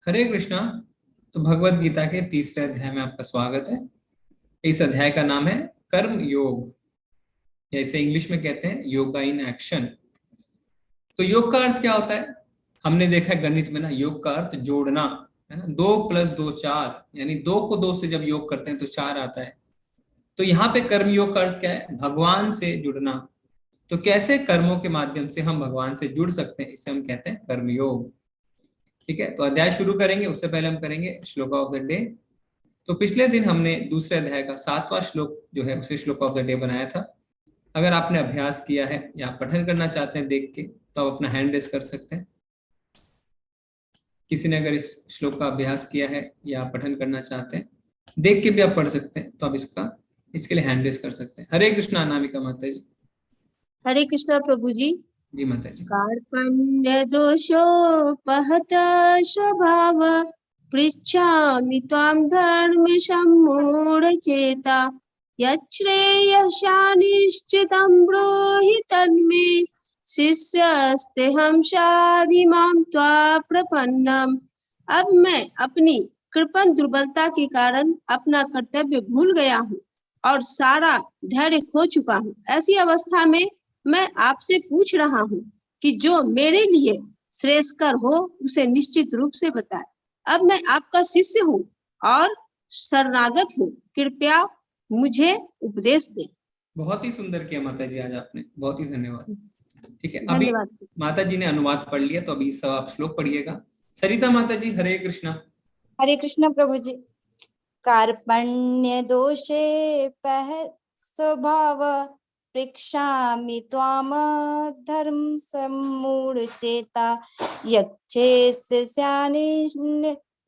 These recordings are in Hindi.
हरे कृष्णा। तो भगवत गीता के तीसरे अध्याय में आपका स्वागत है। इस अध्याय का नाम है कर्म योग, या इसे इंग्लिश में कहते हैं योगा इन एक्शन। तो योग का अर्थ क्या होता है? हमने देखा है गणित में ना, योग का अर्थ जोड़ना है ना। 2 + 2 4, यानी 2 को 2 से जब योग करते हैं तो 4 आता है। तो यहाँ पे कर्म योग का अर्थ क्या है? भगवान से जुड़ना। तो कैसे कर्मों के माध्यम से हम भगवान से जुड़ सकते हैं, इसे हम कहते हैं कर्म योग। ठीक है, तो अध्याय शुरू करेंगे उससे पहले हम करेंगे श्लोक ऑफ द डे। तो पिछले दिन हमने दूसरे अध्याय का 7वां श्लोक जो है उसे श्लोक ऑफ द डे बनाया था। अगर आपने अभ्यास किया है या पठन करना चाहते हैं देख के, तो आप अपना हैंड रेस कर सकते हैं। किसी ने अगर इस श्लोक का अभ्यास किया है या पठन करना चाहते हैं, देख के भी आप पढ़ सकते हैं, तो आप इसके लिए हैंड रेस कर सकते हैं। हरे कृष्णा अनामिका माता जी। हरे कृष्णा प्रभु जी। जी माता जी। कार्पण्य दोषोपहत स्वभाव पृच्छामि त्वां धर्म सम्मूढचेता यच्छ्रेयशानिश्चितं ब्रूहि तन्मे शिष्यस्तेऽहं शाधि मां त्वा प्रपन्नम्। अब मैं अपनी कृपण दुर्बलता के कारण अपना कर्तव्य भूल गया हूँ और सारा धैर्य खो चुका हूँ। ऐसी अवस्था में मैं आपसे पूछ रहा हूँ कि जो मेरे लिए श्रेयस्कर हो उसे निश्चित रूप से बताए। अब मैं आपका शिष्य हूँ और शरणागत हूँ, कृपया मुझे उपदेश दें। बहुत ही सुंदर किया माता जी आज आपने, बहुत ही धन्यवाद। ठीक है, अभी धन्यवाद। माता जी ने अनुवाद पढ़ लिया, तो अभी सब आप श्लोक पढ़िएगा। सरिता माता जी, हरे कृष्णा। हरे कृष्ण प्रभु जी। कार्पण्य दोषे पह स्वभाव पृच्छामि त्वाम धर्म सम्मूढचेता यच्छ्रेयस्यानि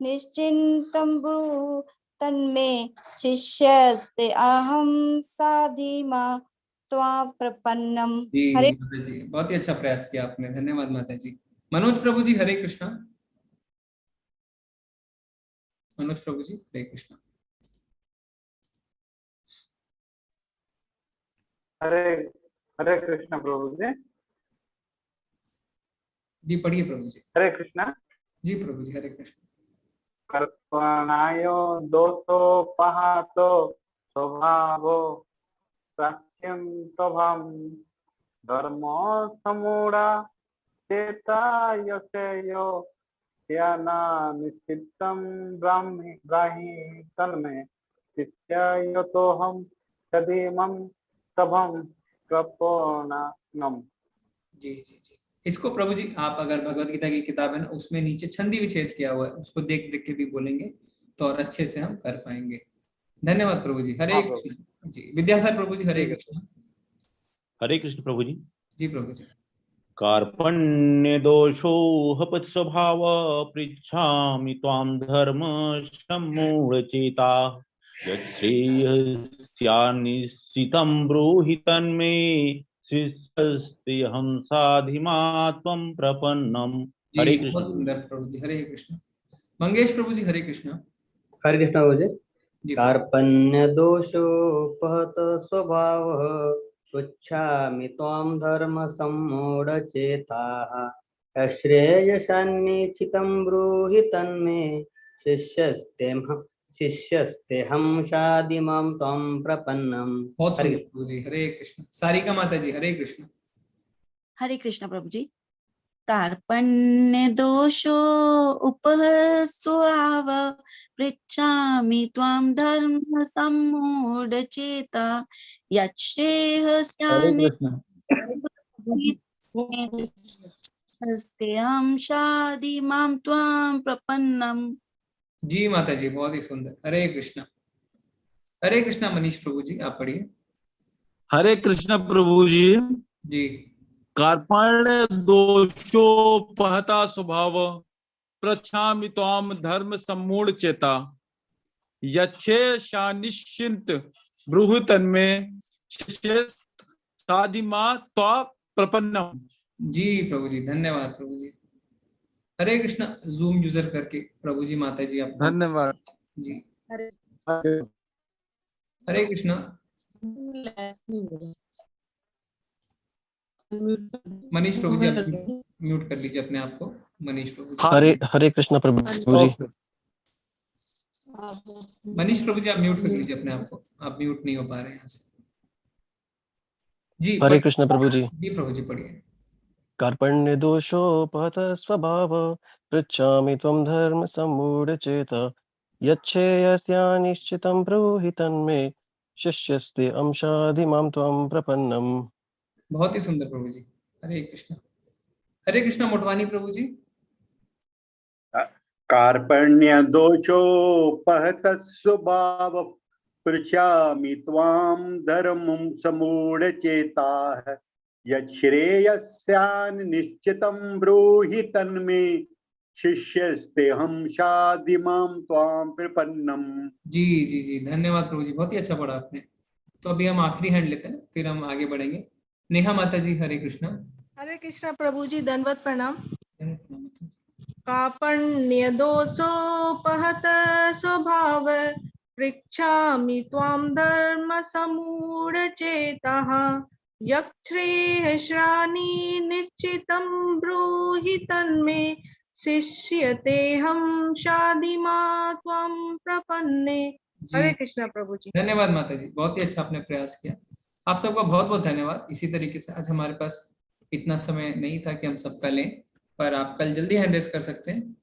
निश्चिन्तं ब्रूहि तन्मे शिष्यस्ते अहं साधिमा त्वां प्रपन्नम्। हरे माता जी, बहुत ही अच्छा प्रयास किया आपने, धन्यवाद माता जी। मनोज प्रभु जी, हरे कृष्णा। मनोज प्रभु जी, हरे कृष्णा। हरे हरे कृष्ण प्रभु जी। जी पढ़िए प्रभु जी। हरे कृष्ण। जी प्रभु जी, हरे कृष्ण। कल्पनायो दोषोपहातो स्वभावो प्राच्यं स्वभाव धर्मो समूढ़ा चेता यशयो याना निश्चितं ब्राहि तन्मे शिष्य तो हम सदीमं सभम प्रपोनम। जी जी जी, इसको प्रभु जी आप अगर भगवत गीता की किताब है ना, उसमें नीचे छंदी विच्छेद किया हुआ है, उसको देख देख के भी बोलेंगे तो और अच्छे से हम कर पाएंगे। धन्यवाद प्रभु जी, हरे कृष्ण जी। विद्याधर प्रभु जी, हरे कृष्ण। हरे कृष्ण प्रभु जी। जी प्रभु जी। कार्पण्य दोषोपहत स्वभाव पृच्छामि त्वां धर्म सम्मूढचेता यच्छ्रेयस्यानिश्चितं ब्रूहि तन्मे शिष्यस्तेऽहं साधिमा त्वं प्रपन्नम्। जी हरे बहुत कृष्ण। सुंदर प्रभु जी, हरे कृष्ण। मंगेश प्रभु जी, हरे कृष्ण। हरे कृष्ण प्रभु जी। जी कार्पण्य दोषोपहत स्वभाव पृच्छामि त्वां धर्म सम्मूढचेताः श्रेयसान्निश्चितं ब्रूहि तन्मे शिष्यस्तेऽहं शाधिमां त्वां प्रपन्नम्। बहुत सुंदर प्रभु जी, हरे कृष्ण। सारिका माता जी, हरे कृष्ण। हरे कृष्ण प्रभु जी। कार्पण्य दोषो उपस्वाव पृच्छामि त्वां धर्म सम्मूढचेता यच्छ्रेयस्यानि हस्तेऽहं शाधि मां त्वां प्रपन्नम्। जी माता जी, बहुत ही सुंदर, हरे कृष्ण। हरे कृष्णा मनीष प्रभु जी, आप पढ़िए। हरे कृष्ण प्रभु जी। जी। कार्पण्य दोषोपहता स्वभाव पृच्छामि त्वां धर्म सम्मूढ़ चेता यच्छे शानिश्चिंत ब्रूहि तन्मे शिष्य साधिमा त्वा प्रपन्नम। जी प्रभु जी, धन्यवाद प्रभु जी। हरे कृष्णा जूम यूजर करके प्रभु जी माता जी आप धन्यवाद जी। हरे कृष्णा। मनीष प्रभु जी आप म्यूट कर लीजिए अपने आप को। मनीष प्रभु जी। हरे हरे कृष्ण प्रभु जी। मनीष प्रभु जी आप म्यूट कर लीजिए अपने आप को, आप म्यूट नहीं हो पा रहे हैं यहाँ से। जी हरे कृष्ण प्रभु जी। जी प्रभु जी पढ़िए। कार्पण्य दोषोपहत स्वभाव पृच्छामि त्वं धर्म सम्मूढचेता यच्छेयस्या निश्चितं ब्रूहि तन्मे शिष्यस्ते अंशादि मां त्वं प्रपन्नम्। बहुत ही सुंदर प्रभु जी। हरे कृष्ण। हरे कृष्ण मोटवानी प्रभु जी। कार्पण्य दोषोपहत स्वभाव पृच्छामि त्वां धर्मं समूढचेताः यच्छ्रेयस्यान् निश्चितं ब्रूहि तन्मे शिष्यस्तेऽहं शाधि मां त्वां प्रपन्नम्। जी जी जी धन्यवाद प्रभु जी, बहुत ही अच्छा पढ़ा आपने। तो अभी हम आखिरी हैंड लेते हैं, फिर हम आगे बढ़ेंगे। नेहा माता जी हरे कृष्ण। हरे कृष्ण प्रभु जी, दंडवत प्रणाम। कार्पण्य दोषोपहत स्वभाव पृच्छामि त्वां धर्म समूढचेताः यच्छ्रेयस्यानि निश्चितं ब्रूहि तन्मे शिष्यतेऽहं शाधि मां त्वां प्रपन्ने। हरे कृष्ण प्रभु जी। धन्यवाद माता जी, बहुत ही अच्छा आपने प्रयास किया। आप सबका बहुत बहुत धन्यवाद। इसी तरीके से आज हमारे पास इतना समय नहीं था कि हम सबका लें, पर आप कल जल्दी हैंड रेस कर सकते हैं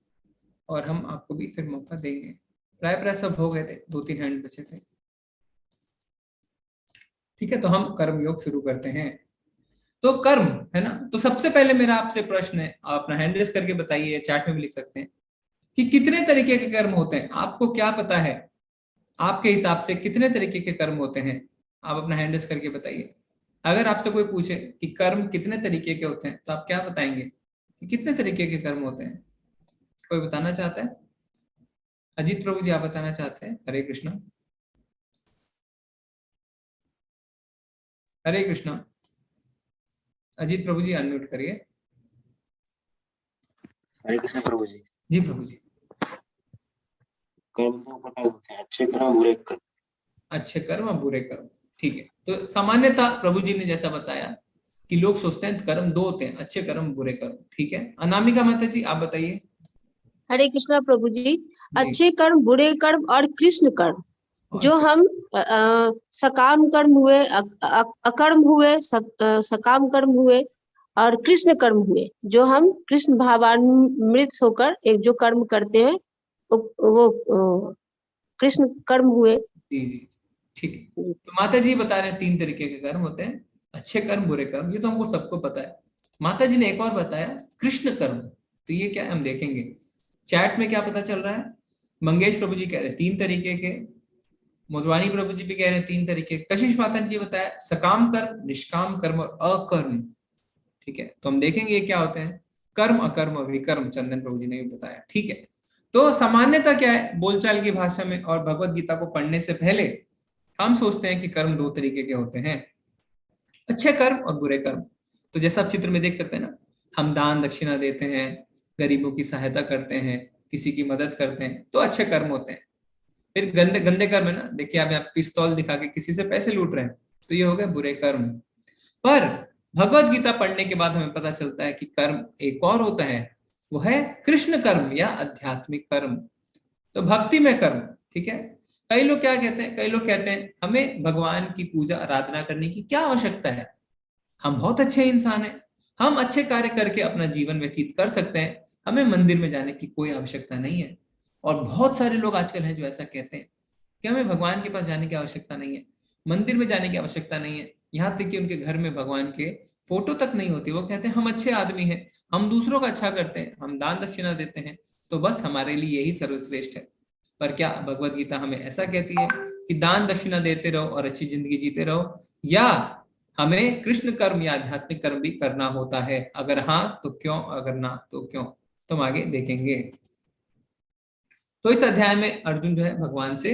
और हम आपको भी फिर मौका देंगे। प्राय सब हो गए थे, 2-3 हैंड बचे थे। ठीक है, तो हम कर्म योग शुरू करते हैं। तो कर्म है ना, तो सबसे पहले मेरा आपसे प्रश्न है, आप अपना हैंड रेस करके बताइए, चैट में भी लिख सकते हैं कि कितने तरीके के कर्म होते हैं। आपको क्या पता है, आपके हिसाब से कितने तरीके के कर्म होते हैं? आप अपना हैंड रेस करके बताइए। अगर आपसे कोई पूछे कि कर्म कितने तरीके के होते हैं, तो आप क्या बताएंगे कि कितने तरीके के कर्म होते हैं? कोई बताना चाहता है? अजीत प्रभु जी आप बताना चाहते हैं? हरे कृष्ण। हरे कृष्ण। अजीत प्रभु जी अनम्यूट करिए। हरे कृष्ण प्रभु जी। जी प्रभु जी। कर्म 2 प्रकार होते हैं, अच्छे कर्म बुरे कर्म। अच्छे कर्म और बुरे कर्म, ठीक है। तो सामान्यतः प्रभु जी ने जैसा बताया कि लोग सोचते हैं कर्म 2 होते हैं, अच्छे कर्म बुरे कर्म, ठीक है। अनामिका माता जी आप बताइए। हरे कृष्णा प्रभु जी। अच्छे कर्म, बुरे कर्म और कृष्ण कर्म, जो हम सकाम कर्म हुए, अकर्म हुए, सकाम कर्म हुए और कृष्ण कर्म हुए, जो हम कृष्ण भावान्वित होकर एक जो कर्म करते हैं वो कृष्ण कर्म हुए। जी जी ठीक है। तो माता जी बता रहे हैं 3 तरीके के कर्म होते हैं, अच्छे कर्म बुरे कर्म, ये तो हमको सबको पता है। माता जी ने एक और बताया कृष्ण कर्म, तो ये क्या है हम देखेंगे। चैट में क्या पता चल रहा है? मंगेश प्रभु जी कह रहे हैं 3 तरीके के, मोदवानी प्रभु जी भी कह रहे हैं 3 तरीके। कशिश माता जी बताया सकाम कर्म, निष्काम कर्म और अकर्म, ठीक है। तो हम देखेंगे ये क्या होते हैं, कर्म, अकर्म और विकर्म। चंदन प्रभु जी ने भी बताया, ठीक है। तो सामान्यता क्या है बोलचाल की भाषा में और भगवत गीता को पढ़ने से पहले हम सोचते हैं कि कर्म 2 तरीके के होते हैं, अच्छे कर्म और बुरे कर्म। तो जैसा आप चित्र में देख सकते हैं ना, हम दान दक्षिणा देते हैं, गरीबों की सहायता करते हैं, किसी की मदद करते हैं, तो अच्छे कर्म होते हैं। फिर गंदे गंदे कर्म है ना, देखिए आप पिस्तौल दिखा के किसी से पैसे लूट रहे हैं, तो ये हो गए बुरे कर्म। पर भगवत गीता पढ़ने के बाद हमें पता चलता है कि कर्म एक और होता है, वो है कृष्ण कर्म या आध्यात्मिक कर्म, तो भक्ति में कर्म, ठीक है। कई लोग क्या कहते हैं, कई लोग कहते हैं हमें भगवान की पूजा आराधना करने की क्या आवश्यकता है, हम बहुत अच्छे इंसान हैं, हम अच्छे कार्य करके अपना जीवन व्यतीत कर सकते हैं, हमें मंदिर में जाने की कोई आवश्यकता नहीं है। और बहुत सारे लोग आजकल हैं जो ऐसा कहते हैं कि हमें भगवान के पास जाने की आवश्यकता नहीं है, मंदिर में जाने की आवश्यकता नहीं है, यहाँ तक कि उनके घर में भगवान के फोटो तक नहीं होती। वो कहते हैं हम अच्छे आदमी हैं, हम दूसरों का अच्छा करते हैं, हम दान दक्षिणा देते हैं, तो बस हमारे लिए यही सर्वश्रेष्ठ है। पर क्या भगवत गीता हमें ऐसा कहती है कि दान दक्षिणा देते रहो और अच्छी जिंदगी जीते रहो, या हमें कृष्ण कर्म या आध्यात्मिक कर्म भी करना होता है? अगर हाँ तो क्यों, अगर ना तो क्यों, तो हम आगे देखेंगे। तो इस अध्याय में अर्जुन जो है भगवान से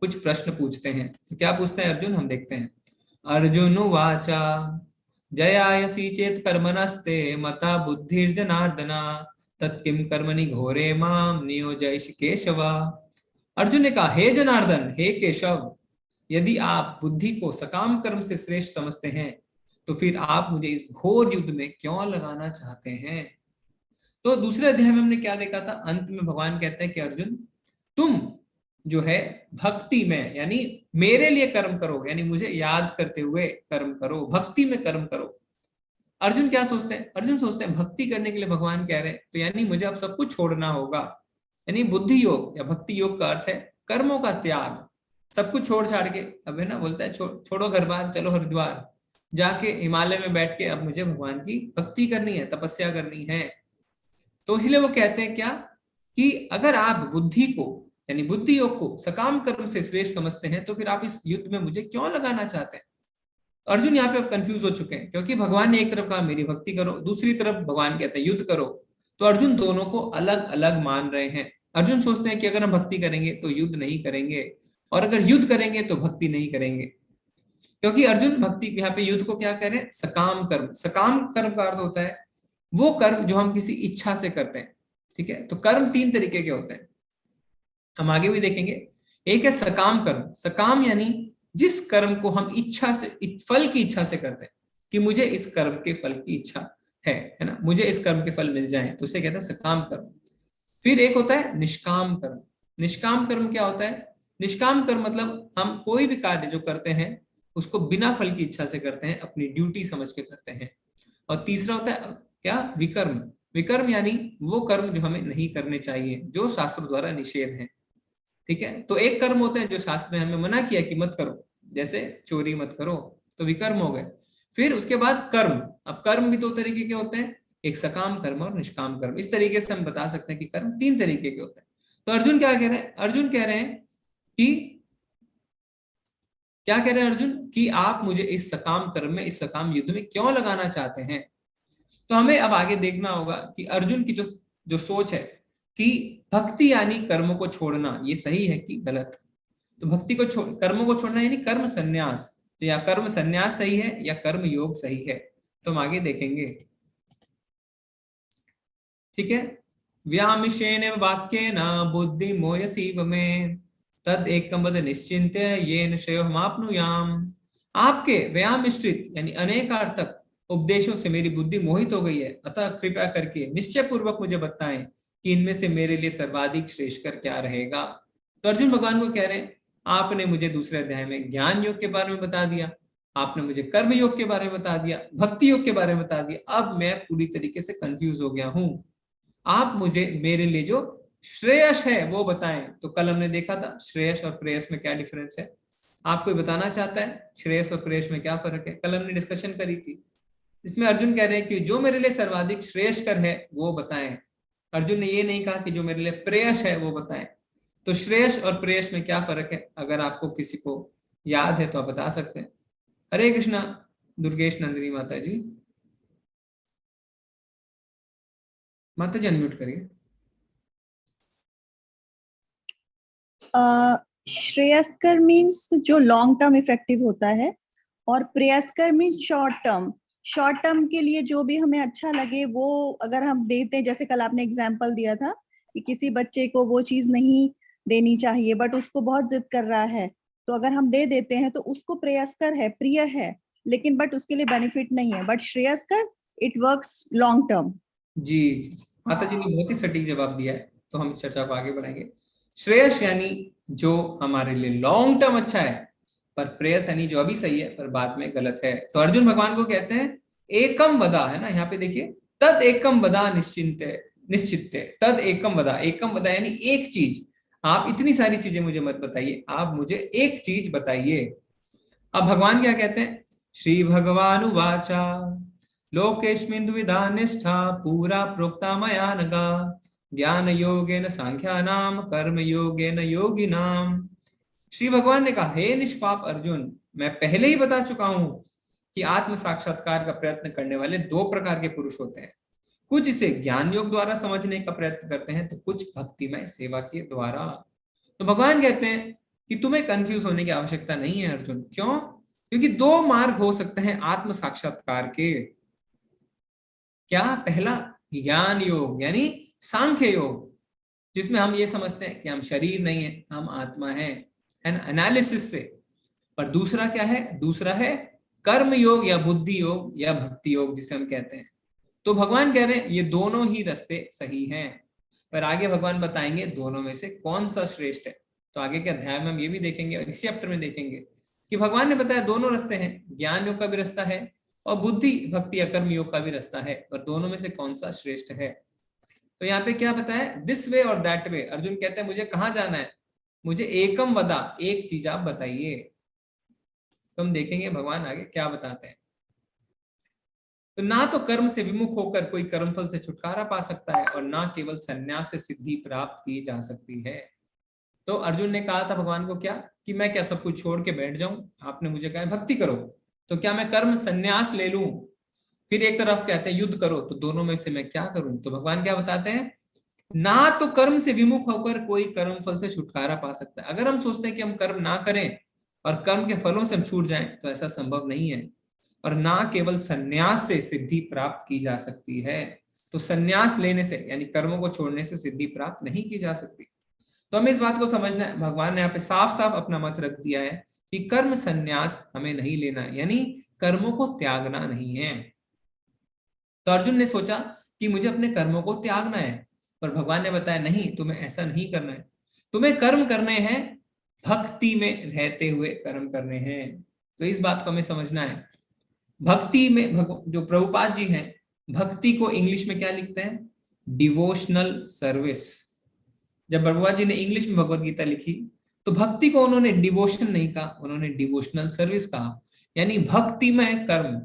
कुछ प्रश्न पूछते हैं। तो क्या पूछते हैं अर्जुन, हम देखते हैं। अर्जुन वाचा जयायसी चेत कर्मणस्ते मता बुद्धिर्जनार्दना तत्किम कर्मणि घोरे माम नियोजयिष केशवा। अर्जुन ने कहा हे जनार्दन, हे केशव, यदि आप बुद्धि को सकाम कर्म से श्रेष्ठ समझते हैं तो फिर आप मुझे इस घोर युद्ध में क्यों लगाना चाहते हैं। तो दूसरे अध्याय में हमने क्या देखा था, अंत में भगवान कहते हैं कि अर्जुन तुम जो है भक्ति में यानी मेरे लिए कर्म करो, यानी मुझे याद करते हुए कर्म करो, भक्ति में कर्म करो। अर्जुन क्या सोचते हैं, अर्जुन सोचते हैं भक्ति करने के लिए भगवान कह रहे हैं तो यानी मुझे अब सब कुछ छोड़ना होगा, यानी बुद्धि योग या भक्ति योग का अर्थ है कर्मों का त्याग, सब कुछ छोड़ छाड़ के, अब है ना बोलता है छोड़ो घर बार, चलो हरिद्वार जाके हिमालय में बैठ के अब मुझे भगवान की भक्ति करनी है, तपस्या करनी है। तो इसलिए वो कहते हैं क्या कि अगर आप बुद्धि को यानी बुद्धि योग को सकाम कर्म से श्रेष्ठ समझते हैं तो फिर आप इस युद्ध में मुझे क्यों लगाना चाहते हैं। अर्जुन यहाँ पे कंफ्यूज हो चुके हैं क्योंकि भगवान ने एक तरफ कहा मेरी भक्ति करो, दूसरी तरफ भगवान कहते हैं युद्ध करो, तो अर्जुन दोनों को अलग अलग मान रहे हैं। अर्जुन सोचते हैं कि अगर हम भक्ति करेंगे तो युद्ध नहीं करेंगे, और अगर युद्ध करेंगे तो भक्ति नहीं करेंगे, क्योंकि अर्जुन भक्ति यहाँ पे युद्ध को क्या कह रहे हैं, सकाम कर्म। सकाम कर्म का अर्थ होता है वो कर्म जो हम किसी इच्छा से करते हैं, ठीक है। तो कर्म तीन तरीके के होते हैं, हम आगे भी देखेंगे। एक है सकाम कर्म, सकाम यानी जिस कर्म को हम इच्छा से, फल की इच्छा से करते हैं कि मुझे इस कर्म के फल की इच्छा है ना, मुझे इस कर्म के फल मिल जाए, तो उसे कहते हैं सकाम कर्म। फिर एक होता है निष्काम कर्म। निष्काम कर्म क्या होता है, निष्काम कर्म मतलब हम कोई भी कार्य जो करते हैं उसको बिना फल की इच्छा से करते हैं, अपनी ड्यूटी समझ के करते हैं। और तीसरा होता है क्या, विकर्म। विकर्म यानी वो कर्म जो हमें नहीं करने चाहिए, जो शास्त्र द्वारा निषेध है, ठीक है। तो एक कर्म होते हैं जो शास्त्र ने हमें मना किया कि मत करो, जैसे चोरी मत करो, तो विकर्म हो गए। फिर उसके बाद कर्म, अब कर्म भी दो तरीके के होते हैं, एक सकाम कर्म और निष्काम कर्म। इस तरीके से हम बता सकते हैं कि कर्म तीन तरीके के होते हैं। तो अर्जुन क्या कह रहे हैं, अर्जुन कह रहे हैं कि क्या कह रहे हैं अर्जुन कि आप मुझे इस सकाम कर्म में, इस सकाम युद्ध में क्यों लगाना चाहते हैं। तो हमें अब आगे देखना होगा कि अर्जुन की जो सोच है कि भक्ति यानी कर्मों को छोड़ना, ये सही है कि गलत। तो भक्ति को कर्मों को छोड़ना यानी कर्म संन्यास, तो या कर्म संन्यास सही है या कर्म योग सही है, तो हम आगे देखेंगे, ठीक है। व्यामिशेन वाक्येन बुद्धि मोहसीव में तद एकम वद निश्चिन्त्य येन श्रेयोहमाप्नुयाम। आपके व्यामिश्रित यानी अनेकार्थक उपदेशों से मेरी बुद्धि मोहित हो गई है, अतः कृपया करके निश्चय पूर्वक मुझे बताएं कि इनमें से मेरे लिए सर्वाधिक श्रेष्ठकर क्या रहेगा। तो अर्जुन भगवान को कह रहे हैं आपने मुझे दूसरे अध्याय में ज्ञान योग के बारे में बता दिया, आपने मुझे कर्म योग के बारे में बता दिया, भक्ति योग के बारे में बता दिया, अब मैं पूरी तरीके से कंफ्यूज हो गया हूं। आप मुझे मेरे लिए जो श्रेयस है वो बताएं। तो कल हमने देखा था श्रेयस और प्रेयस में क्या डिफरेंस है, आपको बताना चाहता है श्रेयस और प्रेयस में क्या फर्क है, कल हमने डिस्कशन करी थी। इसमें अर्जुन कह रहे हैं कि जो मेरे लिए सर्वाधिक श्रेयस्कर है वो बताएं। अर्जुन ने ये नहीं कहा कि जो मेरे लिए प्रेयस है वो बताएं। तो श्रेयस और प्रेयस में क्या फर्क है, अगर आपको किसी को याद है तो आप बता सकते हैं। हरे कृष्णा दुर्गेश नंदिनी माता जी, माता जी अनम्यूट करिए। श्रेयस्कर मीन्स जो लॉन्ग टर्म इफेक्टिव होता है, और प्रेयस्कर means short term. Short term के लिए जो भी हमें अच्छा लगे वो अगर हम देते हैं, जैसे कल आपने एग्जांपल दिया था कि किसी बच्चे को वो चीज नहीं देनी चाहिए बट उसको बहुत जिद कर रहा है, तो अगर हम दे देते हैं तो उसको प्रेयस्कर है, प्रिय है, लेकिन बट उसके लिए बेनिफिट नहीं है। बट श्रेयस्कर इट वर्क्स लॉन्ग टर्म। जी माता जी ने बहुत ही सटीक जवाब दिया है, तो हम इस चर्चा को आगे बढ़ाएंगे। श्रेयस यानी जो हमारे लिए लॉन्ग टर्म अच्छा है, पर प्रेयस यानी जो अभी सही है पर बाद में गलत है। तो अर्जुन भगवान को कहते हैं एकम वदा, है ना, यहाँ पे देखिए तद एकम वदा निश्चित तद एकम वदा। एकम वदा यानी एक चीज, आप इतनी सारी चीजें मुझे मत बताइए, आप मुझे एक चीज बताइए। अब भगवान क्या कहते हैं, श्री भगवान उवाचा लोकेस्मिन् द्विधा निष्ठा पूरा प्रोक्ता मया नघा ज्ञान योगेन सांख्यानाम कर्म योगेन योगिनाम। श्री भगवान ने कहा हे निष्पाप अर्जुन, मैं पहले ही बता चुका हूं कि आत्म साक्षात्कार का प्रयत्न करने वाले दो प्रकार के पुरुष होते हैं। कुछ इसे ज्ञान योग द्वारा समझने का प्रयत्न करते हैं, तो कुछ भक्तिमय सेवा के द्वारा। तो भगवान कहते हैं कि तुम्हें कंफ्यूज होने की आवश्यकता नहीं है अर्जुन। क्यों? क्योंकि दो मार्ग हो सकते हैं आत्म साक्षात्कार के। क्या? पहला ज्ञान योग यानी सांख्य योग, जिसमें हम ये समझते हैं कि हम शरीर नहीं है, हम आत्मा है ना, एनालिसिस से। पर दूसरा क्या है? दूसरा है कर्म योग या बुद्धि योग या भक्ति योग जिसे हम कहते हैं। तो भगवान कह रहे हैं ये दोनों ही रास्ते सही हैं, पर आगे भगवान बताएंगे दोनों में से कौन सा श्रेष्ठ है। तो आगे के अध्याय में हम ये भी देखेंगे और इस चैप्टर में देखेंगे कि भगवान ने बताया दोनों रास्ते हैं, ज्ञान योग का भी रास्ता है और बुद्धि भक्ति या कर्म योग का भी रास्ता है, और दोनों में से कौन सा श्रेष्ठ है। तो यहाँ पे क्या बताया, दिस वे और दैट वे। अर्जुन कहते हैं मुझे कहाँ जाना है, मुझे एकम वदा, एक चीज आप बताइए। तो हम देखेंगे भगवान आगे क्या बताते हैं। तो ना तो कर्म से विमुख होकर कोई कर्मफल से छुटकारा पा सकता है और ना केवल संन्यास से सिद्धि प्राप्त की जा सकती है। तो अर्जुन ने कहा था भगवान को क्या कि मैं क्या सब कुछ छोड़ के बैठ जाऊं, आपने मुझे कहा भक्ति करो, तो क्या मैं कर्म संन्यास ले लूं। फिर एक तरफ कहते हैं युद्ध करो, तो दोनों में से मैं क्या करूं। तो भगवान क्या बताते हैं, ना तो कर्म से विमुख होकर कोई कर्म फल से छुटकारा पा सकता है। अगर हम सोचते हैं कि हम कर्म ना करें और कर्म के फलों से हम छूट जाएं, तो ऐसा संभव नहीं है। और ना केवल संन्यास से सिद्धि प्राप्त की जा सकती है। तो संन्यास लेने से यानी कर्मों को छोड़ने से सिद्धि प्राप्त नहीं की जा सकती। तो हमें इस बात को समझना है, भगवान ने यहाँ पे साफ साफ अपना मत रख दिया है कि कर्म संन्यास हमें नहीं लेना है, यानी कर्मों को त्यागना नहीं है। तो अर्जुन ने सोचा कि मुझे अपने कर्मों को त्यागना है, पर भगवान ने बताया नहीं, तुम्हें ऐसा नहीं करना है, तुम्हें कर्म करने हैं, भक्ति में रहते हुए कर्म करने हैं। तो इस बात को हमें समझना है। भक्ति में जो प्रभुपाद जी हैं, भक्ति को इंग्लिश में क्या लिखते हैं, डिवोशनल सर्विस। जब प्रभुपाद जी ने इंग्लिश में भगवत गीता लिखी तो भक्ति को उन्होंने डिवोशन नहीं कहा, उन्होंने डिवोशनल सर्विस कहा, यानी भक्तिमय कर्म।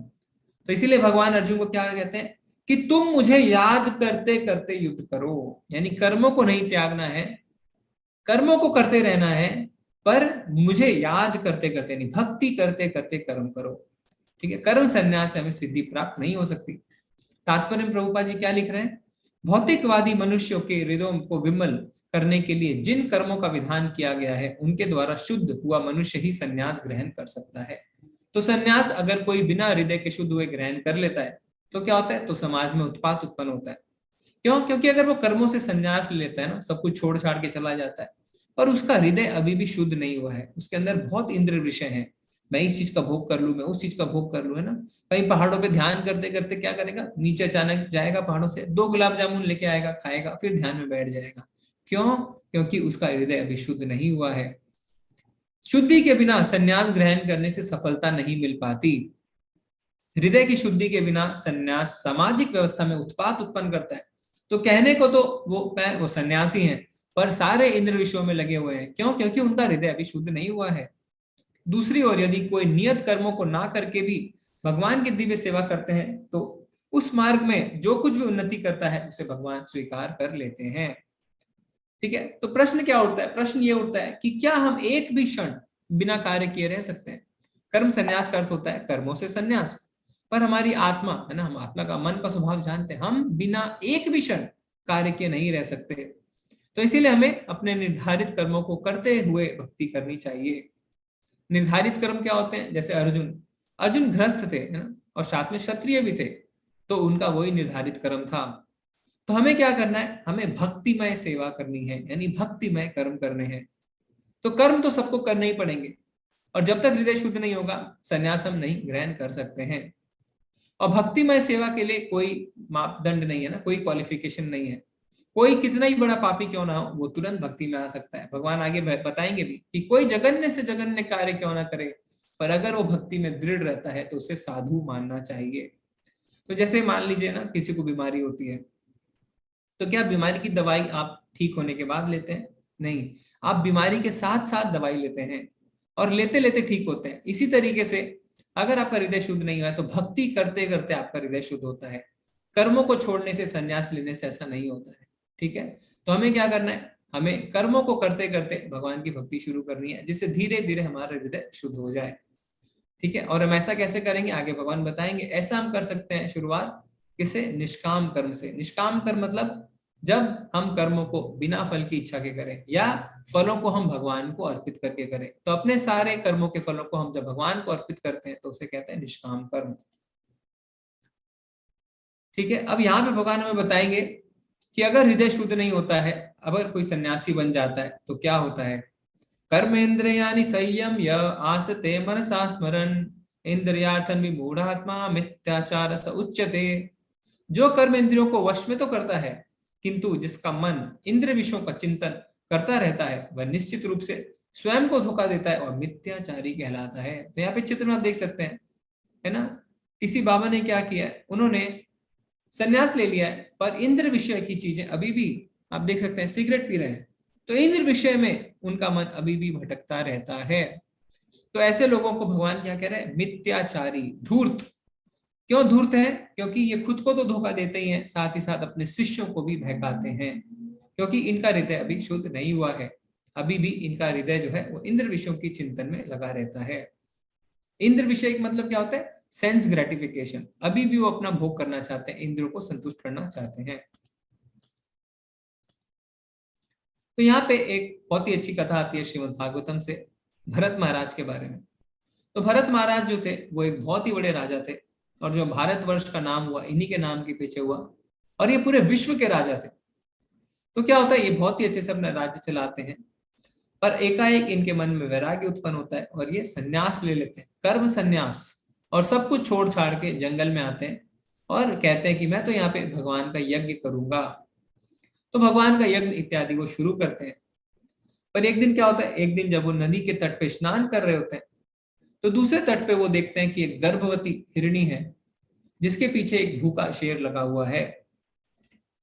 तो इसीलिए भगवान अर्जुन को क्या कहते हैं कि तुम मुझे याद करते करते युद्ध करो, यानी कर्मों को नहीं त्यागना है, कर्मों को करते रहना है, पर मुझे याद करते करते, यानी भक्ति करते करते कर्म करो। ठीक है, कर्म संन्यास से हमें सिद्धि प्राप्त नहीं हो सकती। तात्पर्य में प्रभुपाद जी क्या लिख रहे हैं, भौतिकवादी मनुष्यों के हृदयों को विमल करने के लिए जिन कर्मों का विधान किया गया है, उनके द्वारा शुद्ध हुआ मनुष्य ही संन्यास ग्रहण कर सकता है। तो संन्यास अगर कोई बिना हृदय के शुद्ध हुए ग्रहण कर लेता है तो क्या होता है, तो समाज में उत्पात उत्पन्न होता है। क्यों? क्योंकि अगर वो कर्मों से संन्यास ले लेता है ना, सब कुछ छोड़ छाड़ के चला जाता है, पर उसका हृदय अभी भी शुद्ध नहीं हुआ है, उसके अंदर बहुत इंद्रिय विषय है, मैं इस चीज का भोग कर लूं, मैं उस चीज का भोग कर लूं, है ना। कहीं पहाड़ों पे ध्यान करते करते क्या करेगा, नीचे अचानक जाएगा पहाड़ों से, 2 गुलाब जामुन लेके आएगा, खाएगा, फिर ध्यान में बैठ जाएगा। क्यों? क्योंकि उसका हृदय अभी शुद्ध नहीं हुआ है। शुद्धि के बिना संन्यास ग्रहण करने से सफलता नहीं मिल पाती। हृदय की शुद्धि के बिना संन्यास सामाजिक व्यवस्था में उत्पात उत्पन्न करता है। तो कहने को तो वो सन्यासी हैं, पर सारे इंद्र विषयों में लगे हुए हैं। क्यों? क्योंकि उनका हृदय अभी शुद्ध नहीं हुआ है। दूसरी ओर यदि कोई नियत कर्मों को ना करके भी भगवान की दिव्य सेवा करते हैं, तो उस मार्ग में जो कुछ भी उन्नति करता है उसे भगवान स्वीकार कर लेते हैं। ठीक है, तो प्रश्न क्या उठता है, प्रश्न ये उठता है कि क्या हम एक भी क्षण बिना कार्य किए रह सकते हैं। कर्म संन्यास का अर्थ होता है कर्मों से संन्यास, पर हमारी आत्मा है ना, हम आत्मा का मन का स्वभाव जानते हैं, हम बिना एक भी क्षण कार्य किए नहीं रह सकते। तो इसीलिए हमें अपने निर्धारित कर्मों को करते हुए भक्ति करनी चाहिए। निर्धारित कर्म क्या होते हैं, जैसे अर्जुन गृहस्थ थे, है ना, और साथ में क्षत्रिय भी थे, तो उनका वही निर्धारित कर्म था। तो हमें क्या करना है, हमें भक्तिमय सेवा करनी है, यानी भक्तिमय कर्म करने हैं। तो कर्म तो सबको करने ही पड़ेंगे, और जब तक हृदय शुद्ध नहीं होगा संन्यास हम नहीं ग्रहण कर सकते हैं। और भक्तिमय सेवा के लिए कोई मापदंड नहीं है ना, कोई क्वालिफिकेशन नहीं है। कोई कितना ही बड़ा पापी क्यों ना हो, वो तुरंत भक्ति में आ सकता है। भगवान आगे बताएंगे भी कि कोई जघन्य से जघन्य कार्य क्यों ना करे, पर अगर वो भक्ति में दृढ़ रहता है तो उसे साधु मानना चाहिए। तो जैसे मान लीजिए ना, किसी को बीमारी होती है, तो क्या बीमारी की दवाई आप ठीक होने के बाद लेते हैं? नहीं, आप बीमारी के साथ साथ दवाई लेते हैं और लेते लेते ठीक होते हैं। इसी तरीके से अगर आपका हृदय शुद्ध नहीं हुआ है तो भक्ति करते करते आपका हृदय शुद्ध होता है। कर्मों को छोड़ने से, संन्यास लेने से ऐसा नहीं होता है। ठीक है, तो हमें क्या करना है, हमें कर्मों को करते करते भगवान की भक्ति शुरू करनी है, जिससे धीरे धीरे हमारा हृदय शुद्ध हो जाए। ठीक है, और हम ऐसा कैसे करेंगे आगे भगवान बताएंगे। ऐसा हम कर सकते हैं शुरुआत किसे, निष्काम कर्म से। निष्काम कर्म मतलब जब हम कर्मों को बिना फल की इच्छा के करें, या फलों को हम भगवान को अर्पित करके करें। तो अपने सारे कर्मों के फलों को हम जब भगवान को अर्पित करते हैं तो उसे कहते हैं निष्काम कर्म। ठीक है, अब यहाँ पे भगवान हमें बताएंगे कि अगर हृदय शुद्ध नहीं होता है, अगर कोई सन्यासी बन जाता है तो क्या होता है। कर्मेंद्रियाणि संयम्य आसते मनसा स्मरन् इंद्रियार्थन विमूढ़ात्मा मिथ्याचार स उच्यते। जो कर्म इंद्रियों को वश में तो करता है, किंतु जिसका मन इंद्र विषयों का चिंतन करता रहता है, वह निश्चित रूप से स्वयं को धोखा देता है और मिथ्याचारी कहलाता है। तो यहाँ पे चित्र में आप देख सकते हैं, है ना, किसी बाबा ने क्या किया है, उन्होंने संन्यास ले लिया है, पर इंद्र विषय की चीजें अभी भी आप देख सकते हैं, सिगरेट पी रहे हैं, तो इंद्र विषय में उनका मन अभी भी भटकता रहता है। तो ऐसे लोगों को भगवान क्या कह रहे हैं, मिथ्याचारी, धूर्त। क्यों धूर्त है? क्योंकि ये खुद को तो धोखा देते ही हैं, साथ ही साथ अपने शिष्यों को भी बहकाते हैं, क्योंकि इनका हृदय अभी शुद्ध नहीं हुआ है। अभी भी इनका हृदय जो है वो इंद्र विषयों की चिंतन में लगा रहता है। इंद्र विषय का मतलब क्या होता है? Sense gratification. अभी भी वो अपना भोग करना चाहते हैं, इंद्रियों को संतुष्ट करना चाहते हैं। तो यहाँ पे एक बहुत ही अच्छी कथा आती है श्रीमद् भागवतम से, भरत महाराज के बारे में। तो भरत महाराज जो थे वो एक बहुत ही बड़े राजा थे, और जो भारतवर्ष का नाम हुआ इन्हीं के नाम के पीछे हुआ, और ये पूरे विश्व के राजा थे। तो क्या होता है, ये बहुत ही अच्छे से अपना राज्य चलाते हैं, पर एकाएक इनके मन में वैराग्य उत्पन्न होता है और ये सन्यास ले लेते हैं, कर्म सन्यास, और सब कुछ छोड़ छाड़ के जंगल में आते हैं और कहते हैं कि मैं तो यहाँ पे भगवान का यज्ञ करूंगा। तो भगवान का यज्ञ इत्यादि वो शुरू करते हैं। पर एक दिन क्या होता है, एक दिन जब वो नदी के तट पे स्नान कर रहे होते हैं, तो दूसरे तट पे वो देखते हैं कि एक गर्भवती हिरणी है जिसके पीछे एक भूखा शेर लगा हुआ है।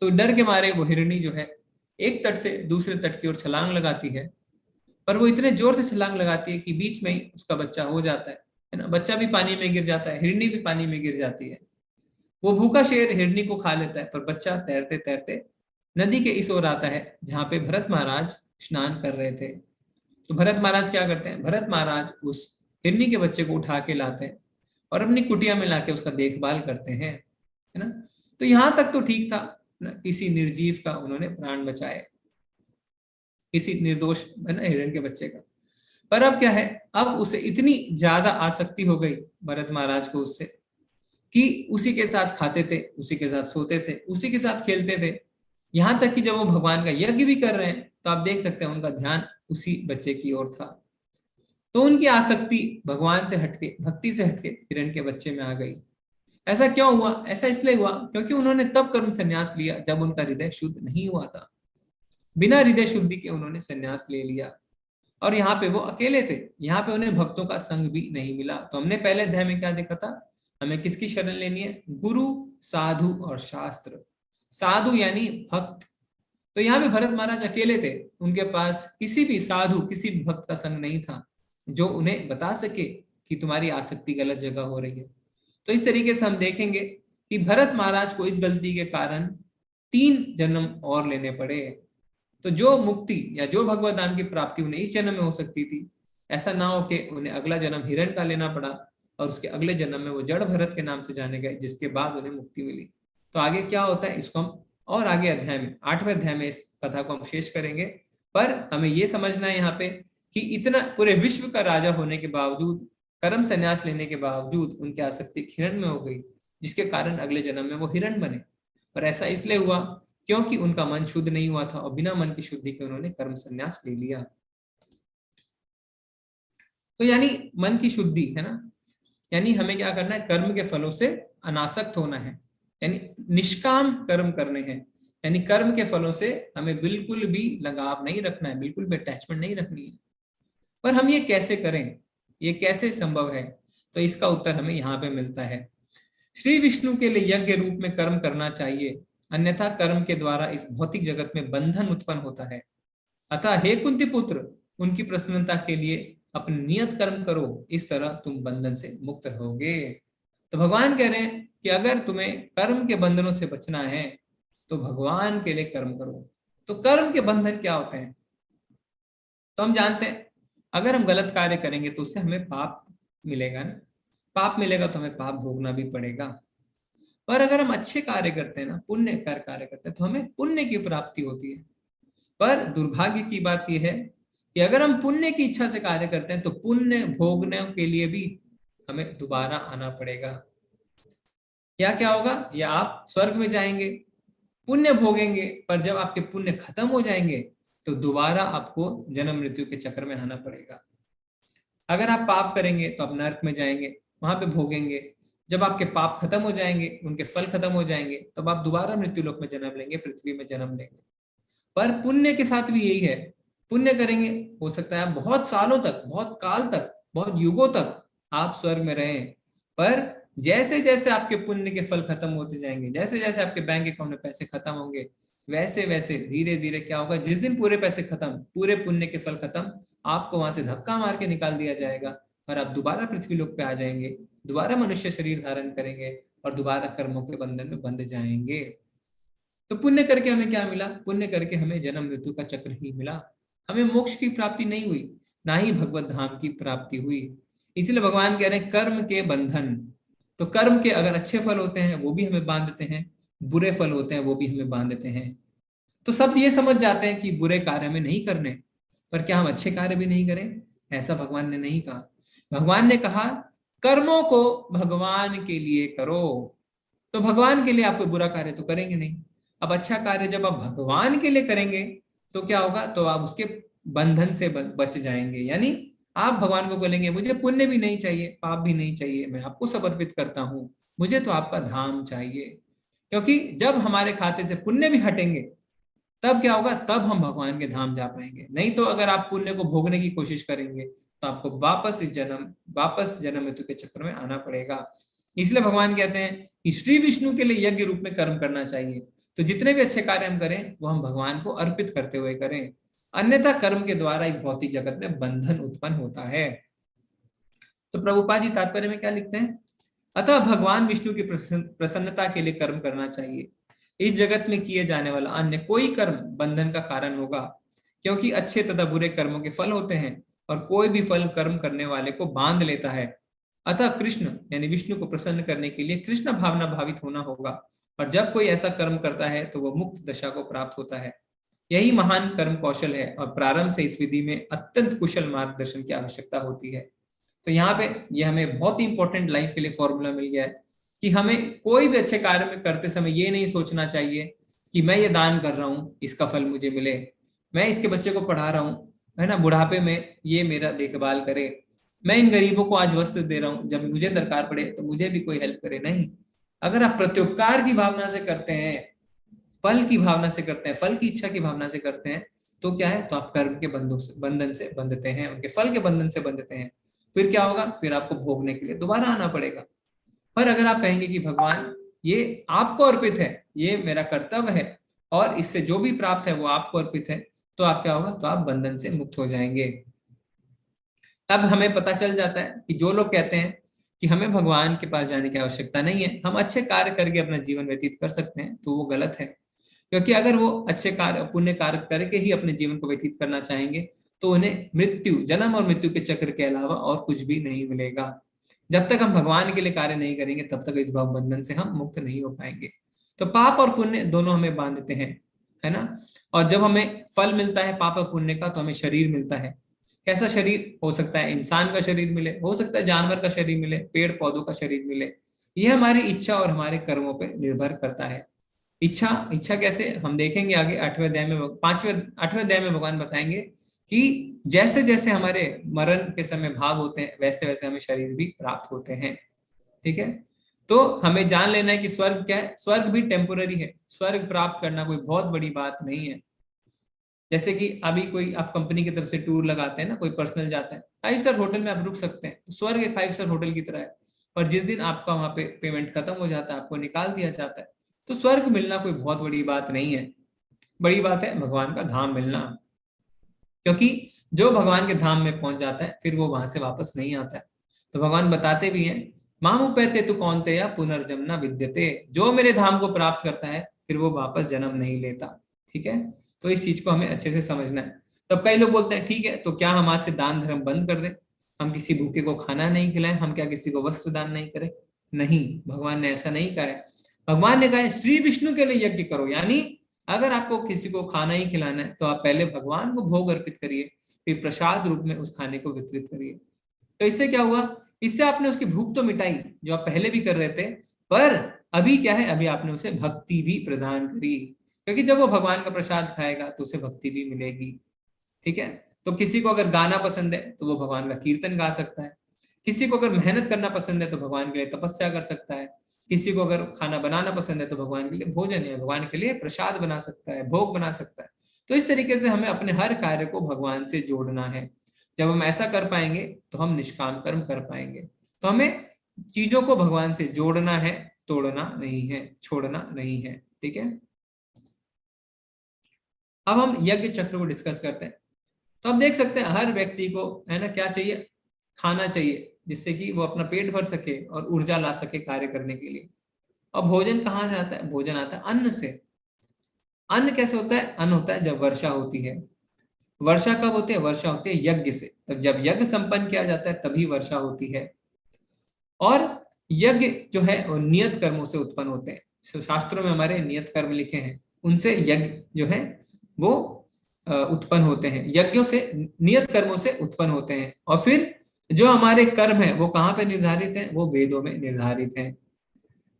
तो डर के मारे वो हिरणी जो है एक तट से दूसरे तट की ओर छलांग लगाती है, पर वो इतने जोर से छलांग लगाती है कि बीच में ही उसका बच्चा हो जाता है ना, बच्चा भी पानी में गिर जाता है, हिरणी भी पानी में गिर जाती है। वो भूखा शेर हिरणी को खा लेता है, पर बच्चा तैरते तैरते नदी के इस ओर आता है जहां पे भरत महाराज स्नान कर रहे थे। तो भरत महाराज क्या करते हैं, भरत महाराज उस हिरनी के बच्चे को उठा के लाते हैं और अपनी कुटिया में लाके उसका देखभाल करते हैं, है ना। तो यहां तक तो ठीक था ना, किसी निर्जीव का उन्होंने प्राण बचाए, किसी निर्दोष है ना हिरण के बच्चे का। पर अब क्या है, अब उसे इतनी ज्यादा आसक्ति हो गई भरत महाराज को उससे, कि उसी के साथ खाते थे, उसी के साथ सोते थे, उसी के साथ खेलते थे। यहां तक कि जब वो भगवान का यज्ञ भी कर रहे हैं तो आप देख सकते हैं उनका ध्यान उसी बच्चे की ओर था। तो उनकी आसक्ति भगवान से हटके, भक्ति से हटके हिरण के बच्चे में आ गई। ऐसा क्यों हुआ? ऐसा इसलिए हुआ क्योंकि उन्होंने तब कर्म संन्यास लिया जब उनका हृदय शुद्ध नहीं हुआ था। बिना हृदय शुद्धि के उन्होंने संन्यास ले लिया, और यहाँ पे वो अकेले थे, यहाँ पे उन्हें भक्तों का संग भी नहीं मिला। तो हमने पहले अध्याय में क्या देखा था, हमें किसकी शरण लेनी है? गुरु, साधु और शास्त्र। साधु यानी भक्त। तो यहाँ पे भरत महाराज अकेले थे, उनके पास किसी भी साधु, किसी भी भक्त का संग नहीं था जो उन्हें बता सके कि तुम्हारी आसक्ति गलत जगह हो रही है। तो इस तरीके से हम देखेंगे कि भरत महाराज को इस गलती के कारण 3 जन्म और लेने पड़े। तो जो मुक्ति या जो भगवत धाम की प्राप्ति उन्हें इस जन्म में हो सकती थी, ऐसा ना हो कि उन्हें अगला जन्म हिरण का लेना पड़ा और उसके अगले जन्म में वो जड़ भरत के नाम से जाने गए, जिसके बाद उन्हें मुक्ति मिली। तो आगे क्या होता है इसको हम और आगे अध्याय में, 8वें अध्याय में इस कथा को हम शेष करेंगे। पर हमें ये समझना है यहाँ पे कि इतना पूरे विश्व का राजा होने के बावजूद, कर्म संन्यास लेने के बावजूद उनकी आसक्ति हिरण में हो गई, जिसके कारण अगले जन्म में वो हिरण बने। और ऐसा इसलिए हुआ क्योंकि उनका मन शुद्ध नहीं हुआ था और बिना मन की शुद्धि के उन्होंने कर्म संन्यास ले लिया। तो यानी मन की शुद्धि है ना, यानी हमें क्या करना है, कर्म के फलों से अनासक्त होना है, यानी निष्काम कर्म करने हैं। यानी कर्म के फलों से हमें बिल्कुल भी लगाव नहीं रखना है, बिल्कुल भी अटैचमेंट नहीं रखनी है। पर हम ये कैसे करें, ये कैसे संभव है? तो इसका उत्तर हमें यहाँ पे मिलता है। श्री विष्णु के लिए यज्ञ रूप में कर्म करना चाहिए, अन्यथा कर्म के द्वारा इस भौतिक जगत में बंधन उत्पन्न होता है। अतः हे कुंती पुत्र, उनकी प्रसन्नता के लिए अपने नियत कर्म करो, इस तरह तुम बंधन से मुक्त रहोगे। तो भगवान कह रहे हैं कि अगर तुम्हें कर्म के बंधनों से बचना है तो भगवान के लिए कर्म करो। तो कर्म के बंधन क्या होते हैं? तो हम जानते हैं अगर हम गलत कार्य करेंगे तो उससे हमें पाप मिलेगा ना, पाप मिलेगा तो हमें पाप भोगना भी पड़ेगा। पर अगर हम अच्छे कार्य करते हैं ना, पुण्य कार्य करते हैं, तो हमें पुण्य की प्राप्ति होती है। पर दुर्भाग्य की बात यह है कि अगर हम पुण्य की इच्छा से कार्य करते हैं तो पुण्य भोगने के लिए भी हमें दोबारा आना पड़ेगा। या क्या होगा, या आप स्वर्ग में जाएंगे, पुण्य भोगेंगे, पर जब आपके पुण्य खत्म हो जाएंगे तो दोबारा आपको जन्म मृत्यु के चक्र में आना पड़ेगा। अगर आप पाप करेंगे तो आप नरक में जाएंगे, वहां पे भोगेंगे। जब आपके पाप खत्म हो जाएंगे, उनके फल खत्म हो जाएंगे, तब आप दोबारा मृत्यु लोक में जन्म लेंगे, पृथ्वी में जन्म लेंगे। पर पुण्य के साथ भी यही है, पुण्य करेंगे, हो सकता है बहुत सालों तक, बहुत काल तक, बहुत युगों तक आप स्वर्ग में रहें। पर जैसे जैसे आपके पुण्य के फल खत्म होते जाएंगे, जैसे जैसे आपके बैंक अकाउंट में पैसे खत्म होंगे, वैसे वैसे धीरे धीरे क्या होगा, जिस दिन पूरे पैसे खत्म, पूरे पुण्य के फल खत्म, आपको वहां से धक्का मार के निकाल दिया जाएगा और आप दोबारा पृथ्वी लोक पे आ जाएंगे, दोबारा मनुष्य शरीर धारण करेंगे और दोबारा कर्मों के बंधन में बंध जाएंगे। तो पुण्य करके हमें क्या मिला? पुण्य करके हमें जन्म मृत्यु का चक्र ही मिला, हमें मोक्ष की प्राप्ति नहीं हुई, ना ही भगवत धाम की प्राप्ति हुई। इसलिए भगवान कह रहे हैं कर्म के बंधन। तो कर्म के अगर अच्छे फल होते हैं वो भी हमें बांध देते हैं, बुरे फल होते हैं वो भी हमें बांध देते हैं। तो सब ये समझ जाते हैं कि बुरे कार्य हमें नहीं करने, पर क्या हम अच्छे कार्य भी नहीं करें? ऐसा भगवान ने नहीं कहा। भगवान ने कहा कर्मों को भगवान के लिए करो। तो भगवान के लिए आप कोई बुरा कार्य तो करेंगे नहीं। अब अच्छा कार्य जब आप भगवान के लिए करेंगे तो क्या होगा, तो आप उसके बंधन से बच जाएंगे। यानी आप भगवान को बोलेंगे मुझे पुण्य भी नहीं चाहिए, पाप भी नहीं चाहिए, मैं आपको समर्पित करता हूं, मुझे तो आपका धाम चाहिए। क्योंकि जब हमारे खाते से पुण्य भी हटेंगे तब क्या होगा, तब हम भगवान के धाम जा पाएंगे। नहीं तो अगर आप पुण्य को भोगने की कोशिश करेंगे तो आपको वापस जन्म मृत्यु के चक्कर में आना पड़ेगा। इसलिए भगवान कहते हैं कि श्री विष्णु के लिए यज्ञ रूप में कर्म करना चाहिए। तो जितने भी अच्छे कार्य हम करें वो हम भगवान को अर्पित करते हुए करें, अन्यथा कर्म के द्वारा इस भौतिक जगत में बंधन उत्पन्न होता है। तो प्रभुपाद जी तात्पर्य में क्या लिखते हैं, अतः भगवान विष्णु की प्रसन्नता के लिए कर्म करना चाहिए। इस जगत में किए जाने वाला अन्य कोई कर्म बंधन का कारण होगा, क्योंकि अच्छे तथा बुरे कर्मों के फल होते हैं और कोई भी फल कर्म करने वाले को बांध लेता है। अतः कृष्ण यानी विष्णु को प्रसन्न करने के लिए कृष्ण भावना भावित होना होगा, और जब कोई ऐसा कर्म करता है तो वह मुक्त दशा को प्राप्त होता है। यही महान कर्म कौशल है और प्रारंभ से इस विधि में अत्यंत कुशल मार्गदर्शन की आवश्यकता होती है। तो यहाँ पे ये हमें बहुत ही इंपॉर्टेंट लाइफ के लिए फॉर्मूला मिल गया है कि हमें कोई भी अच्छे कार्य में करते समय ये नहीं सोचना चाहिए कि मैं ये दान कर रहा हूँ इसका फल मुझे मिले, मैं इसके बच्चे को पढ़ा रहा हूँ, है ना, बुढ़ापे में ये मेरा देखभाल करे, मैं इन गरीबों को आज वस्त्र दे रहा हूँ, जब मुझे दरकार पड़े तो मुझे भी कोई हेल्प करे। नहीं, अगर आप प्रत्युपकार की भावना से करते हैं, फल की भावना से करते हैं, फल की इच्छा की भावना से करते हैं, तो क्या है, तो आप कर्म के बंधन से बंधते हैं, उनके फल के बंधन से बंधते हैं। फिर क्या होगा, फिर आपको भोगने के लिए दोबारा आना पड़ेगा। पर अगर आप कहेंगे कि भगवान ये आपको अर्पित है, ये मेरा कर्तव्य है और इससे जो भी प्राप्त है वो आपको अर्पित है, तो आप क्या होगा, तो आप बंधन से मुक्त हो जाएंगे। अब हमें पता चल जाता है कि जो लोग कहते हैं कि हमें भगवान के पास जाने की आवश्यकता नहीं है, हम अच्छे कार्य करके अपना जीवन व्यतीत कर सकते हैं, तो वो गलत है। क्योंकि अगर वो अच्छे कार्य, पुण्य कार्य करके ही अपने जीवन को व्यतीत करना चाहेंगे तो उन्हें मृत्यु, जन्म और मृत्यु के चक्र के अलावा और कुछ भी नहीं मिलेगा। जब तक हम भगवान के लिए कार्य नहीं करेंगे तब तक इस भाव बंधन से हम मुक्त नहीं हो पाएंगे। तो पाप और पुण्य दोनों हमें बांधते हैं, है ना। और जब हमें फल मिलता है पाप और पुण्य का, तो हमें शरीर मिलता है। कैसा शरीर हो सकता है, इंसान का शरीर मिले, हो सकता है जानवर का शरीर मिले, पेड़ पौधों का शरीर मिले। यह हमारी इच्छा और हमारे कर्मों पर निर्भर करता है। इच्छा कैसे, हम देखेंगे आगे 8वें अध्याय में, 8वें अध्याय में भगवान बताएंगे कि जैसे जैसे हमारे मरण के समय भाव होते हैं वैसे वैसे हमें शरीर भी प्राप्त होते हैं। ठीक है, तो हमें जान लेना है कि स्वर्ग क्या है, स्वर्ग भी टेम्पोररी है। स्वर्ग प्राप्त करना कोई बहुत बड़ी बात नहीं है। जैसे कि अभी कोई आप कंपनी की तरफ से टूर लगाते हैं ना, कोई पर्सनल जाता है, 5 स्टार होटल में आप रुक सकते हैं, तो स्वर्ग एक 5 स्टार होटल की तरह है। पर जिस दिन आपका वहां पे पेमेंट खत्म हो जाता है, आपको निकाल दिया जाता है, तो स्वर्ग मिलना कोई बहुत बड़ी बात नहीं है। बड़ी बात है भगवान का धाम मिलना, क्योंकि जो भगवान के धाम में पहुंच जाता है फिर वो वहां से वापस नहीं आता है। तो भगवान बताते भी हैं, मामुपैते तु कौन्तेय पुनर्जन्म न विद्यते, जो मेरे धाम को प्राप्त करता है फिर वो वापस जन्म नहीं लेता। ठीक है, तो इस चीज को हमें अच्छे से समझना है। तब कई लोग बोलते हैं ठीक है, तो क्या हम आज से दान धर्म बंद कर दें, हम किसी भूखे को खाना नहीं खिलाएं, हम क्या किसी को वस्त्र दान नहीं करें? नहीं, भगवान ने ऐसा नहीं कहा है। भगवान ने कहा है श्री विष्णु के लिए यज्ञ करो, यानी अगर आपको किसी को खाना ही खिलाना है तो आप पहले भगवान को भोग अर्पित करिए, फिर प्रसाद रूप में उस खाने को वितरित करिए। तो इससे क्या हुआ, इससे आपने उसकी भूख तो मिटाई जो आप पहले भी कर रहे थे, पर अभी क्या है, अभी आपने उसे भक्ति भी प्रदान करी, क्योंकि जब वो भगवान का प्रसाद खाएगा तो उसे भक्ति भी मिलेगी। ठीक है, तो किसी को अगर गाना पसंद है तो वो भगवान का कीर्तन गा सकता है, किसी को अगर मेहनत करना पसंद है तो भगवान के लिए तपस्या कर सकता है, किसी को अगर खाना बनाना पसंद है तो भगवान के लिए भोजन है, भगवान के लिए प्रसाद बना सकता है, भोग बना सकता है। तो इस तरीके से हमें अपने हर कार्य को भगवान से जोड़ना है। जब हम ऐसा कर पाएंगे तो हम निष्काम कर्म कर पाएंगे। तो हमें चीजों को भगवान से जोड़ना है, तोड़ना नहीं है, छोड़ना नहीं है। ठीक है, अब हम यज्ञ चक्र को डिस्कस करते हैं। तो आप देख सकते हैं हर व्यक्ति को है ना क्या चाहिए, खाना चाहिए, जिससे कि वो अपना पेट भर सके और ऊर्जा ला सके कार्य करने के लिए। और भोजन कहाँ से आता है? भोजन आता है अन्न से। अन्न कैसे होता है? अन्न होता है जब वर्षा होती है। वर्षा कब होती है? वर्षा होती है यज्ञ से। तब जब यज्ञ संपन्न किया जाता है तभी वर्षा होती है। और यज्ञ जो है वो नियत कर्मों से उत्पन्न होते हैं। शास्त्रों में हमारे नियत कर्म लिखे हैं, उनसे यज्ञ जो है वो उत्पन्न होते हैं। यज्ञों से, नियत कर्मों से उत्पन्न होते हैं। और फिर जो हमारे कर्म है वो कहाँ पे निर्धारित है? वो वेदों में निर्धारित है।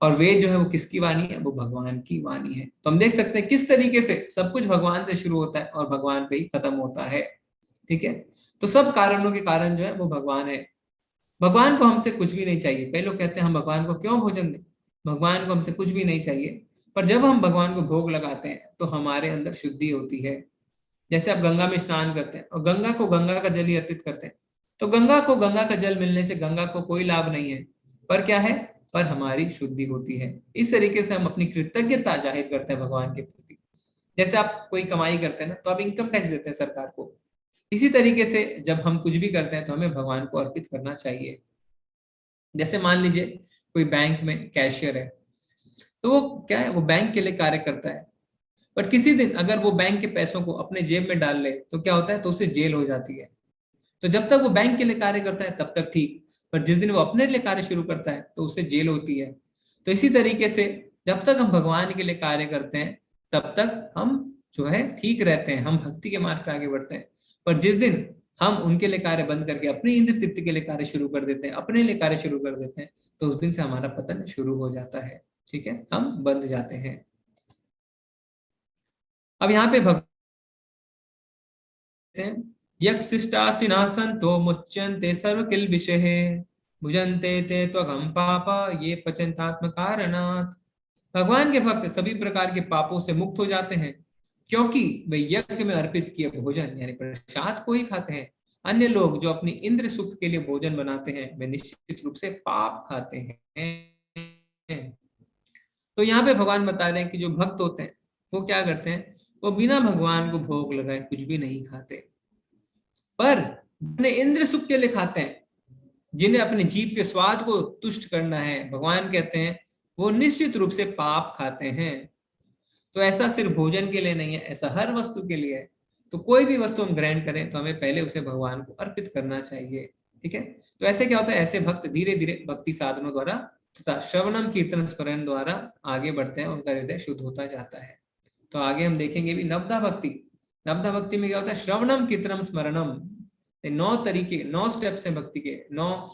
और वेद जो है वो किसकी वाणी है? वो भगवान की वाणी है। तो हम देख सकते हैं किस तरीके से सब कुछ भगवान से शुरू होता है और भगवान पे ही खत्म होता है। ठीक है, तो सब कारणों के कारण जो है वो भगवान है। भगवान को हमसे कुछ भी नहीं चाहिए। कई लोग कहते हैं हम भगवान को क्यों भोजन दें, भगवान को हमसे कुछ भी नहीं चाहिए। पर जब हम भगवान को भोग लगाते हैं तो हमारे अंदर शुद्धि होती है। जैसे आप गंगा में स्नान करते हैं और गंगा को गंगा का जल ही अर्पित करते हैं, तो गंगा को गंगा का जल मिलने से गंगा को कोई लाभ नहीं है, पर क्या है? पर हमारी शुद्धि होती है। इस तरीके से हम अपनी कृतज्ञता जाहिर करते हैं भगवान के प्रति। जैसे आप कोई कमाई करते हैं ना, तो आप इनकम टैक्स देते हैं सरकार को। इसी तरीके से जब हम कुछ भी करते हैं तो हमें भगवान को अर्पित करना चाहिए। जैसे मान लीजिए कोई बैंक में कैशियर है, तो वो क्या है? वो बैंक के लिए कार्य करता है, पर किसी दिन अगर वो बैंक के पैसों को अपने जेब में डाल ले तो क्या होता है? तो उसे जेल हो जाती है। तो जब तक वो बैंक के लिए कार्य करता है तब तक ठीक, पर जिस दिन वो अपने लिए कार्य शुरू करता है तो उसे जेल होती है। तो इसी तरीके से जब तक हम भगवान के लिए कार्य करते हैं तब तक हम जो है ठीक रहते हैं, हम भक्ति के मार्ग पर आगे बढ़ते हैं। पर जिस दिन हम उनके लिए कार्य बंद करके अपनी इंद्र तृप्ति के लिए कार्य शुरू कर देते हैं, अपने लिए कार्य शुरू कर देते हैं, तो उस दिन से हमारा पतन शुरू हो जाता है। ठीक है, हम बंध जाते हैं। अब यहाँ पे भगवान यक्षिष्टासिनासन्तो मुच्यन्ते सर्व किल्बिषैः भुजन्ते ते त्वगं पापा ये पचन्तात्म कारणात्। भगवान के भक्त सभी प्रकार के पापों से मुक्त हो जाते हैं, क्योंकि वे यज्ञ में अर्पित किए भोजन यानी प्रसाद को ही खाते हैं। अन्य लोग जो अपनी इंद्र सुख के लिए भोजन बनाते हैं वे निश्चित रूप से पाप खाते हैं। तो यहाँ पे भगवान बता रहे हैं कि जो भक्त होते हैं वो क्या करते हैं? वो बिना भगवान को भोग लगाए कुछ भी नहीं खाते, पर अपने इंद्र सुख के लिए खाते हैं। जिन्हें अपने जीभ के स्वाद को तुष्ट करना है, भगवान कहते हैं वो निश्चित रूप से पाप खाते हैं। तो ऐसा सिर्फ भोजन के लिए नहीं है, ऐसा हर वस्तु के लिए है। तो कोई भी वस्तु हम ग्रहण करें तो हमें पहले उसे भगवान को अर्पित करना चाहिए। ठीक है, तो ऐसे क्या होता है? ऐसे भक्त धीरे धीरे भक्ति साधनों द्वारा तथा श्रवणम कीर्तन स्मरण द्वारा आगे बढ़ते हैं, उनका हृदय शुद्ध होता जाता है। तो आगे हम देखेंगे भी नवधा भक्ति। नवधा भक्ति में क्या होता है? श्रवणम कीर्तनम स्मरणम। 9 तरीके, 9 स्टेप्स हैं भक्ति के, 9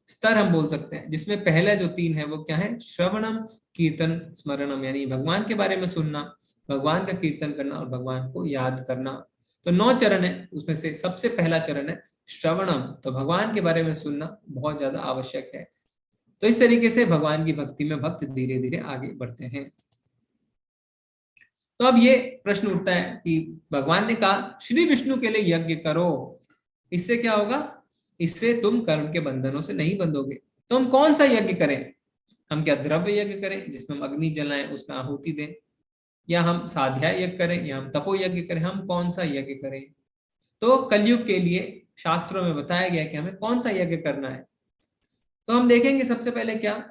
स्तर हम बोल सकते हैं, जिसमें पहला जो 3 है वो क्या है? श्रवणम कीर्तन स्मरणम, यानी भगवान के बारे में सुनना, भगवान का कीर्तन करना और भगवान को याद करना। तो 9 चरण है, उसमें से सबसे पहला चरण है श्रवणम। तो भगवान के बारे में सुनना बहुत ज्यादा आवश्यक है। तो इस तरीके से भगवान की भक्ति में भक्त धीरे धीरे आगे बढ़ते हैं। तो अब ये प्रश्न उठता है कि भगवान ने कहा श्री विष्णु के लिए यज्ञ करो, इससे क्या होगा? इससे तुम कर्म के बंधनों से नहीं बंधोगे। तो हम कौन सा यज्ञ करें? हम क्या द्रव्य यज्ञ करें जिसमें हम अग्नि जलाएं, उसमें आहुति दें, या हम साध्याय यज्ञ करें, या हम तपो यज्ञ करें? हम कौन सा यज्ञ करें? तो कलयुग के लिए शास्त्रों में बताया गया कि हमें कौन सा यज्ञ करना है। तो हम देखेंगे सबसे पहले क्या?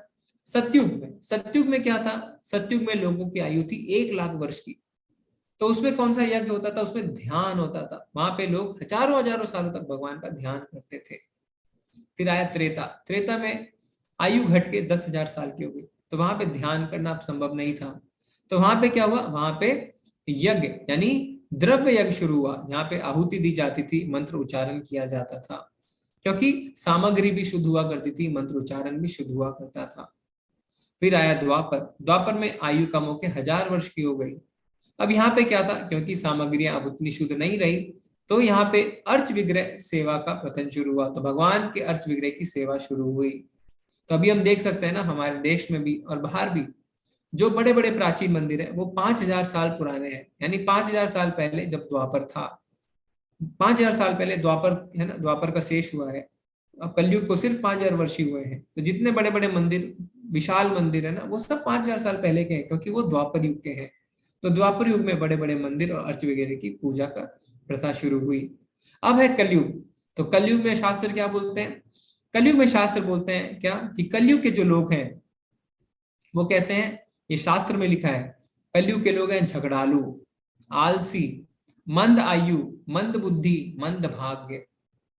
सत्युग में क्या था? सत्युग में लोगों की आयु थी 1 लाख वर्ष की। तो उसमें कौन सा यज्ञ होता था? उसमें ध्यान होता था। वहां पे लोग हजारों सालों तक भगवान का ध्यान करते थे। फिर आया त्रेता में आयु घट के 10,000 साल की हो गई, तो वहां पे ध्यान करना संभव नहीं था। तो वहां पे क्या हुआ? वहां पे यज्ञ यानी द्रव्य यज्ञ शुरू हुआ, जहाँ पे आहुति दी जाती थी, मंत्र उच्चारण किया जाता था, क्योंकि सामग्री भी शुद्ध हुआ करती थी, मंत्र उच्चारण भी शुद्ध हुआ करता था। फिर आया द्वापर में आयु कम होकर 1000 वर्ष की हो गई। अब यहाँ पे क्या था? क्योंकि सामग्रियां अब उतनी शुद्ध नहीं रही, तो यहाँ पे अर्च विग्रह सेवा का प्रथम शुरू हुआ, तो भगवान के अर्च विग्रह की सेवा शुरू हुई। तो अभी हम देख सकते हैं ना, हमारे देश में भी और बाहर भी जो बड़े बड़े प्राचीन मंदिर है वो 5000 साल पुराने हैं, यानी 5000 साल पहले जब द्वापर था, 5000 साल पहले द्वापर है ना, द्वापर का शेष हुआ है, अब कलयुग को सिर्फ 5000 वर्ष ही हुए हैं। तो जितने बड़े बड़े मंदिर, विशाल मंदिर है ना, वो सब 5000 साल पहले के हैं, क्योंकि वो द्वापर युग के हैं। तो द्वापर युग में बड़े बड़े मंदिर और अर्च वगैरह की पूजा का प्रथा शुरू हुई। अब है कलयुग, तो कलयुग में शास्त्र क्या बोलते हैं? कलयुग में शास्त्र बोलते हैं क्या कि कलयुग के जो लोग हैं वो कैसे हैं? ये शास्त्र में लिखा है, कलयुग के लोग हैं झगड़ालू, आलसी, मंद आयु, मंद बुद्धि, मंद भाग्य,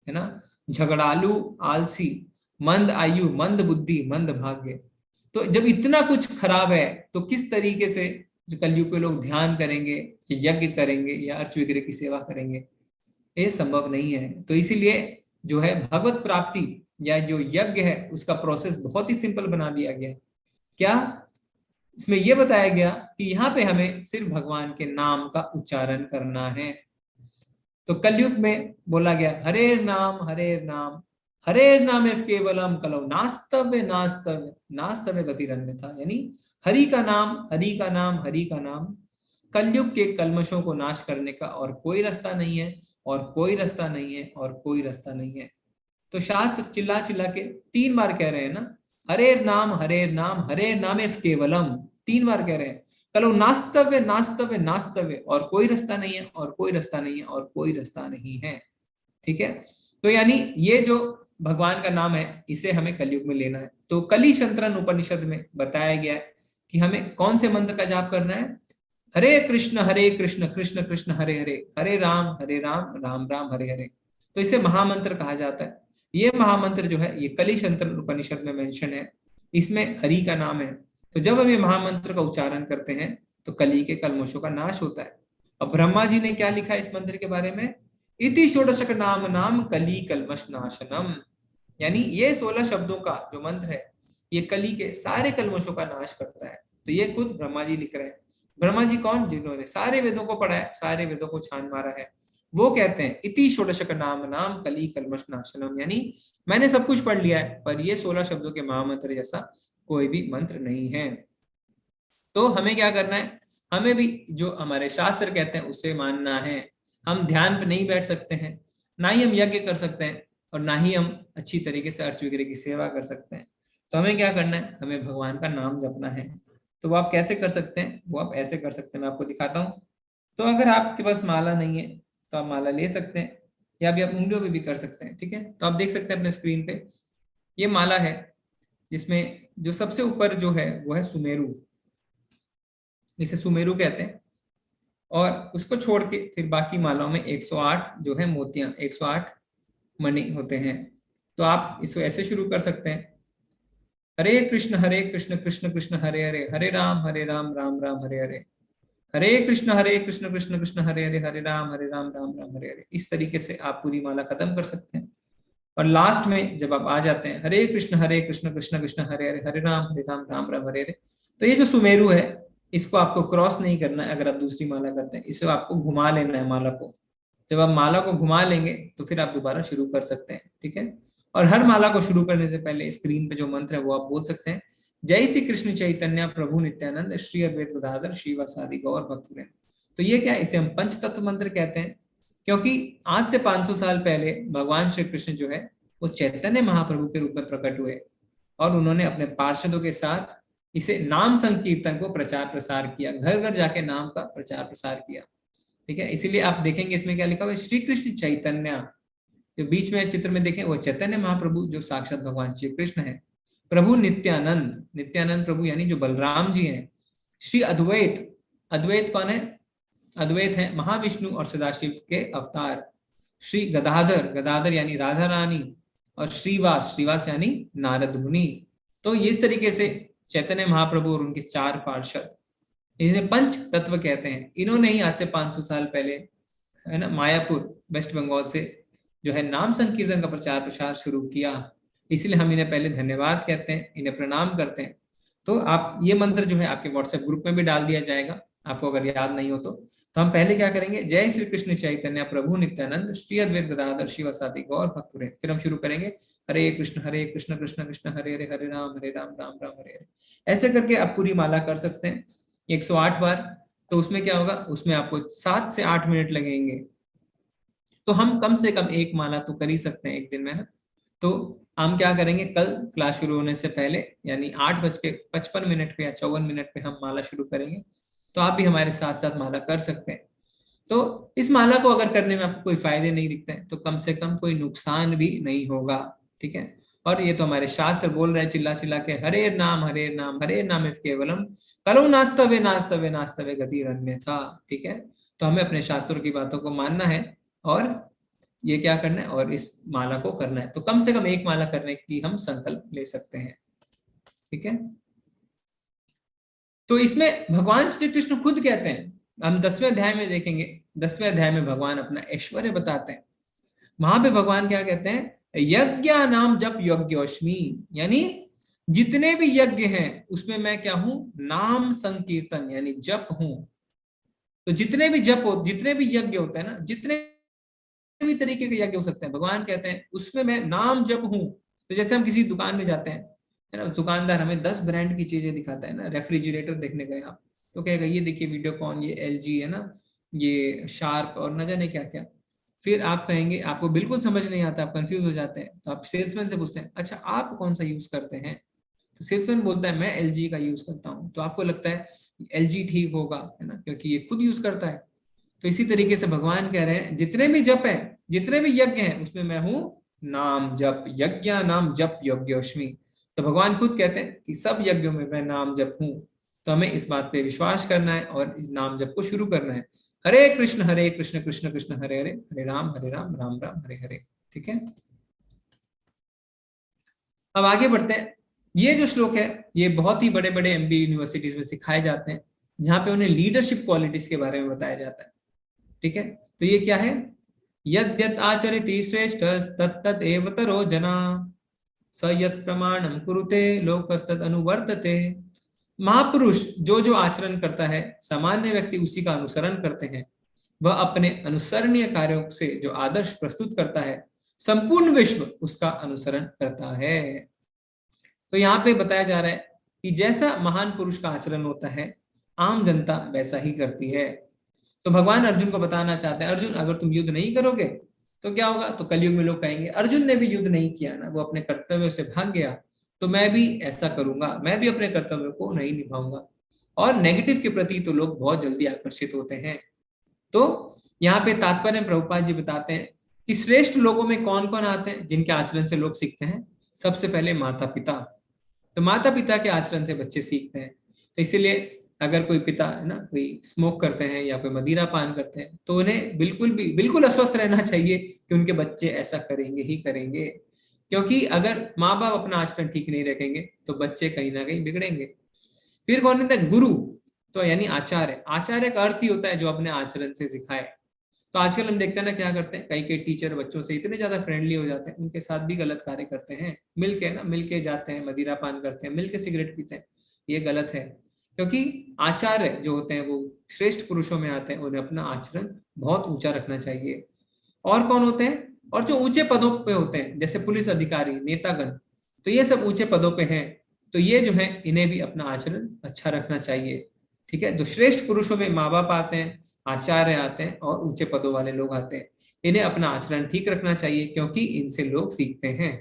है ना। झगड़ालू, आलसी, मंद आयु, मंद बुद्धि, मंद भाग्य। तो जब इतना कुछ खराब है तो किस तरीके से जो कलयुग के लोग ध्यान करेंगे, यज्ञ करेंगे या अर्च विग्रह की सेवा करेंगे? ये संभव नहीं है। तो इसीलिए जो है भगवत प्राप्ति या जो यज्ञ है उसका प्रोसेस बहुत ही सिंपल बना दिया गया है। क्या इसमें यह बताया गया कि यहाँ पे हमें सिर्फ भगवान के नाम का उच्चारण करना है। तो कलयुग में बोला गया हरे नाम हरे नाम केवलम कलौ नास्तव्य नास्तव्य नास्तव्य गतिरन्यथा, यानी हरि का नाम हरि का नाम हरि का नाम, कलयुग के कल्मशों को नाश करने का और कोई रास्ता नहीं है, और कोई रास्ता नहीं है, और कोई रास्ता नहीं है। तो शास्त्र चिल्ला चिल्ला के 3 बार कह रहे हैं ना, हरे नाम हरे नाम केवलम, 3 बार कह रहे हैं, कलो नास्तव्य नास्तव्य नास्तव्य, और कोई रास्ता नहीं है, और कोई रास्ता नहीं है, और कोई रास्ता नहीं है। ठीक है, तो यानी ये जो भगवान का नाम है इसे हमें कलयुग में लेना है। तो कली संतरण उपनिषद में बताया गया है कि हमें कौन से मंत्र का जाप करना है? हरे कृष्ण कृष्ण कृष्ण हरे हरे, हरे राम राम राम हरे हरे। तो इसे महामंत्र कहा जाता है। ये महामंत्र जो है ये कली संतरण उपनिषद में मेंशन है, इसमें हरि का नाम है। तो जब हम ये महामंत्र का उच्चारण करते हैं तो कली के कल्मशों का नाश होता है। अब ब्रह्मा जी ने क्या लिखा है इस मंत्र के बारे में? इति षोडशक नाम कली कल्मश नाशनम, यानी ये 16 शब्दों का जो मंत्र है ये कली के सारे कल्मशों का नाश करता है। तो ये खुद ब्रह्मा जी लिख रहे हैं। ब्रह्मा जी कौन? जिन्होंने सारे वेदों को पढ़ा है, सारे वेदों को छान मारा है। वो कहते हैं इति षोडशक नाम कली कल्मश नाशनम, यानी मैंने सब कुछ पढ़ लिया है पर ये 16 शब्दों के महामंत्र जैसा कोई भी मंत्र नहीं है। तो हमें क्या करना है? हमें भी जो हमारे शास्त्र कहते हैं उसे मानना है। हम ध्यान पे नहीं बैठ सकते हैं, ना ही हम यज्ञ कर सकते हैं, और ना ही हम अच्छी तरीके से अर्च विग्रह की सेवा कर सकते हैं। तो हमें क्या करना है? हमें भगवान का नाम जपना है। तो वो आप कैसे कर सकते हैं? वो आप ऐसे कर सकते हैं, मैं आपको दिखाता हूँ। तो अगर आपके पास माला नहीं है तो आप माला ले सकते हैं, या भी आप उंगलियों पे भी कर सकते हैं। ठीक है, तो आप देख सकते हैं अपने स्क्रीन पे ये माला है, जिसमें जो सबसे ऊपर जो है वो है सुमेरु, इसे सुमेरु कहते हैं। और उसको छोड़ के फिर बाकी मालाओं में 108 जो है मोतियां, 108 मणि होते हैं। तो आप इसको ऐसे शुरू कर सकते हैं, हरे कृष्ण कृष्ण कृष्ण हरे हरे, हरे राम राम राम हरे हरे, हरे कृष्ण कृष्ण कृष्ण हरे हरे, हरे राम राम राम हरे हरे। इस तरीके से आप पूरी माला खत्म कर सकते हैं। और लास्ट में जब आप आ जाते हैं हरे कृष्ण कृष्ण कृष्ण हरे हरे, हरे राम राम राम हरे हरे, तो ये जो सुमेरु है इसको आपको क्रॉस नहीं करना है। अगर आप दूसरी माला करते हैं इसे आपको घुमा लेना है माला को। जब आप माला को घुमा लेंगे तो फिर आप दोबारा शुरू कर सकते हैं। ठीक है, और हर माला को शुरू करने से पहले स्क्रीन पे जो मंत्र है वो आप बोल सकते हैं, जय श्री कृष्ण चैतन्य प्रभु नित्यानंद श्री अद्वैत गदाधर श्रीवासादि गौर भक्तवृंद। तो ये क्या, इसे हम पंच तत्व मंत्र कहते हैं, क्योंकि आज से 500 साल पहले भगवान श्री कृष्ण जो है वो चैतन्य महाप्रभु के रूप में प्रकट हुए, और उन्होंने अपने पार्षदों के साथ इसे नाम संकीर्तन को प्रचार प्रसार किया, घर घर जाके नाम का प्रचार प्रसार किया। ठीक है, इसीलिए आप देखेंगे इसमें क्या लिखा हुआ है, श्री कृष्ण चैतन्य। जो बीच में चित्र में देखें वो चैतन्य महाप्रभु जो साक्षात भगवान श्री कृष्ण है। प्रभु नित्यानंद, नित्यानंद प्रभु यानी जो बलराम जी हैं। श्री अद्वैत, अद्वैत कौन है? अद्वैत है महाविष्णु और सदाशिव के अवतार। श्री गदाधर, गदाधर यानी राधा रानी, और श्रीवास, श्रीवास यानी नारद मुनि। तो इस तरीके से चैतन्य महाप्रभु और उनके 4 पार्षद, इन्हें पंच तत्व कहते हैं। इन्होंने ही आज से 500 साल पहले है ना मायापुर वेस्ट बंगाल से जो है नाम संकीर्तन का प्रचार प्रसार शुरू किया। इसलिए हम इन्हें पहले धन्यवाद कहते हैं, इन्हें प्रणाम करते हैं। तो आप ये मंत्र जो है आपके व्हाट्सएप ग्रुप में भी डाल दिया जाएगा, आपको अगर याद नहीं हो तो हम पहले क्या करेंगे, जय श्री कृष्ण चैतन्य प्रभु नित्यानंद श्री अद्वैत गदाधर शिवासादि गौर भक्तवृंद। फिर हम शुरू करेंगे हरे कृष्ण कृष्ण कृष्ण हरे हरे, हरे राम राम राम हरे हरे। ऐसे करके आप पूरी माला कर सकते हैं 108 बार। तो उसमें क्या होगा, उसमें आपको 7 से 8 मिनट लगेंगे। तो हम कम से कम एक माला तो कर ही सकते हैं एक दिन में ना। तो हम क्या करेंगे, कल क्लास शुरू होने से पहले यानी 8:55 पे या 54 मिनट पे हम माला शुरू करेंगे। तो आप भी हमारे साथ साथ माला कर सकते हैं। तो इस माला को अगर करने में आपको कोई फायदे नहीं दिखते हैं तो कम से कम कोई नुकसान भी नहीं होगा, ठीक है। और ये तो हमारे शास्त्र बोल रहे हैं चिल्ला चिल्ला के, हरे नाम हरे नाम केवलम कलो नास्तवे नास्तवे नास्तवे गति अन्यथा, ठीक है। तो हमें अपने शास्त्रों की बातों को मानना है और ये क्या करना है, और इस माला को करना है। तो कम से कम एक माला करने की हम संकल्प ले सकते हैं, ठीक है। तो इसमें भगवान श्री कृष्ण खुद कहते हैं, हम 10वें अध्याय में देखेंगे, 10वें अध्याय में भगवान अपना ऐश्वर्य बताते हैं। वहां पे भगवान क्या कहते हैं, यज्ञ नाम जप यज्ञोस्मि, यानी जितने भी यज्ञ हैं उसमें मैं क्या हूं, नाम संकीर्तन यानी जप हूं। तो जितने भी जप हो, जितने भी यज्ञ होते हैं ना, जितने भी तरीके के यज्ञ हो सकते हैं, भगवान कहते हैं उसमें मैं नाम जप हूं। तो जैसे हम किसी दुकान में जाते हैं है ना, दुकानदार हमें 10 ब्रांड की चीजें दिखाता है ना, रेफ्रिजरेटर देखने गए आप तो कहेगा ये देखिए वीडियोकॉन, ये LG है ना, ये शार्प और न जाने क्या क्या। फिर आप कहेंगे, आपको बिल्कुल समझ नहीं आता, आप कंफ्यूज हो जाते हैं, तो आप सेल्समैन से पूछते हैं अच्छा आप कौन सा यूज करते हैं, तो सेल्समैन बोलता है मैं LG का यूज करता हूँ। तो आपको लगता है LG ठीक होगा, है ना, क्योंकि ये खुद यूज करता है। तो इसी तरीके से भगवान कह रहे हैं जितने भी जप हैं, जितने भी यज्ञ हैं उसमें मैं हूं नाम जप, यज्ञ नाम जप यज्ञोस्मि। तो भगवान खुद कहते हैं कि सब यज्ञों में मैं नाम जप हूं। तो हमें इस बात पे विश्वास करना है और इस नाम जप को शुरू करना है। हरे कृष्ण कृष्ण कृष्ण हरे हरे, हरे राम राम राम हरे हरे, ठीक है। अब आगे बढ़ते हैं। ये जो श्लोक है ये बहुत ही बड़े बड़े MBA यूनिवर्सिटीज में सिखाए जाते हैं, जहां पे उन्हें लीडरशिप क्वालिटीज के बारे में बताया जाता है, ठीक है। तो ये क्या है, यद्यत आचरिति श्रेष्ठ तत्तत् एवतरो जना स यत् प्रमाणम कुरुते लोकस्तत् अनुवर्तते। महापुरुष जो जो आचरण करता है सामान्य व्यक्ति उसी का अनुसरण करते हैं। वह अपने अनुसरणीय कार्यों से जो आदर्श प्रस्तुत करता है संपूर्ण विश्व उसका अनुसरण करता है। तो यहाँ पे बताया जा रहा है कि जैसा महान पुरुष का आचरण होता है आम जनता वैसा ही करती है। तो भगवान अर्जुन को बताना चाहते हैं, अर्जुन अगर तुम युद्ध नहीं करोगे तो क्या होगा, तो कलयुग में लोग कहेंगे अर्जुन ने भी युद्ध नहीं किया ना, वो अपने कर्तव्यों से भाग गया, तो मैं भी ऐसा करूंगा, मैं भी अपने कर्तव्यों को नहीं निभाऊंगा। और नेगेटिव के प्रति तो लोग बहुत जल्दी आकर्षित होते हैं। तो यहाँ पे तात्पर्य प्रभुपाद जी बताते हैं कि श्रेष्ठ लोगों में कौन कौन आते हैं जिनके आचरण से लोग सीखते हैं। सबसे पहले माता पिता। तो माता पिता के आचरण से बच्चे सीखते हैं। तो इसीलिए अगर कोई पिता है ना, कोई स्मोक करते हैं या कोई मदिरा पान करते हैं तो उन्हें बिल्कुल अस्वस्थ रहना चाहिए कि उनके बच्चे ऐसा करेंगे ही करेंगे, क्योंकि अगर माँ बाप अपना आचरण ठीक नहीं रखेंगे तो बच्चे कहीं ना कहीं बिगड़ेंगे। फिर कौन होता है, गुरु, तो यानी आचार्य। आचार्य का अर्थ ही होता है जो अपने आचरण से सिखाए। तो आजकल हम देखते हैं ना क्या करते हैं, कई टीचर बच्चों से इतने ज्यादा फ्रेंडली हो जाते हैं, उनके साथ भी गलत कार्य करते हैं, मिलके जाते हैं, मदिरा पान करते हैं, मिलके सिगरेट पीते हैं। ये गलत है, क्योंकि आचार्य जो होते हैं वो श्रेष्ठ पुरुषों में आते हैं, उन्हें अपना आचरण बहुत ऊंचा रखना चाहिए। और कौन होते हैं, और जो ऊंचे पदों पे होते हैं जैसे पुलिस अधिकारी, नेतागण, तो ये सब ऊंचे पदों पे हैं, तो ये जो है इन्हें भी अपना आचरण अच्छा रखना चाहिए, ठीक है। तो श्रेष्ठ पुरुषों में माँ बाप आते हैं, आचार्य आते हैं और ऊंचे पदों वाले लोग आते हैं। इन्हें अपना आचरण ठीक रखना चाहिए क्योंकि इनसे लोग सीखते हैं।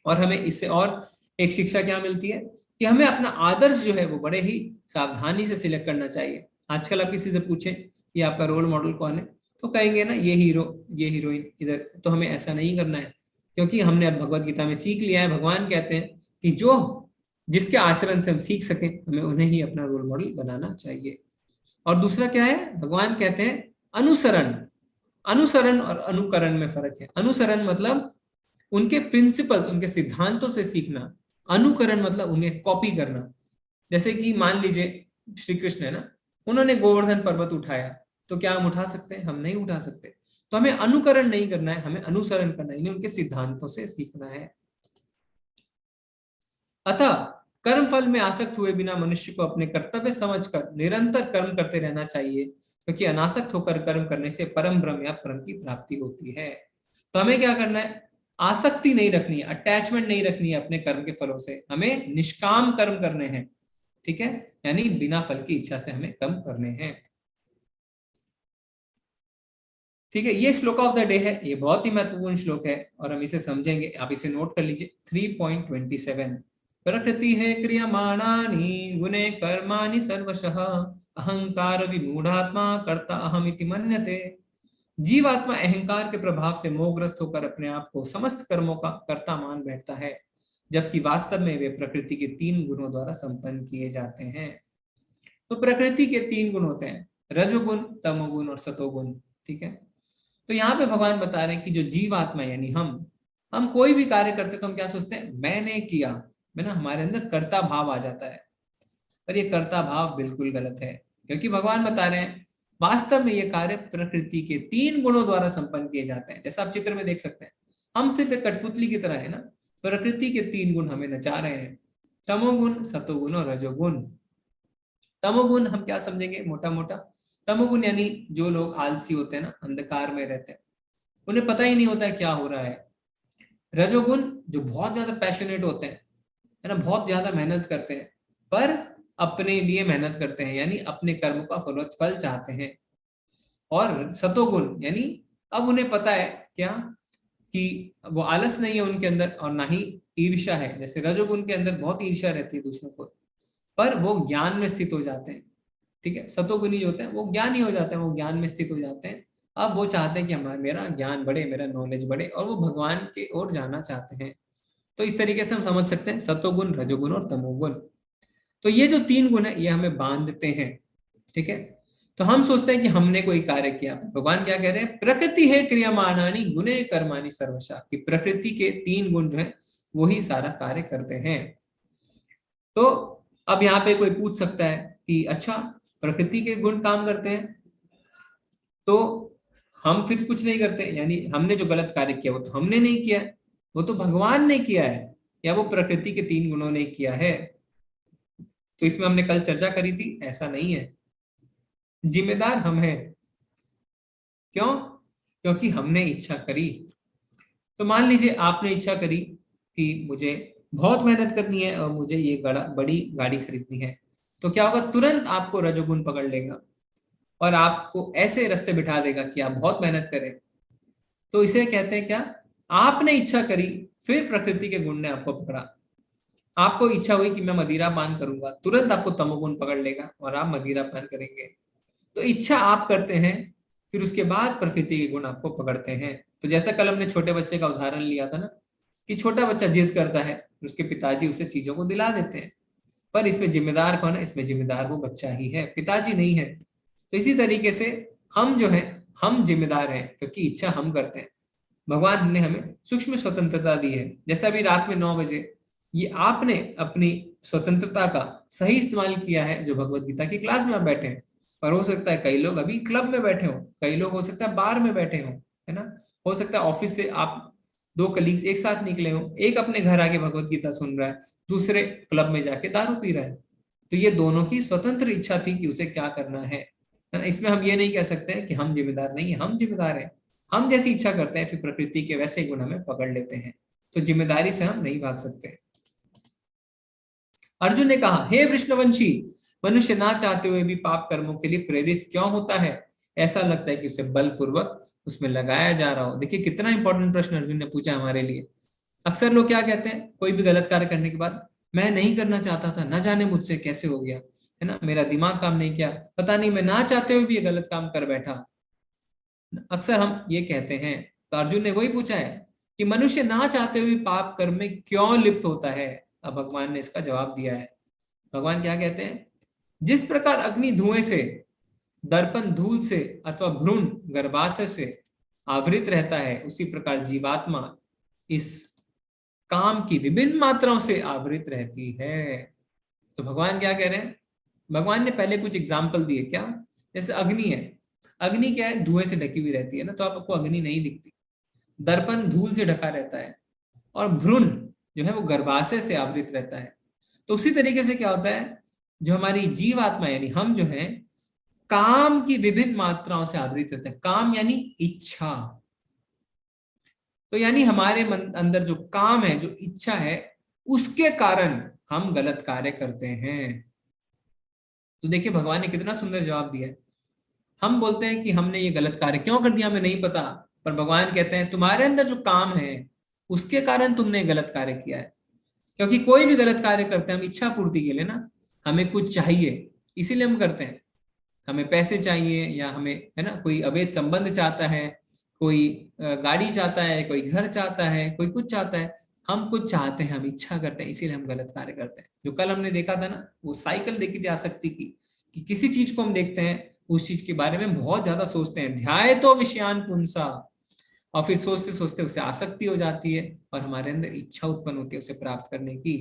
और हमें इससे और एक शिक्षा क्या मिलती है कि हमें अपना आदर्श जो है वो बड़े ही सावधानी से सिलेक्ट करना चाहिए। आजकल आप किसी से पूछें कि आपका रोल मॉडल कौन है, तो कहेंगे ना ये हीरो, ये हीरोइन इधर। तो हमें ऐसा नहीं करना है, क्योंकि हमने अब भगवत गीता में सीख लिया है। भगवान कहते हैं कि जो जिसके आचरण से हम सीख सकें हमें उन्हें ही अपना रोल मॉडल बनाना चाहिए। और दूसरा क्या है, भगवान कहते हैं अनुसरण। अनुसरण और अनुकरण में फर्क है। अनुसरण मतलब उनके प्रिंसिपल्स, उनके सिद्धांतों से सीखना। अनुकरण मतलब उन्हें कॉपी करना। जैसे कि मान लीजिए श्री कृष्ण है ना, उन्होंने गोवर्धन पर्वत उठाया, तो क्या हम उठा सकते हैं? हम नहीं उठा सकते। तो हमें अनुकरण नहीं करना है, हमें अनुसरण करना है, उनके सिद्धांतों से सीखना है। अतः कर्म फल में आसक्त हुए बिना मनुष्य को अपने कर्तव्य समझकर निरंतर कर्म करते रहना चाहिए, क्योंकि अनासक्त होकर कर्म करने से परम ब्रह्म या परम की प्राप्ति होती है। तो हमें क्या करना है, आसक्ति नहीं रखनी है, अटैचमेंट नहीं रखनी है अपने कर्म के फलों से, हमें निष्काम कर्म करने हैं, ठीक है, यानी बिना फल की इच्छा से हमें कर्म करने हैं। ठीक है, ये श्लोक ऑफ द डे है, ये बहुत ही महत्वपूर्ण श्लोक है और हम इसे समझेंगे। आप इसे नोट कर लीजिए। 3.27 प्रकृति है क्रियमाणानि गुणे कर्माणि सर्वशः अहंकार विमूढ़ात्मा कर्ता अहमिति मन्यते। जीवात्मा अहंकार के प्रभाव से मोहग्रस्त होकर अपने आप को समस्त कर्मों का कर्ता मान बैठता है, जबकि वास्तव में वे प्रकृति के 3 गुणों द्वारा संपन्न किए जाते हैं। तो प्रकृति के 3 गुण होते हैं, रजोगुण, तमोगुण और सतोगुण। ठीक है, तो यहाँ पे भगवान बता रहे हैं कि जो जीवात्मा यानी हम कोई भी कार्य करते तो हम क्या सोचते हैं, मैंने किया, है ना, हमारे अंदर कर्ता भाव आ जाता है। और ये कर्ता भाव बिल्कुल गलत है, क्योंकि भगवान बता रहे हैं वास्तव में ये कार्य प्रकृति के 3 गुणों द्वारा संपन्न किए जाते हैं। जैसा आप चित्र में देख सकते हैं, हम सिर्फ एक कठपुतली की तरह है ना, प्रकृति के 3 गुण हमें नचा रहे हैं, तमोगुण, सतोगुण और रजोगुण। तमोगुण हम क्या समझेंगे मोटा मोटा, तमोगुण यानी जो लोग आलसी होते हैं ना, अंधकार में रहते हैं, उन्हें पता ही नहीं होता है क्या हो रहा है। रजोगुण जो बहुत ज्यादा पैशनेट होते हैं, है ना, बहुत ज्यादा मेहनत करते हैं पर अपने लिए मेहनत करते हैं, यानी अपने कर्म का फल चाहते हैं। और सतोगुण यानी अब उन्हें पता है क्या कि वो आलस नहीं है उनके अंदर और ना ही ईर्ष्या है। जैसे रजोगुण के अंदर बहुत ईर्ष्या रहती है दूसरों को, पर वो ज्ञान में स्थित हो जाते हैं। ठीक है, सतोगुणी जो होते हैं वो ज्ञानी हो जाते हैं, वो ज्ञान में स्थित हो जाते हैं। अब वो चाहते हैं कि हमारा मेरा ज्ञान बढ़े, मेरा नॉलेज बढ़े, और वो भगवान की ओर जाना चाहते हैं। तो इस तरीके से हम समझ सकते हैं सतोगुण, रजोगुण और तमोगुण। तो ये जो 3 गुण है ये हमें बांधते हैं। ठीक है, तो हम सोचते हैं कि हमने कोई कार्य किया। भगवान क्या कह रहे हैं, प्रकृति है क्रियमाणानि गुणे कर्माणि सर्वशः, कि प्रकृति के 3 गुण जो है वही सारा कार्य करते हैं। तो अब यहाँ पे कोई पूछ सकता है कि अच्छा प्रकृति के गुण काम करते हैं तो हम फिर कुछ नहीं करते, यानी हमने जो गलत कार्य किया वो तो हमने नहीं किया है, वो तो भगवान ने किया है, या वो प्रकृति के 3 गुणों ने किया है। तो इसमें हमने कल चर्चा करी थी, ऐसा नहीं है, जिम्मेदार हम हैं। क्यों? क्योंकि हमने इच्छा करी। तो मान लीजिए आपने इच्छा करी कि मुझे बहुत मेहनत करनी है और मुझे ये बड़ी गाड़ी खरीदनी है, तो क्या होगा, तुरंत आपको रजोगुण पकड़ लेगा और आपको ऐसे रास्ते बिठा देगा कि आप बहुत मेहनत करें। तो इसे कहते हैं क्या, आपने इच्छा करी फिर प्रकृति के गुण ने आपको पकड़ा। आपको इच्छा हुई कि मैं मदिरा पान करूंगा, तुरंत आपको तमोगुण पकड़ लेगा और आप मदिरा पान करेंगे। तो इच्छा आप करते हैं, फिर उसके बाद प्रकृति के गुण आपको पकड़ते हैं। तो जैसा कल हमने छोटे बच्चे का उदाहरण लिया था ना, कि छोटा बच्चा जिद करता है, उसके पिताजी उसे चीजों को दिला देते हैं, पर इसमें जिम्मेदार कौन है, इसमें जिम्मेदार वो बच्चा ही है, पिताजी नहीं है। तो इसी तरीके से हम जो है हम जिम्मेदार हैं, क्योंकि इच्छा हम करते हैं। भगवान ने हमें सूक्ष्म स्वतंत्रता दी है। जैसा अभी रात में 9 बजे ये आपने अपनी स्वतंत्रता का सही इस्तेमाल किया है, जो भगवत गीता की क्लास में आप बैठे हैं। और हो सकता है कई लोग अभी क्लब में बैठे हो, कई लोग हो सकता है बार में बैठे हो, है ना, हो सकता है ऑफिस से आप 2 कलीग्स एक साथ निकले हो, एक अपने घर आके भगवत गीता सुन रहा है, दूसरे क्लब में जाके दारू पी रहा है। तो ये दोनों की स्वतंत्र इच्छा थी कि उसे क्या करना है ना। इसमें हम ये नहीं कह सकते हैं कि हम जिम्मेदार नहीं है, हम जिम्मेदार हैं। हम जैसी इच्छा करते हैं फिर प्रकृति के वैसे गुण हमें पकड़ लेते हैं, तो जिम्मेदारी से हम नहीं भाग सकते। अर्जुन ने कहा, हे वृष्णवंशी, मनुष्य ना चाहते हुए भी पाप कर्मों के लिए प्रेरित क्यों होता है? ऐसा लगता है कि उसे बलपूर्वक उसमें लगाया जा रहा हो। देखिए कितना इंपॉर्टेंट प्रश्न अर्जुन ने पूछा हमारे लिए। अक्सर लोग क्या कहते हैं, कोई भी गलत कार्य करने के बाद, मैं नहीं करना चाहता था, ना जाने मुझसे कैसे हो गया, है ना, मेरा दिमाग काम नहीं किया, पता नहीं मैं ना चाहते हुए भी ये गलत काम कर बैठा। अक्सर हम ये कहते हैं। तो अर्जुन ने वही पूछा है कि मनुष्य ना चाहते हुए पाप कर्म में क्यों लिप्त होता है। अब भगवान ने इसका जवाब दिया है। भगवान क्या कहते हैं, जिस प्रकार अग्नि धुएं से, दर्पण धूल से अथवा भ्रूण गर्भाशय से आवृत रहता है, उसी प्रकार जीवात्मा इस काम की विभिन्न मात्राओं से आवृत रहती है। तो भगवान क्या कह रहे हैं, भगवान ने पहले कुछ एग्जाम्पल दिए। क्या? जैसे अग्नि है, अग्नि क्या है, धुएं से ढकी हुई रहती है ना, तो आपको अग्नि नहीं दिखती। दर्पण धूल से ढका रहता है, और भ्रूण जो है वो गर्भाशय से आवृत रहता है। तो उसी तरीके से क्या होता है, जो हमारी जीवात्मा यानी हम जो है काम की विभिन्न मात्राओं से आवृत रहते हैं। काम यानी इच्छा, तो यानी हमारे मन अंदर जो काम है, जो इच्छा है, उसके कारण हम गलत कार्य करते हैं। तो देखिए भगवान ने कितना सुंदर जवाब दिया है। हम बोलते हैं कि हमने ये गलत कार्य क्यों कर दिया हमें नहीं पता, पर भगवान कहते हैं तुम्हारे अंदर जो काम है उसके कारण तुमने गलत कार्य किया है। क्योंकि कोई भी गलत कार्य करते हैं हम इच्छा पूर्ति के लिए ना, हमें कुछ चाहिए इसीलिए हम करते हैं। हमें पैसे चाहिए, या हमें है ना कोई अवैध संबंध चाहता है, कोई गाड़ी चाहता है, कोई घर चाहता है, कोई कुछ चाहता है, हम कुछ चाहते हैं, हम इच्छा करते हैं, इसीलिए हम गलत कार्य करते हैं। जो कल हमने देखा था ना, वो साइकिल देखी थी आसक्ति की, कि किसी चीज को हम देखते हैं उस चीज के बारे में बहुत ज्यादा सोचते हैं, ध्याय तो विषयान पुंसा, और फिर सोचते सोचते उससे आसक्ति हो जाती है और हमारे अंदर इच्छा उत्पन्न होती है उसे प्राप्त करने की।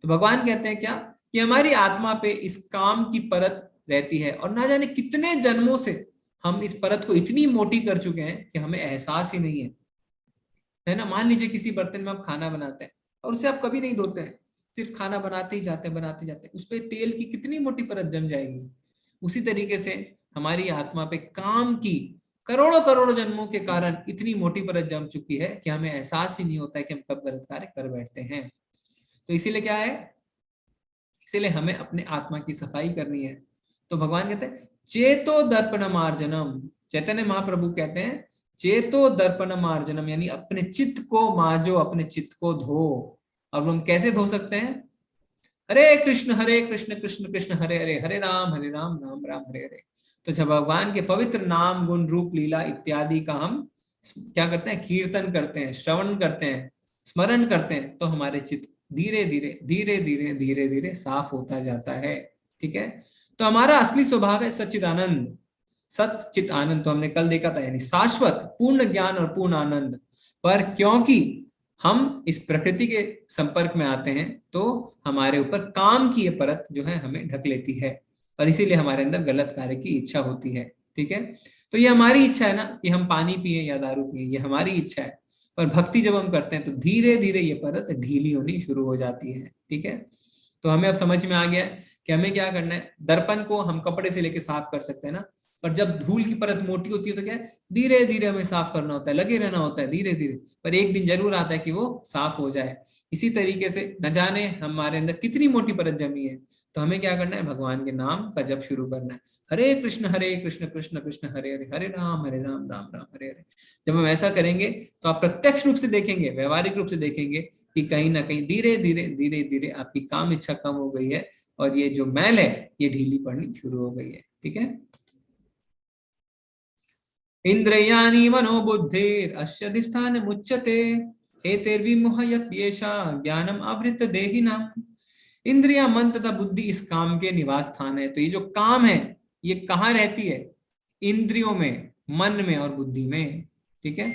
तो भगवान कहते हैं क्या, कि हमारी आत्मा पे इस काम की परत रहती है, और ना जाने कितने जन्मों से हम इस परत को इतनी मोटी कर चुके हैं कि हमें एहसास ही नहीं है ना। मान लीजिए किसी बर्तन में आप खाना बनाते हैं और उसे आप कभी नहीं धोते हैं, सिर्फ खाना बनाते ही जाते हैं, उस पर तेल की कितनी मोटी परत जम जाएगी। उसी तरीके से हमारी आत्मा पे काम की करोड़ों करोड़ों जन्मों के कारण इतनी मोटी परत जम चुकी है कि हमें एहसास ही नहीं होता है कि हम कब गलत कार्य कर बैठते हैं। तो इसीलिए क्या है, इसीलिए हमें अपने आत्मा की सफाई करनी है। तो भगवान कहते हैं चेतो दर्पण मार्जनम, चैतन्य महाप्रभु कहते हैं चेतो दर्पण मार्जनम, यानी अपने चित्त को माजो, अपने चित्त को धो। और हम कैसे धो सकते हैं, हरे कृष्ण कृष्ण कृष्ण हरे हरे, हरे राम राम राम हरे हरे। तो जब भगवान के पवित्र नाम गुण रूप लीला इत्यादि का हम क्या करते हैं, कीर्तन करते हैं, श्रवण करते हैं, स्मरण करते हैं, तो हमारे चित्त धीरे धीरे धीरे धीरे धीरे धीरे साफ होता जाता है। ठीक है, तो हमारा असली स्वभाव है सच्चिदानंद, सच्चित आनंद। तो हमने कल देखा था, यानी शाश्वत पूर्ण ज्ञान और पूर्ण आनंद। पर क्योंकि हम इस प्रकृति के संपर्क में आते हैं तो हमारे ऊपर काम की ये परत जो है हमें ढक लेती है, और इसीलिए हमारे अंदर गलत कार्य की इच्छा होती है। ठीक है, तो ये हमारी इच्छा है ना कि हम पानी पिए या दारू पिए, ये हमारी इच्छा है। पर भक्ति जब हम करते हैं तो धीरे धीरे ये परत ढीली होनी शुरू हो जाती है। ठीक है, तो हमें अब समझ में आ गया कि हमें क्या करना है। दर्पण को हम कपड़े से लेके साफ कर सकते हैं ना, पर जब धूल की परत मोटी होती है तो क्या है, धीरे धीरे हमें साफ करना होता है, लगे रहना होता है धीरे धीरे, पर एक दिन जरूर आता है कि वो साफ हो जाए। इसी तरीके से न जाने हमारे अंदर कितनी मोटी परत जमी है, तो हमें क्या करना है, भगवान के नाम का जप शुरू करना है। हरे कृष्ण कृष्ण कृष्ण हरे हरे, हरे राम राम राम हरे हरे। जब हम ऐसा करेंगे तो आप प्रत्यक्ष रूप से देखेंगे, व्यवहारिक रूप से देखेंगे कि कहीं ना कहीं धीरे धीरे धीरे धीरे आपकी काम इच्छा कम हो गई है, और ये जो मैल है ये ढीली पड़नी शुरू हो गई है। ठीक है, इंद्रियाणि मनोबुद्धिर अस्यधिष्ठान मुच्यते एतैर्विमुह्यत येषा ज्ञानम आवृत देहिनाम। इंद्रिया, मन तथा बुद्धि इस काम के निवास स्थान है। तो ये जो काम है ये कहाँ रहती है, इंद्रियों में, मन में और बुद्धि में। ठीक है,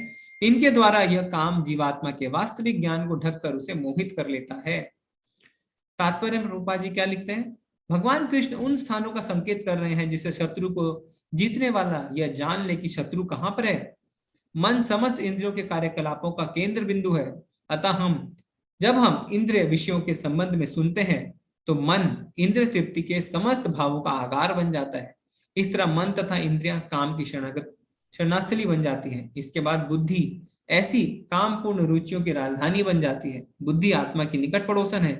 इनके द्वारा यह काम जीवात्मा के वास्तविक ज्ञान को ढककर उसे मोहित कर लेता है। तात्पर्य में रूपा जी क्या लिखते हैं, भगवान कृष्ण उन स्थानों का संकेत कर रहे हैं जिसे शत्रु को जीतने वाला यह जान ले कि शत्रु कहाँ पर है। मन समस्त इंद्रियों के कार्यकलापों का केंद्र बिंदु है। अतः जब हम इंद्रिय विषयों के संबंध में सुनते हैं तो मन इंद्रिय तृप्ति के समस्त भावों का आगार बन जाता है। इस तरह मन तथा इंद्रियां काम की शरणास्थली बन जाती है। इसके बाद बुद्धि ऐसी कामपूर्ण रुचियों की राजधानी बन जाती है। बुद्धि आत्मा की निकट पड़ोसन है।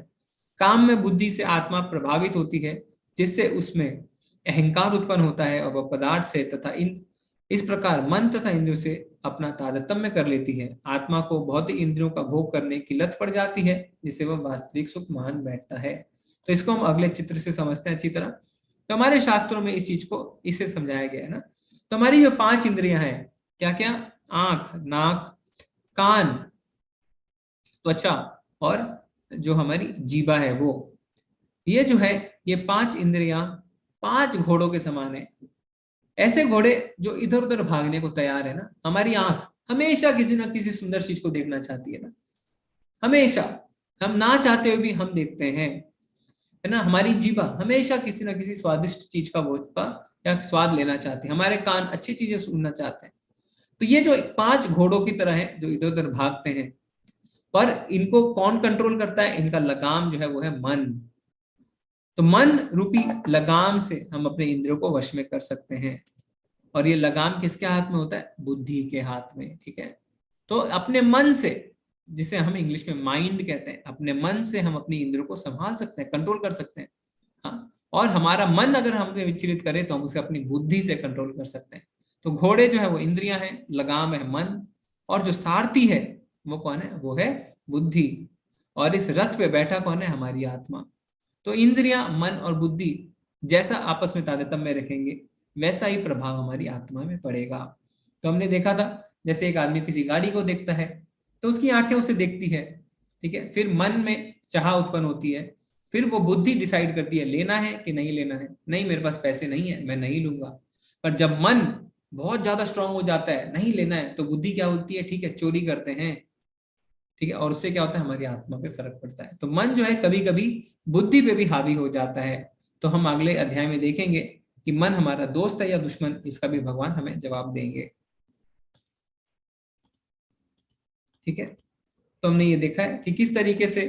काम में बुद्धि से आत्मा प्रभावित होती है, जिससे उसमें अहंकार उत्पन्न होता है और वह पदार्थ से तथा इस प्रकार मन तथा इंद्रियों से अपना तारतम्य कर लेती है। आत्मा को भौतिक इंद्रियों का भोग करने की लत पड़ जाती है, जिससे वह वास्तविक सुख मान बैठता है। तो इसको हम अगले चित्र से समझते हैं अच्छी तरह। तो हमारे शास्त्रों में इस चीज को इसे समझाया गया है ना। तो हमारी जो 5 इंद्रियां हैं, क्या क्या, आंख, नाक, कान, त्वचा और जो हमारी जीवा है वो, ये जो है ये 5 इंद्रियां 5 घोड़ों के समान है। ऐसे घोड़े जो इधर उधर भागने को तैयार है ना। हमारी आंख हमेशा किसी ना किसी सुंदर चीज को देखना चाहती है ना, हमेशा, हम ना चाहते हुए भी हम देखते हैं, है ना। हमारी जीवा हमेशा किसी ना किसी स्वादिष्ट चीज का या स्वाद लेना चाहते हैं। हमारे कान अच्छी चीजें सुनना चाहते हैं। तो ये जो 5 घोड़ों की तरह है जो इधर उधर भागते हैं, पर इनको कौन कंट्रोल करता है, इनका लगाम जो है वो है मन। तो मन रूपी लगाम से हम अपने इंद्रियों को वश में कर सकते हैं, और ये लगाम किसके हाथ में होता है? बुद्धि के हाथ में। ठीक है, तो अपने मन से, जिसे हम इंग्लिश में माइंड कहते हैं, अपने मन से हम अपनी इंद्रियों को संभाल सकते हैं, कंट्रोल कर सकते हैं। हाँ, और हमारा मन अगर हमें विचलित करे तो हम उसे अपनी बुद्धि से कंट्रोल कर सकते हैं। तो घोड़े जो है वो इंद्रियां हैं, लगाम है मन, और जो सारथी है वो कौन है? वो है बुद्धि। और इस रथ पे बैठा कौन है? हमारी आत्मा। तो इंद्रियां, मन और बुद्धि जैसा आपस में तारतम्य रखेंगे वैसा ही प्रभाव हमारी आत्मा में पड़ेगा। तो हमने देखा था, जैसे एक आदमी किसी गाड़ी को देखता है तो उसकी आंखें उसे देखती है, ठीक है, फिर मन में चाह उत्पन्न होती है, फिर वो बुद्धि डिसाइड करती है लेना है कि नहीं लेना है। नहीं, मेरे पास पैसे नहीं है, मैं नहीं लूंगा। पर जब मन बहुत ज्यादा स्ट्रांग हो जाता है, नहीं लेना है, तो बुद्धि क्या बोलती है? ठीक है, चोरी करते हैं। ठीक है, और उससे क्या होता है? हमारी आत्मा पे फर्क पड़ता है। तो मन जो है कभी कभी बुद्धि पे भी हावी हो जाता है। तो हम अगले अध्याय में देखेंगे कि मन हमारा दोस्त है या दुश्मन, इसका भी भगवान हमें जवाब देंगे। ठीक है, तो हमने ये देखा है कि किस तरीके से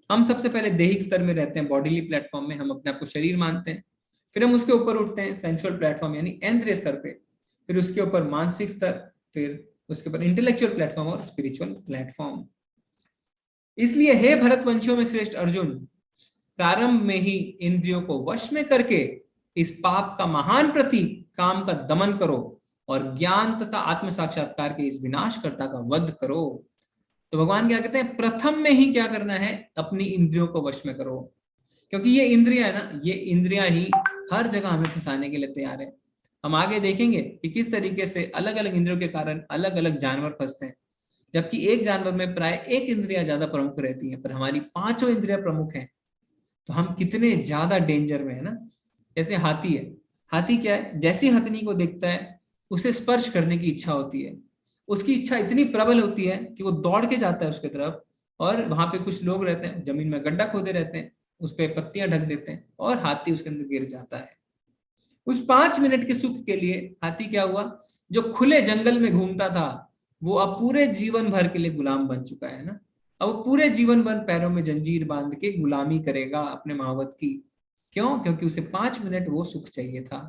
हम सबसे पहले दैहिक स्तर में रहते हैं, बॉडीली प्लेटफॉर्म में हम अपने आप को शरीर मानते हैं, फिर हम उसके ऊपर उठते हैं सेंसुअल प्लेटफॉर्म यानी इंद्रिय स्तर पे, फिर उसके ऊपर मानसिक स्तर, फिर उसके ऊपर इंटेलेक्चुअल प्लेटफॉर्म और स्पिरिचुअल प्लेटफॉर्म। इसलिए हे भरतवंशियों में श्रेष्ठ अर्जुन, प्रारंभ में ही इंद्रियों को वश में करके इस पाप का महान प्रतीक काम का दमन करो और ज्ञान तथा आत्म साक्षात्कार के इस विनाशकर्ता का वध करो। तो भगवान क्या कहते हैं? प्रथम में ही क्या करना है? अपनी इंद्रियों को वश में करो, क्योंकि ये इंद्रियां है ना, ये इंद्रियां ही हर जगह हमें फंसाने के लिए तैयार है। हम आगे देखेंगे कि किस तरीके से अलग अलग इंद्रियों के कारण अलग अलग जानवर फंसते हैं, जबकि एक जानवर में प्राय एक इंद्रिया ज्यादा प्रमुख रहती है, पर हमारी पांचों इंद्रिया प्रमुख हैं। तो हम कितने ज्यादा डेंजर में है ना। जैसे हाथी है, हाथी क्या है? जैसी हथनी को देखता है उसे स्पर्श करने की इच्छा होती है, उसकी इच्छा इतनी प्रबल होती है कि वो दौड़ के जाता है उसके तरफ, और वहां पे कुछ लोग रहते हैं जमीन में गड्ढा खोदे रहते हैं, उस पे पत्तियां ढक देते हैं और हाथी उसके अंदर गिर जाता है। उस 5 मिनट के सुख के लिए हाथी क्या हुआ? जो खुले जंगल में घूमता था वो अब पूरे जीवन भर के लिए गुलाम बन चुका है ना। अब वो पूरे जीवन भर पैरों में जंजीर बांध के गुलामी करेगा अपने महावत की। क्यों? क्योंकि उसे 5 मिनट वो सुख चाहिए था।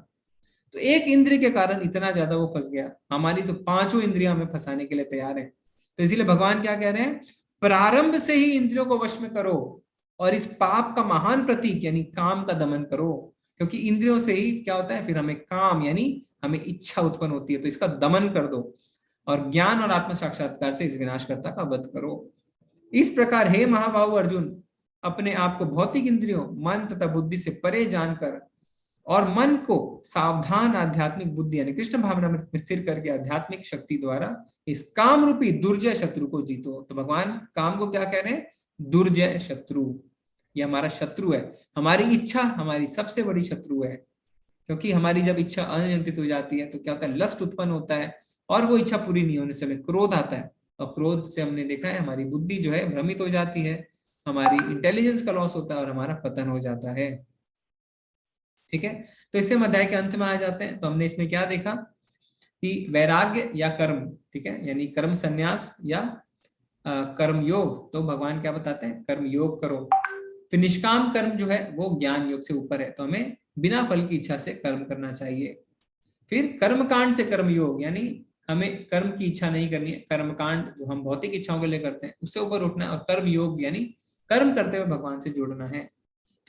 तो एक इंद्रिय के कारण इतना ज्यादा वो फंस गया। हमारी तो पांचों इंद्रियां हमें फंसाने के लिए तैयार है। तो इसीलिए भगवान क्या कह रहे हैं? प्रारंभ से ही इंद्रियों को वश में करो और इस पाप का महान प्रतीक यानी काम का दमन करो, क्योंकि इंद्रियों से ही क्या होता है? फिर हमें काम यानी हमें इच्छा उत्पन्न होती है, तो इसका दमन कर दो और ज्ञान और आत्म साक्षात्कार से इस विनाशकर्ता का वध करो। इस प्रकार हे महाबाहु अर्जुन, अपने आप को भौतिक इंद्रियों, मन तथा बुद्धि से परे जानकर और मन को सावधान आध्यात्मिक बुद्धि यानी कृष्ण भावना में स्थिर करके आध्यात्मिक शक्ति द्वारा इस काम रूपी दुर्जय शत्रु को जीतो। तो भगवान काम को क्या कह रहे हैं? दुर्जय शत्रु। ये हमारा शत्रु है, हमारी इच्छा हमारी सबसे बड़ी शत्रु है। क्योंकि हमारी जब इच्छा अनियंत्रित हो जाती है तो क्या होता है? लस्ट उत्पन्न होता है, और वो इच्छा पूरी नहीं होने से हमें क्रोध आता है, और क्रोध से हमने देखा है हमारी बुद्धि जो है भ्रमित हो जाती है, हमारी इंटेलिजेंस का लॉस होता है और हमारा पतन हो जाता है। ठीक है, तो इससे हम अध्याय के अंत में आ जाते हैं। तो हमने इसमें क्या देखा कि वैराग्य या कर्म, ठीक है, यानी कर्म संन्यास या कर्म योग। तो भगवान क्या बताते हैं? कर्म योग करो। फिर निष्काम कर्म जो है वो ज्ञान योग से ऊपर है, तो हमें बिना फल की इच्छा से कर्म करना चाहिए। फिर कर्मकांड से कर्म योग यानी हमें कर्म की इच्छा नहीं करनी है, कर्मकांड जो हम भौतिक इच्छाओं के लिए करते हैं उससे ऊपर उठना है, और कर्म योग यानी कर्म करते हुए भगवान से जुड़ना है।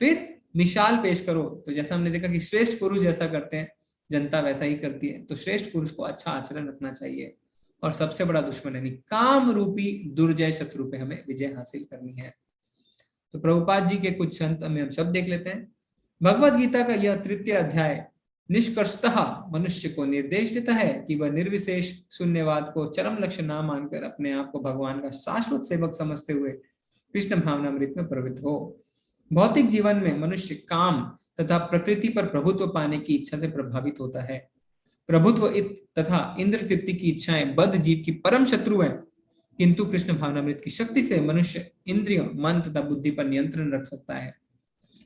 फिर मिसाल पेश करो, तो जैसा हमने देखा कि श्रेष्ठ पुरुष जैसा करते हैं जनता वैसा ही करती है, तो श्रेष्ठ पुरुष को अच्छा आचरण रखना चाहिए। और सबसे बड़ा दुश्मन यानी काम रूपी दुर्जय शत्रु पे हमें विजय हासिल करनी है। तो प्रभुपाद जी के कुछ संत में हम शब्द देख लेते हैं। भगवद गीता का यह 3य अध्याय निष्कर्षतः मनुष्य को निर्देश देता है कि वह निर्विशेष शून्यवाद को चरम लक्ष्य ना मानकर अपने आप को भगवान का शाश्वत सेवक समझते हुए कृष्ण भावनामृत में प्रवृत्त हो। भौतिक जीवन में मनुष्य काम तथा प्रकृति पर प्रभुत्व पाने की इच्छा से प्रभावित होता है। प्रभुत्व तथा इंद्र तृप्ति की इच्छाएं बद्ध जीव की परम शत्रु है, किंतु कृष्ण भावनामृत की शक्ति से मनुष्य इंद्रियों, मन तथा बुद्धि पर नियंत्रण रख सकता है।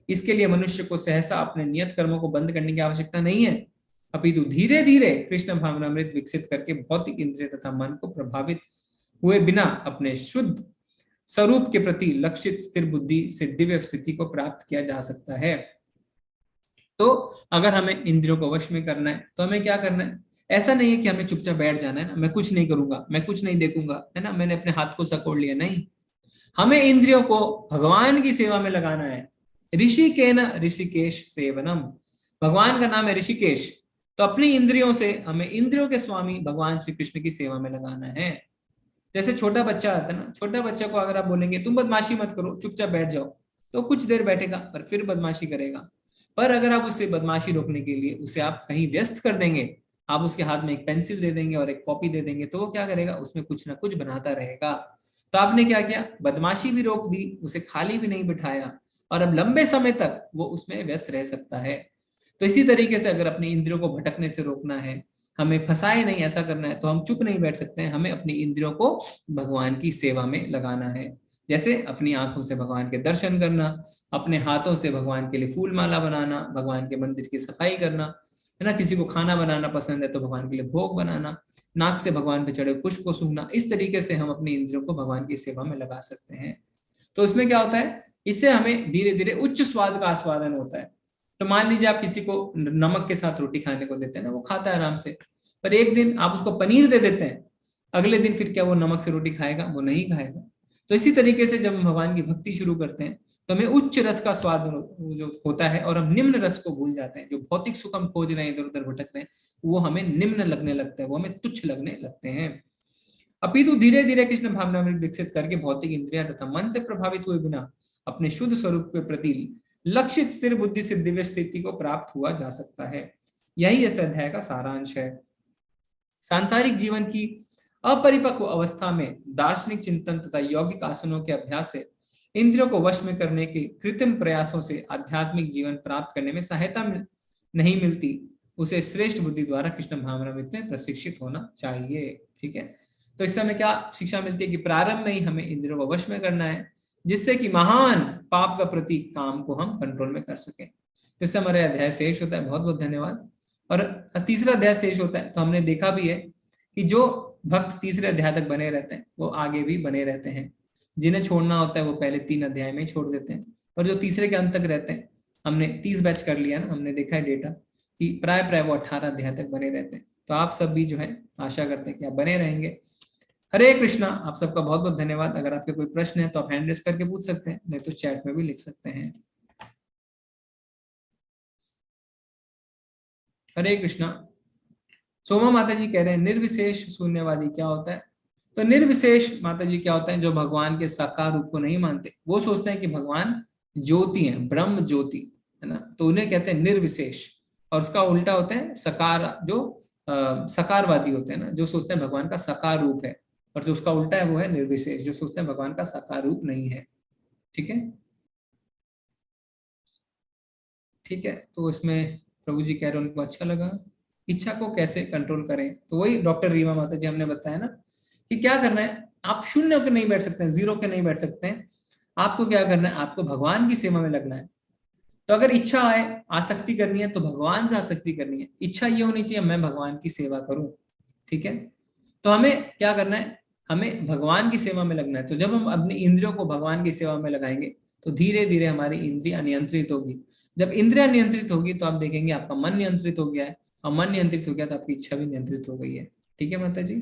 इसके लिए मनुष्य को सहसा अपने नियत कर्मों को बंद करने की आवश्यकता नहीं है, अपितु धीरे धीरे कृष्ण भावनामृत विकसित करके भौतिक इंद्रिय तथा मन को प्रभावित हुए बिना अपने शुद्ध स्वरूप के प्रति लक्षित स्थिर बुद्धि से दिव्य स्थिति को प्राप्त किया जा सकता है। तो अगर हमें इंद्रियों को वश में करना है तो हमें क्या करना है? ऐसा नहीं है कि हमें चुपचाप बैठ जाना है ना, मैं कुछ नहीं करूंगा, मैं कुछ नहीं देखूंगा, है ना, मैंने अपने हाथ को सकोड़ लिया, नहीं। हमें इंद्रियों को भगवान की सेवा में लगाना है। ऋषिकेन ऋषिकेश सेवनम, भगवान का नाम है ऋषिकेश, तो अपनी इंद्रियों से हमें इंद्रियों के स्वामी भगवान श्री कृष्ण की सेवा में लगाना है। जैसे छोटा बच्चा आता है ना, छोटा बच्चा को अगर आप बोलेंगे तुम बदमाशी मत करो, चुपचाप बैठ जाओ, तो कुछ देर बैठेगा पर फिर बदमाशी करेगा। पर अगर आप उससे बदमाशी रोकने के लिए उसे आप कहीं व्यस्त कर देंगे, आप उसके हाथ में एक पेंसिल दे देंगे और एक कॉपी दे देंगे, तो वो क्या करेगा? उसमें कुछ ना कुछ बनाता रहेगा। तो आपने क्या किया? बदमाशी भी रोक दी, उसे खाली भी नहीं बिठाया, और अब लंबे समय तक वो उसमें व्यस्त रह सकता है। तो इसी तरीके से अगर अपनी इंद्रियों को भटकने से रोकना है, हमें फंसाए नहीं ऐसा करना है, तो हम चुप नहीं बैठ सकते हैं, हमें अपनी इंद्रियों को भगवान की सेवा में लगाना है। जैसे अपनी आंखों से भगवान के दर्शन करना, अपने हाथों से भगवान के लिए फूल माला बनाना, भगवान के मंदिर की सफाई करना, है ना, किसी को खाना बनाना पसंद है तो भगवान के लिए भोग बनाना, नाक से भगवान पे चढ़े पुष्प को सूंघना। इस तरीके से हम अपनी इंद्रियों को भगवान की सेवा में लगा सकते हैं। तो इसमें क्या होता है? इससे हमें धीरे धीरे उच्च स्वाद का आस्वादन होता है। तो मान लीजिए आप किसी को नमक के साथ रोटी खाने को देते हैं ना, वो खाता है आराम से, पर एक दिन आप उसको पनीर दे देते हैं, अगले दिन फिर क्या वो नमक से रोटी खाएगा? वो नहीं खाएगा। तो इसी तरीके से जब हम भगवान की भक्ति शुरू करते हैं तो हमें उच्च रस का स्वाद जो होता है, और हम निम्न रस को भूल जाते हैं। जो भौतिक सुख हम खोज रहे हैं, इधर उधर भटक रहे हैं, वो हमें निम्न लगने लगता है, वो हमें तुच्छ लगने लगते हैं। अपितु धीरे धीरे कृष्ण भावना में विकसित करके भौतिक इंद्रियां तथा मन से प्रभावित हुए बिना अपने शुद्ध स्वरूप के प्रति लक्षित स्थिर बुद्धि से दिव्य स्थिति को प्राप्त हुआ जा सकता है। यही इस अध्याय का सारांश है। सांसारिक जीवन की अपरिपक्व अवस्था में दार्शनिक चिंतन तथा यौगिक आसनों के अभ्यास से इंद्रियों को वश में करने के कृत्रिम प्रयासों से आध्यात्मिक जीवन प्राप्त करने में सहायता नहीं मिलती, उसे श्रेष्ठ बुद्धि द्वारा कृष्ण भावनामृत में प्रशिक्षित होना चाहिए। ठीक है, तो इस समय क्या शिक्षा मिलती है कि प्रारंभ में ही हमें इंद्रियों को वश में करना है, जिससे कि महान पाप का प्रतीक काम को हम कंट्रोल में कर सके। तो इससे हमारे अध्याय शेष होता है। बहुत बहुत धन्यवाद। और तीसरा अध्याय शेष होता है, तो हमने देखा भी है कि जो भक्त तीसरे अध्याय तक बने रहते हैं वो आगे भी बने रहते हैं। जिन्हें छोड़ना होता है वो पहले 3 अध्याय में ही छोड़ देते हैं, और जो तीसरे के अंत तक रहते हैं, हमने 30 बैच कर लिया ना, हमने देखा है डेटा कि प्राय वो 18 अध्याय तक बने रहते हैं। तो आप सब भी जो है आशा करते हैं कि आप बने रहेंगे। हरे कृष्णा। आप सबका बहुत बहुत धन्यवाद। अगर आपके कोई प्रश्न है तो आप हैंड रेस करके पूछ सकते हैं, नहीं तो चैट में भी लिख सकते हैं। हरे कृष्णा। सोमा माता जी कह रहे हैं निर्विशेष शून्यवादी क्या होता है? तो निर्विशेष माता जी क्या होता है? जो भगवान के साकार रूप को नहीं मानते, वो सोचते हैं कि भगवान ज्योति है, ब्रह्म ज्योति है ना, तो उन्हें कहते हैं निर्विशेष। और उसका उल्टा होता है सकार, जो सकारवादी होते हैं ना, जो सोचते हैं भगवान का साकार रूप है, और जो उसका उल्टा है वो है निर्विशेष, जो सोचते हैं भगवान का साकार रूप नहीं है। ठीक है, ठीक है। तो इसमें प्रभु जी कह रहे हैं उनको अच्छा लगा। इच्छा को कैसे कंट्रोल करें? तो वही डॉक्टर रीमा माता जी हमने बताया ना कि क्या करना है। आप शून्य के नहीं बैठ सकते हैं, 0 के नहीं बैठ सकते हैं। आपको क्या करना है? आपको भगवान की सेवा में लगना है। तो अगर इच्छा आए, आसक्ति करनी है, तो भगवान से आसक्ति करनी है। इच्छा ये होनी चाहिए मैं भगवान की सेवा करूं। ठीक है, तो हमें क्या करना है? हमें भगवान की सेवा में लगना है। तो जब हम अपनी इंद्रियों को भगवान की सेवा में लगाएंगे तो धीरे धीरे हमारी इंद्रियां नियंत्रित होगी। जब इंद्रियां नियंत्रित होगी तो आप देखेंगे आपका मन नियंत्रित हो गया है, और मन नियंत्रित हो गया तो आपकी इच्छा भी नियंत्रित हो गई है। ठीक है माता जी।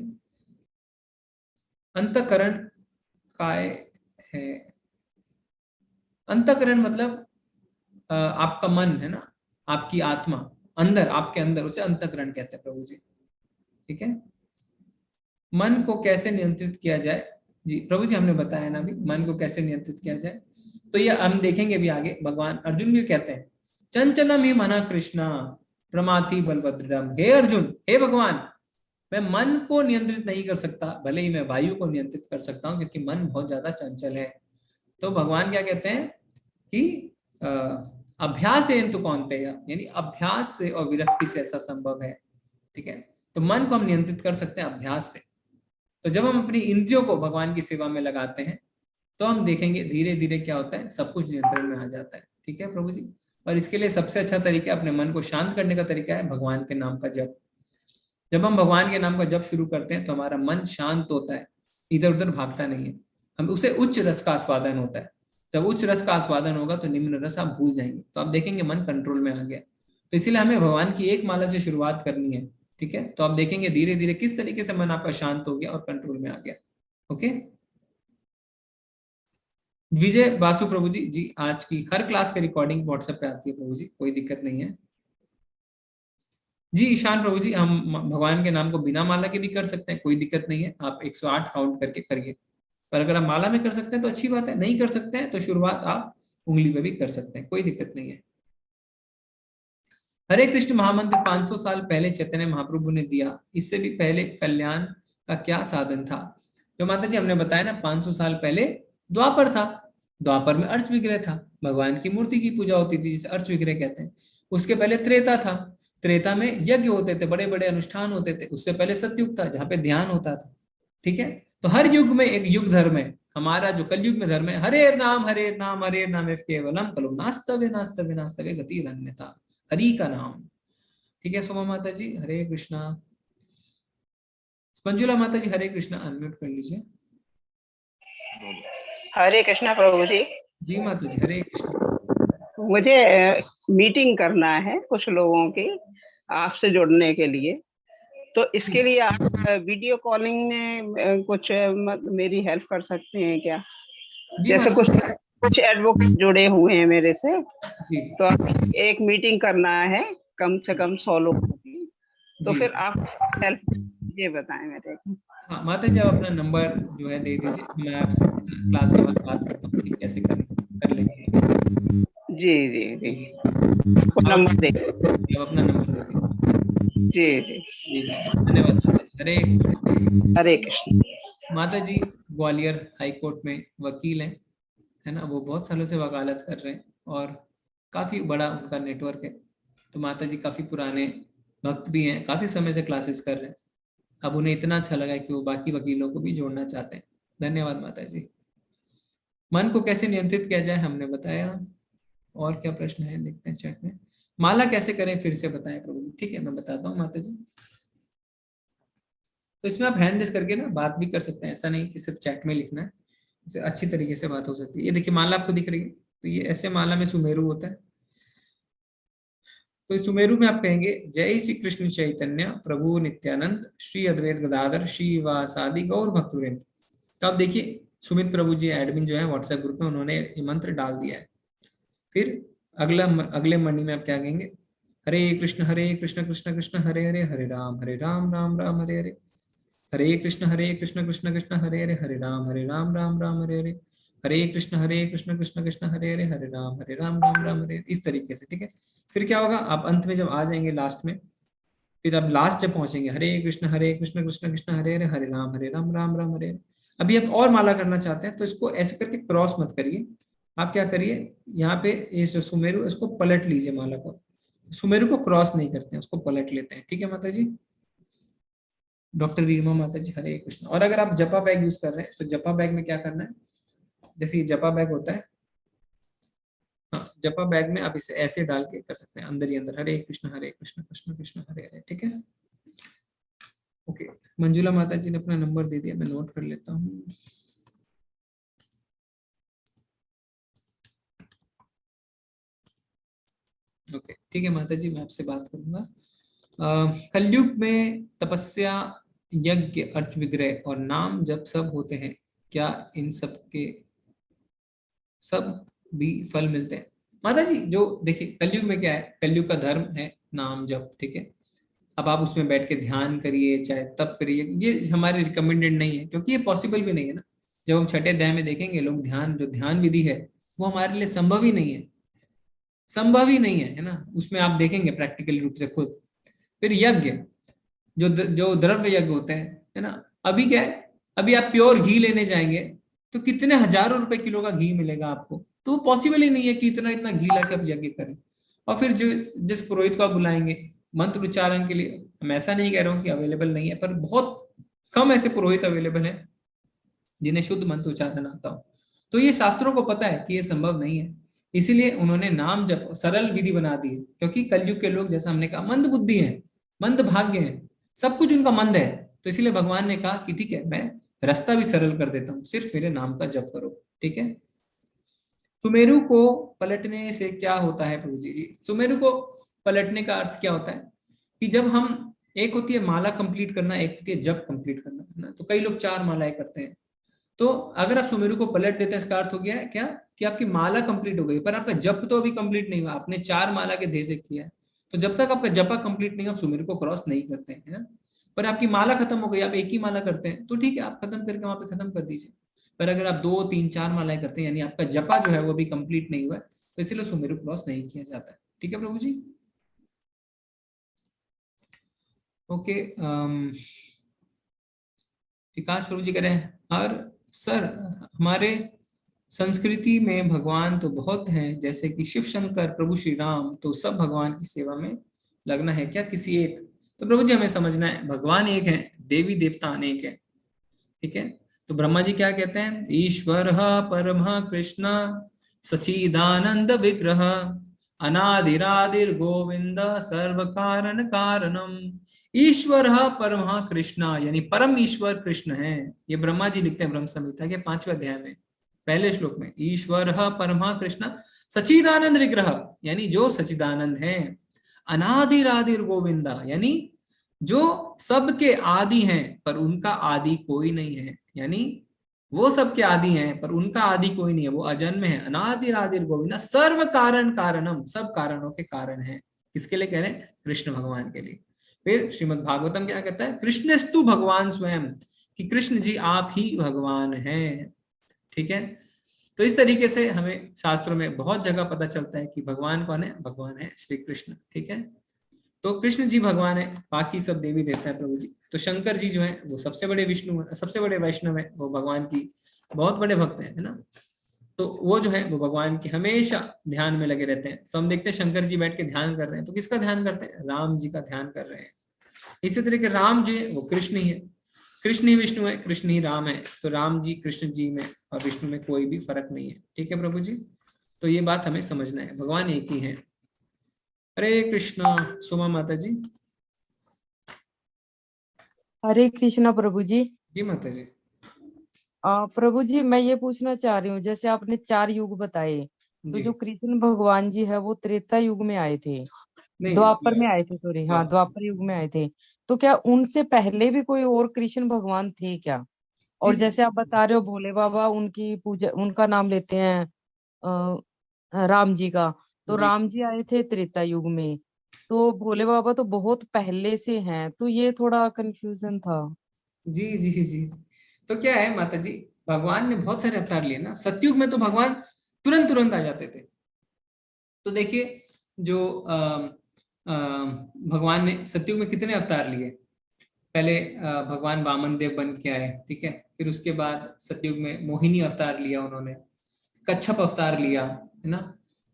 अंतःकरण काय है? अंतःकरण मतलब आपका मन है ना, आपकी आत्मा अंदर, आपके अंदर, उसे अंतःकरण कहते हैं प्रभु जी। ठीक है, मन को कैसे नियंत्रित किया जाए? जी प्रभु जी हमने बताया ना अभी, मन को कैसे नियंत्रित किया जाए। तो ये हम देखेंगे भी आगे। भगवान अर्जुन भी कहते हैं चंचलम ही मना कृष्णा प्रमाथि बलभद्रम। हे अर्जुन, हे भगवान, मैं मन को नियंत्रित नहीं कर सकता, भले ही मैं वायु को नियंत्रित कर सकता हूँ, क्योंकि मन बहुत ज्यादा चंचल है। तो भगवान क्या कहते हैं कि अभ्यास एन्तु कौन्तेय, यानी अभ्यास से और विरक्ति से ऐसा संभव है। ठीक है, तो मन को हम नियंत्रित कर सकते हैं अभ्यास से। तो जब हम अपनी इंद्रियों को भगवान की सेवा में लगाते हैं तो हम देखेंगे धीरे धीरे क्या होता है, सब कुछ नियंत्रण में आ जाता है। ठीक है प्रभु जी। और इसके लिए सबसे अच्छा तरीका, अपने मन को शांत करने का तरीका है भगवान के नाम का जप। जब हम भगवान के नाम का जप शुरू करते हैं तो हमारा मन शांत होता है, इधर उधर भागता नहीं है, हम उसे उच्च रस का आस्वादन होता है। जब उच्च रस का आस्वादन होगा तो निम्न रस आप भूल जाएंगे, तो आप देखेंगे मन कंट्रोल में आ गया। तो इसीलिए हमें भगवान की एक माला से शुरुआत करनी है। ठीक है, तो आप देखेंगे धीरे धीरे किस तरीके से मन आपका शांत हो गया और कंट्रोल में आ गया। ओके, विजय बासु प्रभु जी, जी आज की हर क्लास की रिकॉर्डिंग व्हाट्सएप पे आती है प्रभु जी, कोई दिक्कत नहीं है। जी ईशान प्रभु जी, हम भगवान के नाम को बिना माला के भी कर सकते हैं, कोई दिक्कत नहीं है, आप 108 काउंट करके करिए। पर अगर आप माला में कर सकते हैं तो अच्छी बात है, नहीं कर सकते हैं तो शुरुआत आप उंगली पे भी कर सकते हैं, कोई दिक्कत नहीं है। हरे कृष्ण महामंत्र 500 साल पहले चैतन्य महाप्रभु ने दिया, इससे भी पहले कल्याण का क्या साधन था? जो माता जी हमने बताया ना, 500 साल पहले द्वापर था, द्वापर में अर्च विग्रह था, भगवान की मूर्ति की पूजा होती थी जिसे अर्च विग्रह कहते हैं। उसके पहले त्रेता था, त्रेता में यज्ञ होते थे, बड़े बड़े अनुष्ठान होते थे। उससे पहले सतयुग था जहाँ पे ध्यान होता था। ठीक है, तो हर युग में एक युग धर्म है। हमारा जो कलयुग में धर्म है, हरे नाम एव केवलम कलु नास्तव्य नास्तव्य नास्तव्य गति अन्यथा, हरि का नाम। ठीक है सोमा माता जी, हरे कृष्णा। मंजुला माता जी हरे कृष्णा, अनम्यूट कर लीजिए। हरे कृष्णा प्रभु जी। जी माता जी हरे कृष्णा। मुझे मीटिंग करना है कुछ लोगों की आपसे जुड़ने के लिए, तो इसके लिए आप वीडियो कॉलिंग में कुछ मेरी हेल्प कर सकते हैं क्या? जैसे कुछ एडवोकेट जुड़े हुए हैं मेरे से, तो एक मीटिंग करना है कम से कम 100 लोगों की, तो फिर आप हेल्प ये बताएं मेरे को। हाँ माता जी, आप अपना नंबर जो है दे दीजिए, मैं आपसे क्लास के बाद बात करता हूँ कि कैसे कर लेंगे। जी जी जी, नंबर दे, अपना नंबर दे दीजिए। जी जी, धन्यवाद। हरे कृष्ण। माता जी ग्वालियर हाई कोर्ट में वकील हैं, है ना, वो बहुत सालों से वकालत कर रहे हैं और काफी बड़ा उनका नेटवर्क है। तो माता जी काफी पुराने भक्त भी हैं, काफी समय से क्लासेस कर रहे हैं। अब उन्हें इतना अच्छा लगा कि वो बाकी वकीलों को भी जोड़ना चाहते हैं। धन्यवाद माता जी। मन को कैसे नियंत्रित किया जाए हमने बताया, और क्या प्रश्न है देखते हैं चैट में। माला कैसे करें फिर से बताएं प्रभु। ठीक है मैं बताता हूँ माता जी। तो इसमें आप हैंड रेस करके ना बात भी कर सकते हैं, ऐसा नहीं कि सिर्फ चैट में लिखना है, इससे अच्छी तरीके से बात हो सकती है। ये देखिए माला आपको दिख रही है, तो ये ऐसे माला में सुमेरु होता है। तो इस सुमेरु में आप कहेंगे जय श्री कृष्ण चैतन्य प्रभु नित्यानंद श्री अद्वैत गदाधर श्रीवासादि गौर भक्तवृंद। तो आप देखिए सुमित प्रभु जी एडमिन जो है व्हाट्सएप ग्रुप में, उन्होंने ये मंत्र डाल दिया है। फिर अगले मणि में आप क्या कहेंगे, हरे कृष्ण कृष्ण कृष्ण हरे हरे, हरे राम राम राम हरे हरे, हरे कृष्ण कृष्ण कृष्ण हरे हरे, हरे राम राम राम हरे हरे, हरे कृष्ण कृष्ण कृष्ण हरे हरे, हरे राम राम हरे। इस तरीके से। ठीक है, फिर क्या होगा, आप अंत में जब आ जाएंगे लास्ट में, फिर आप लास्ट जब पहुंचेंगे हरे कृष्ण कृष्ण कृष्ण हरे हरे, हरे राम राम हरे। अभी आप और माला करना चाहते हैं तो इसको ऐसे करके क्रॉस मत करिए, आप क्या करिए, यहाँ पे इस सुमेरु इसको पलट लीजिए, माला को सुमेरु को क्रॉस नहीं करते हैं, उसको पलट लेते हैं। ठीक है माता जी। डॉक्टर रीमा माता जी हरे कृष्ण। और अगर आप जपा बैग यूज कर रहे हैं तो जपा बैग में क्या करना है, जैसे ये जपा बैग होता है, हाँ जपा बैग में आप इसे ऐसे डाल के कर सकते हैं, अंदर ही अंदर हरे कृष्ण कृष्ण कृष्ण हरे हरे। ठीक है ओके। मंजुला माता जी ने अपना नंबर दे दिया, मैं नोट कर लेता हूँ। ओके ठीक है माता जी, मैं आपसे बात करूंगा। कलयुग में तपस्या यज्ञ अर्च विग्रह और नाम जप सब होते हैं, क्या इन सब के सब भी फल मिलते हैं? माता जी जो देखिए कलयुग में क्या है, कलयुग का धर्म है नाम जप। ठीक है, अब आप उसमें बैठ के ध्यान करिए चाहे तप करिए, ये हमारे रिकमेंडेड नहीं है, क्योंकि ये पॉसिबल भी नहीं है ना। जब हम छठे अध्याय में देखेंगे लोग जो ध्यान विधि है वो हमारे लिए संभव ही नहीं है, संभव ही नहीं है ना, उसमें आप देखेंगे प्रैक्टिकल रूप से खुद। फिर यज्ञ जो द्रव्य यज्ञ होते हैं, है ना, अभी क्या है, अभी आप प्योर घी लेने जाएंगे तो कितने हजारों रुपए किलो का घी मिलेगा आपको, तो वो पॉसिबल ही नहीं है कि इतना घी लाके आप यज्ञ करें। और फिर जिस पुरोहित को आप बुलाएंगे मंत्र उच्चारण के लिए, मैं ऐसा नहीं कह रहा हूँ कि अवेलेबल नहीं है, पर बहुत कम ऐसे पुरोहित अवेलेबल हैं जिन्हें शुद्ध मंत्र उच्चारण आता हो। तो ये शास्त्रों को पता है कि ये संभव नहीं है, इसीलिए उन्होंने नाम जप सरल विधि बना दी है। क्योंकि कलयुग के लोग जैसा हमने कहा मंद बुद्धि हैं, मंद भाग्य हैं, सब कुछ उनका मंद है, तो इसलिए भगवान ने कहा कि ठीक है मैं रास्ता भी सरल कर देता हूँ, सिर्फ मेरे नाम का जप करो। ठीक है, सुमेरु को पलटने से क्या होता है प्रभु जी? सुमेरु को पलटने का अर्थ क्या होता है कि जब हम, एक होती है माला कंप्लीट करना, एक होती है जप कंप्लीट करना, है ना। तो कई लोग 4 मालाएं करते हैं, तो अगर आप सुमेरु को पलट देते हैं इसका अर्थ हो गया क्या कि आपकी माला कंप्लीट हो गई, पर आपका जप तो अभी कंप्लीट नहीं हुआ, आपने 4 माला के ध्येय से किया है। तो जब तक आपका जपा कंप्लीट नहीं, आप सुमेरु को क्रॉस नहीं करते हैं, है ना। पर आपकी माला खत्म हो गई, आप एक ही माला करते हैं, तो ठीक है, आप खत्म करके वहां पे खत्म कर दीजिए। पर अगर आप 2, 3, 4 मालाएं करते हैं, यानी आपका जपा जो है वो भी कंप्लीट नहीं हुआ है, तो इसलिए सुमेरु क्रॉस नहीं किया जाता है। ठीक है प्रभु जी, ओके। विकास प्रभु जी कह रहे हैं, और सर हमारे संस्कृति में भगवान तो बहुत हैं, जैसे कि शिव शंकर, प्रभु श्री राम, तो सब भगवान की सेवा में लगना है क्या किसी एक? तो प्रभु जी हमें समझना है, भगवान एक है, देवी देवता अनेक है। ठीक है, तो ब्रह्मा जी क्या कहते हैं? ईश्वर परमः कृष्ण सचिदानंद विग्रह अनादिरादिर गोविंद सर्व कारण कारणम। ईश्वर परमः कृष्ण, यानी परम ईश्वर कृष्ण है। ये ब्रह्मा जी लिखते हैं ब्रह्म संहिता के 5वें अध्याय में पहले श्लोक में। ईश्वर परमः कृष्ण सचिदानंद विग्रह, यानी जो सचिदानंद है। अनादिरादिर गोविंदा, यानी जो सबके आदि हैं पर उनका आदि कोई नहीं है, यानी वो सबके आदि हैं पर उनका आदि कोई नहीं है, वो अजन्म है। अनादिरादिर गोविंदा सर्व कारण कारणम, सब कारणों के कारण है। किसके लिए कह रहे हैं? कृष्ण भगवान के लिए। फिर श्रीमद् भागवतम क्या कहता है? कृष्णस्तु भगवान स्वयं, कि कृष्ण जी आप ही भगवान हैं। ठीक है, तो इस तरीके से हमें शास्त्रों में बहुत जगह पता चलता है कि भगवान कौन है? भगवान है श्री कृष्ण। ठीक है, तो कृष्ण जी भगवान है, बाकी सब देवी देवता है प्रभु जी। तो शंकर जी जो है वो सबसे बड़े विष्णु है, सबसे बड़े वैष्णव है, वो भगवान की बहुत बड़े भक्त है ना। तो वो जो है वो भगवान की हमेशा ध्यान में लगे रहते हैं। तो हम देखते हैं शंकर जी बैठ के ध्यान कर रहे हैं, तो किसका ध्यान करते हैं? राम जी का ध्यान कर रहे हैं। इसी तरीके राम जी वो कृष्ण ही है, कृष्ण ही विष्णु है, कृष्ण ही राम है। तो राम जी कृष्ण जी में और विष्णु में कोई भी फर्क नहीं है। ठीक है प्रभु जी, तो ये बात हमें समझना है, भगवान एक ही है। हरे कृष्णा। सुमा माता जी। हरे कृष्णा प्रभु जी। जी माता जी। प्रभु जी मैं ये पूछना चाह रही हूँ, जैसे आपने 4 युग बताए, तो जो कृष्ण भगवान जी है वो त्रेता युग में आए थे, द्वापर में आए थे, सॉरी, हाँ द्वापर युग में आए थे। तो क्या उनसे पहले भी कोई और कृष्ण भगवान थे क्या? और जैसे आप बता रहे हो भोले बाबा उनकी पूजा, उनका नाम लेते हैं राम जी का, तो राम जी आए थे त्रेता युग में, तो भोले बाबा तो बहुत पहले से हैं, तो ये थोड़ा कंफ्यूजन था। जी जी जी, तो क्या है माता जी, भगवान ने बहुत सारे अवतार लिए ना। सतयुग में तो भगवान तुरंत तुरंत आ जाते थे। तो देखिए जो भगवान ने सतयुग में कितने अवतार लिए। पहले भगवान वामन देव बन के आए, ठीक है। फिर उसके बाद सतयुग में मोहिनी अवतार लिया उन्होंने, कच्छप अवतार लिया, है ना।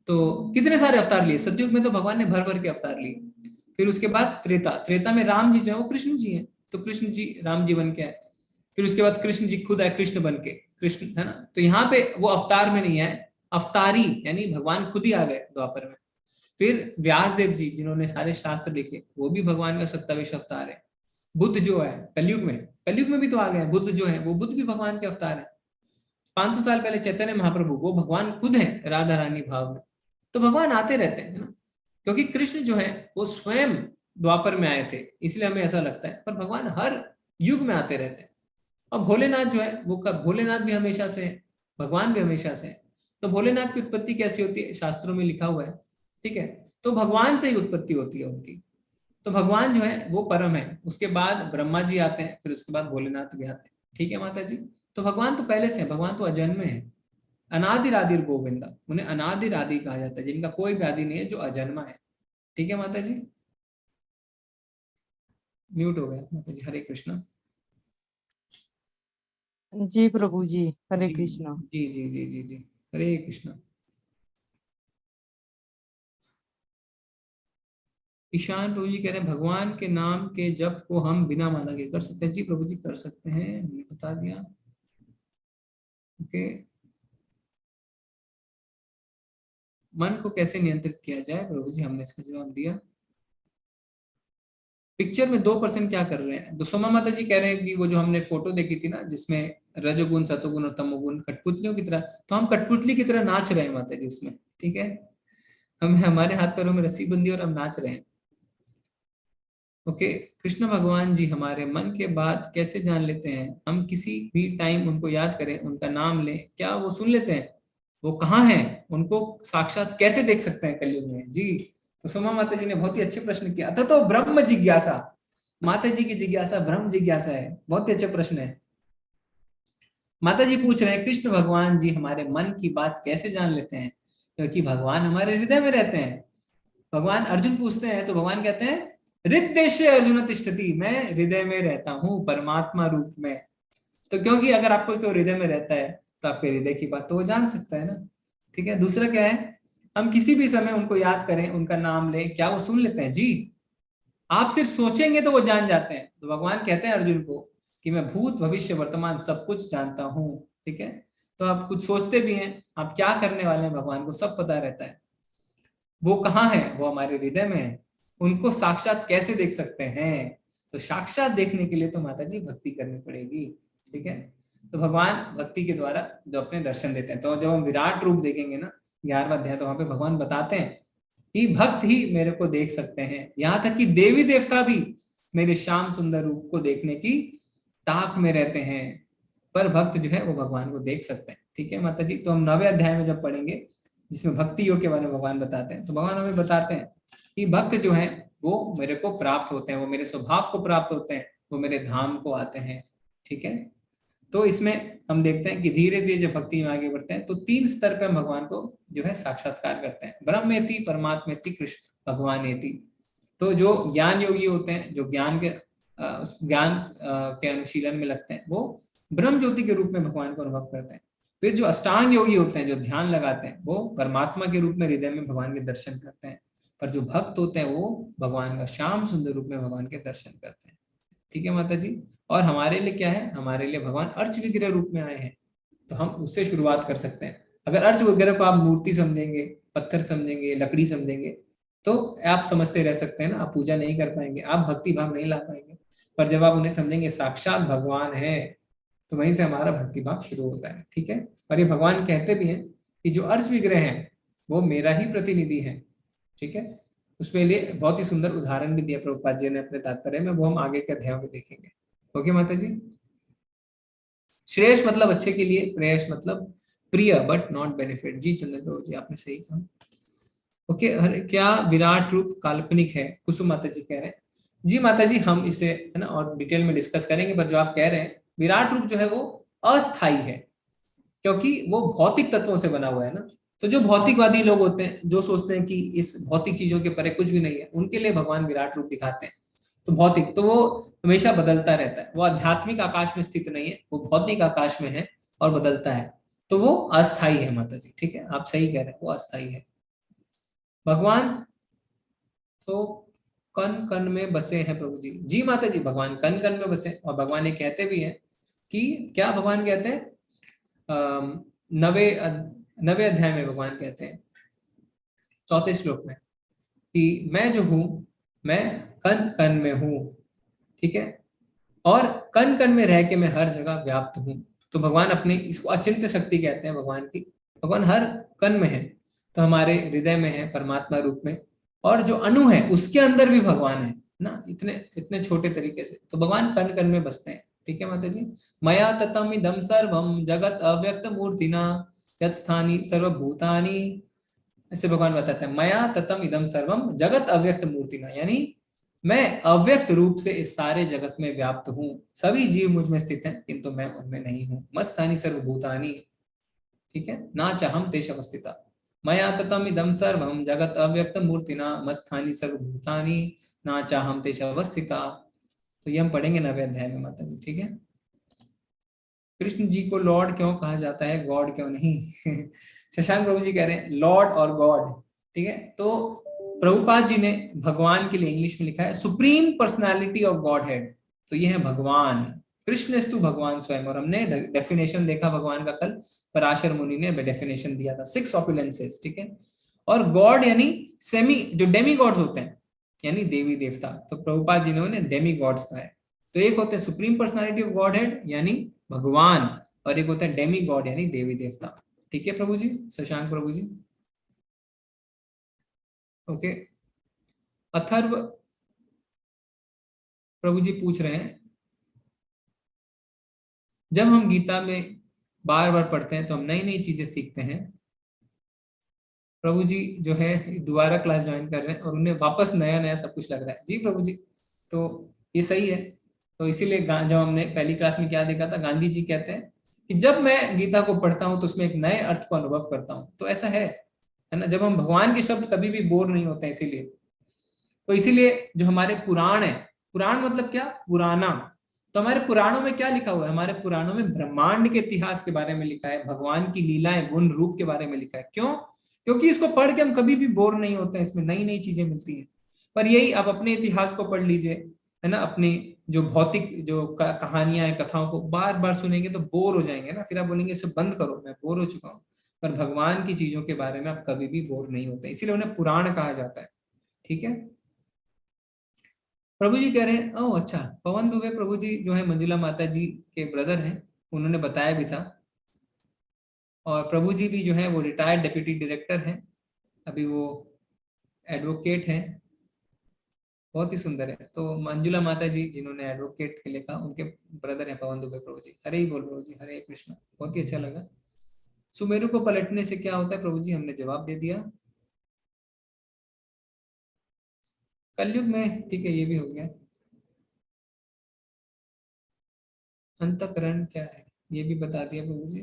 तो कितने सारे अवतार लिए सतयुग में, तो भगवान ने भर भर के अवतार लिए। फिर उसके बाद त्रेता में राम जी जो है वो कृष्ण जी हैं, तो कृष्ण जी राम जी बन के आए। फिर उसके बाद कृष्ण जी खुद आए कृष्ण बन के, कृष्ण, है ना। तो यहाँ पे वो अवतार में नहीं है, अवतारी यानी भगवान खुद ही आ गए द्वापर में। फिर व्यास देव जी जिन्होंने सारे शास्त्र लिखे, वो भी भगवान का 27 अवतार है। बुद्ध जो है कलयुग में भी तो आ गए। बुद्ध जो है वो बुद्ध भी भगवान के अवतार है। 500 साल पहले चैतन्य महाप्रभु वो भगवान खुद है राधा रानी भाव में। तो भगवान आते रहते हैं ना, क्योंकि कृष्ण जो है वो स्वयं द्वापर में आए थे, इसलिए हमें ऐसा लगता है, पर भगवान हर युग में आते रहते हैं। और भोलेनाथ जो है वो कब, भोलेनाथ भी हमेशा से है, भगवान भी हमेशा से है। तो भोलेनाथ की उत्पत्ति कैसी होती है, शास्त्रों में लिखा हुआ है, ठीक है। तो भगवान से ही उत्पत्ति होती है उनकी। तो भगवान जो है वो परम है, उसके बाद ब्रह्मा जी आते हैं, फिर उसके बाद भोलेनाथ भी आते हैं। ठीक है माता जी, तो भगवान तो पहले से है, भगवान तो अजन्म है। अनादिरादिर गोविंदा, उन्हें अनादिरादि कहा जाता है, जिनका कोई भी आदि नहीं है, जो अजन्मा है। ठीक है माता जी, म्यूट हो गया माता जी। हरे कृष्णा। जी प्रभु जी, हरे कृष्णा। जी जी जी जी जी, हरे कृष्णा। ईशान प्रभु जी कह रहे हैं भगवान के नाम के जप को हम बिना माला के कर सकते हैं। जी प्रभु जी कर सकते हैं, हमने बता दिया। ओके, मन को कैसे नियंत्रित किया जाए प्रभु जी, हमने इसका जवाब दिया। पिक्चर में 2% क्या कर रहे हैं? तो सोमा माता जी कह रहे हैं कि वो जो हमने फोटो देखी थी ना, जिसमें रजोगुण सतोगुण और तमोगुण कठपुतलियों की तरह, तो हम कठपुतली की तरह नाच रहे हैं माता जी उसमें, ठीक है। हम हमारे हाथ पैरों में रस्सी बंधी और हम नाच रहे हैं। ओके, कृष्ण भगवान जी हमारे मन के बात कैसे जान लेते हैं? हम किसी भी टाइम उनको याद करें, उनका नाम लें, क्या वो सुन लेते हैं? वो कहाँ हैं? उनको साक्षात कैसे देख सकते हैं कलयुग में? जी, तो सोमा माता जी ने बहुत ही अच्छे प्रश्न किया। अतः तो ब्रह्म जिज्ञासा, माता जी की जिज्ञासा ब्रह्म जिज्ञासा है। बहुत ही अच्छे प्रश्न है। माता जी पूछ रहे हैं कृष्ण भगवान जी हमारे मन की बात कैसे जान लेते हैं? क्योंकि भगवान हमारे हृदय में रहते हैं। भगवान, अर्जुन पूछते हैं तो भगवान कहते हैं हृदय अर्जुन तिष्ठति, मैं हृदय में रहता हूँ परमात्मा रूप में। तो क्योंकि अगर आपको कोई हृदय में रहता है तो आपके हृदय की बात तो वो जान सकता है ना। ठीक है, दूसरा क्या है? हम किसी भी समय उनको याद करें, उनका नाम लें, क्या वो सुन लेते हैं? जी, आप सिर्फ सोचेंगे तो वो जान जाते हैं। तो भगवान कहते हैं अर्जुन को कि मैं भूत भविष्य वर्तमान सब कुछ जानता हूँ। ठीक है, तो आप कुछ सोचते भी हैं, आप क्या करने वाले हैं, भगवान को सब पता रहता है। वो कहाँ है? वो हमारे हृदय में है। उनको साक्षात कैसे देख सकते हैं? तो साक्षात देखने के लिए तो माता जी भक्ति करनी पड़ेगी। ठीक है, तो भगवान भक्ति के द्वारा जो अपने दर्शन देते हैं। तो जब हम विराट रूप देखेंगे ना 11वां अध्याय, तो वहां पे भगवान बताते हैं कि भक्त ही मेरे को देख सकते हैं। यहाँ तक कि देवी देवता भी मेरे श्याम सुंदर रूप को देखने की ताक में रहते हैं, पर भक्त जो है वो भगवान को देख सकते हैं। ठीक है माता जी, तो हम 9वें अध्याय में जब पढ़ेंगे जिसमें भक्ति योग के बारे में भगवान बताते हैं, तो भगवान हमें बताते हैं कि भक्त जो है वो मेरे को प्राप्त होते हैं, वो मेरे स्वभाव को प्राप्त होते हैं, वो मेरे धाम को आते हैं। ठीक है, तो इसमें हम देखते हैं कि धीरे धीरे जब भक्ति में आगे बढ़ते हैं तो 3 स्तर पे हम भगवान को जो है साक्षात्कार करते हैं। ब्रह्मेति परमात्मेति कृष्ण भगवानेति। तो जो ज्ञान योगी होते हैं, जो ज्ञान के अनुशीलन में लगते हैं, वो ब्रह्म ज्योति के रूप में भगवान को अनुभव करते हैं। फिर जो अष्टांग योगी होते हैं, जो ध्यान लगाते हैं, वो परमात्मा के रूप में हृदय में भगवान के दर्शन करते हैं। पर जो भक्त होते हैं वो भगवान का श्याम सुंदर रूप में भगवान के दर्शन करते हैं। ठीक है माता जी, और हमारे लिए क्या है? हमारे लिए भगवान अर्च विग्रह रूप में आए हैं, तो हम उससे शुरुआत कर सकते हैं। अगर अर्च विग्रह को आप मूर्ति समझेंगे, पत्थर समझेंगे, लकड़ी समझेंगे, तो आप समझते रह सकते हैं ना, आप पूजा नहीं कर पाएंगे, आप भक्ति भाव नहीं ला पाएंगे। पर जब आप उन्हें समझेंगे साक्षात भगवान है, तो वहीं से हमारा भक्ति भाव शुरू होता है। ठीक है, और ये भगवान कहते भी हैं कि जो अर्च विग्रह है वो मेरा ही प्रतिनिधि है। ठीक है, उसमें लिए बहुत ही सुंदर उदाहरण भी दिया प्रभुपाद जी ने अपने तात्पर्य में, वो हम आगे के अध्याय में देखेंगे। ओके माता जी, श्रेयस मतलब अच्छे के लिए, प्रेयस मतलब प्रिय बट नॉट बेनिफिट। जी चंद्र प्रभु जी, आपने सही कहा। ओके, क्या विराट रूप काल्पनिक है? कुसुम माता जी कह रहे हैं। जी माता जी, हम इसे है ना और डिटेल में डिस्कस करेंगे, पर जो आप कह रहे हैं विराट रूप जो है वो अस्थाई है, क्योंकि वो भौतिक तत्वों से बना हुआ है ना। तो जो भौतिकवादी लोग होते हैं, जो सोचते हैं कि इस भौतिक चीजों के परे कुछ भी नहीं है, उनके लिए भगवान विराट रूप दिखाते हैं। तो भौतिक तो वो हमेशा बदलता रहता है, वो आध्यात्मिक आकाश में स्थित नहीं है, वो भौतिक आकाश में है और बदलता है, तो वो अस्थाई है माता जी। ठीक है, आप सही कह रहे हैं, वो अस्थाई है। भगवान तो कण कण में बसे हैं प्रभु जी। जी माता जी, भगवान कण कण में बसे, और भगवान ये कहते भी हैं कि क्या भगवान कहते हैं 9वें अध्याय में भगवान कहते हैं 4थे श्लोक में कि मैं जो हूं मैं कण कण में हूं। ठीक है, और कण कण में रह के मैं हर जगह व्याप्त हूं। तो भगवान अपनी, इसको अचिंत्य शक्ति कहते हैं भगवान की। भगवान हर कण में है, तो हमारे हृदय में है परमात्मा रूप में, और जो अणु है उसके अंदर भी भगवान है ना, इतने छोटे तरीके से। तो भगवान कण कण में बसते हैं। ठीक है माता जी, मया ततम इदं सर्वम जगत अव्यक्त मूर्तिना यत् स्थानि सर्वभूतानि। ऐसे भगवान बताते हैं, मया ततम इदं सर्वम जगत अव्यक्त मूर्तिना, यानी मैं अव्यक्त रूप से इस सारे जगत में व्याप्त हूँ। सभी जीव मुझ में स्थित हैं, किंतु मैं उनमें नहीं हूँ। मत्स्थानि सर्वभूतानि। ठीक है, ना चाहम तेष अवस्थिता। मया ततम इदं सर्वम जगत अव्यक्त मूर्तिना मत्स्थानि सर्वभूतानि ना चाहम तेष अवस्थिता। तो ये हम पढ़ेंगे 9वें अध्याय में माता जी। ठीक है, कृष्ण जी को लॉर्ड क्यों कहा जाता है, गॉड क्यों नहीं? शशांक प्रभु जी कह रहे हैं लॉर्ड और गॉड। ठीक है, तो प्रभुपाद जी ने भगवान के लिए इंग्लिश में लिखा है supreme personality of God head. तो ये है भगवान, कृष्णस्तु भगवान स्वयं। और हमने डेफिनेशन देखा भगवान का कल, पराशर मुनि ने डेफिनेशन दिया था 6 ऑपुलेंसेस। ठीक है, और गॉड यानी सेमी, जो डेमी गॉड्स होते हैं यानी देवी देवता, तो प्रभुपाद जी ने उन्हें डेमी गॉड्स कहा है। तो एक होते हैं supreme personality of God head यानी भगवान, और एक होता है डेमी गॉड यानी देवी देवता। ठीक है प्रभु जी, शशांक प्रभु जी। ओके, अथर्व प्रभु जी पूछ रहे हैं, जब हम गीता में बार बार पढ़ते हैं तो हम नई नई चीजें सीखते हैं। प्रभु जी जो है दोबारा क्लास ज्वाइन कर रहे हैं और उन्हें वापस नया नया सब कुछ लग रहा है। जी प्रभु जी, तो ये सही है। तो इसीलिए जब हमने पहली क्लास में क्या देखा था, गांधी जी कहते हैं कि जब मैं गीता को पढ़ता हूं तो उसमें एक नए अर्थ को अनुभव करता हूं। तो ऐसा है ना, जब हम भगवान के शब्द कभी भी बोर नहीं होते हैं। इसीलिए तो इसीलिए जो हमारे पुराण है, पुराण मतलब क्या, पुराना, तो हमारे पुराणों में क्या लिखा हुआ है, हमारे पुराणों में ब्रह्मांड के इतिहास के बारे में लिखा है, भगवान की लीलाएं गुण रूप के बारे में लिखा है। क्यों? क्योंकि इसको पढ़ के हम कभी भी बोर नहीं होते हैं, इसमें नई नई चीजें मिलती हैं। पर यही आप अपने इतिहास को पढ़ लीजिए, है ना, अपनी जो भौतिक जो कहानियां हैं, कथाओं को बार बार सुनेंगे तो बोर हो जाएंगे ना, फिर आप बोलेंगे इसे बंद करो, मैं बोर हो चुका हूँ। पर भगवान की चीजों के बारे में आप कभी भी बोर नहीं होते, इसीलिए उन्हें पुराण कहा जाता है। ठीक है, प्रभु जी कह रहे हैं, ओह अच्छा, पवन दुबे प्रभु जी जो है मंजुला माता जी के ब्रदर हैं, उन्होंने बताया भी था। और प्रभु जी भी जो है वो रिटायर्ड डेप्यूटी डायरेक्टर हैं, अभी वो एडवोकेट हैं, बहुत ही सुंदर है। तो मंजुला माता जी जिन्होंने एडवोकेट के लिए कहा, उनके ब्रदर हैं पवन दुबे प्रभु जी। हरे ही बोल प्रभु जी, हरे कृष्ण, बहुत ही अच्छा लगा। सुमेरु को पलटने से क्या होता है प्रभु जी, हमने जवाब दे दिया, कलयुग में। ठीक है, ये भी हो गया। अंतःकरण क्या है ये भी बता दिया प्रभु जी।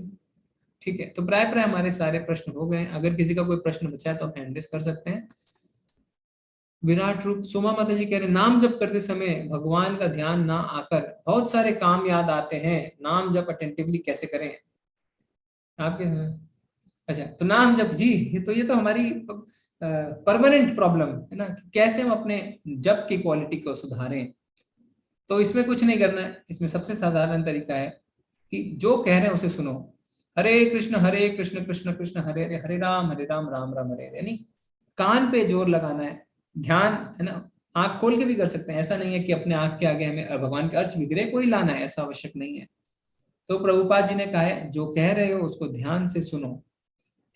ठीक है, तो प्राय हमारे सारे प्रश्न हो गए। अगर किसी का कोई प्रश्न बचा है तो आप हैंड रेज कर सकते हैं। विराट रूप, सोमा माता जी कह रहे हैं, नाम जप करते समय भगवान का ध्यान ना आकर बहुत सारे काम याद आते हैं, नाम जप अटेंटिवली कैसे करें आपके? अच्छा, तो नाम जप जी, ये तो हमारी परमानेंट प्रॉब्लम है ना, कैसे हम अपने जप की क्वालिटी को सुधारें। तो इसमें कुछ नहीं करना है, इसमें सबसे साधारण तरीका है कि जो कह रहे हैं उसे सुनो। हरे कृष्ण कृष्ण कृष्ण हरे हरे, हरे राम राम राम हरे हरे। यानी कान पे जोर लगाना है, ध्यान, है ना, आंख खोल के भी कर सकते हैं। ऐसा नहीं है कि अपने आंख के आगे हमें भगवान के अर्थ विग्रह को ही लाना है, ऐसा आवश्यक नहीं है। तो प्रभुपाद जी ने कहा है जो कह रहे हो उसको ध्यान से सुनो।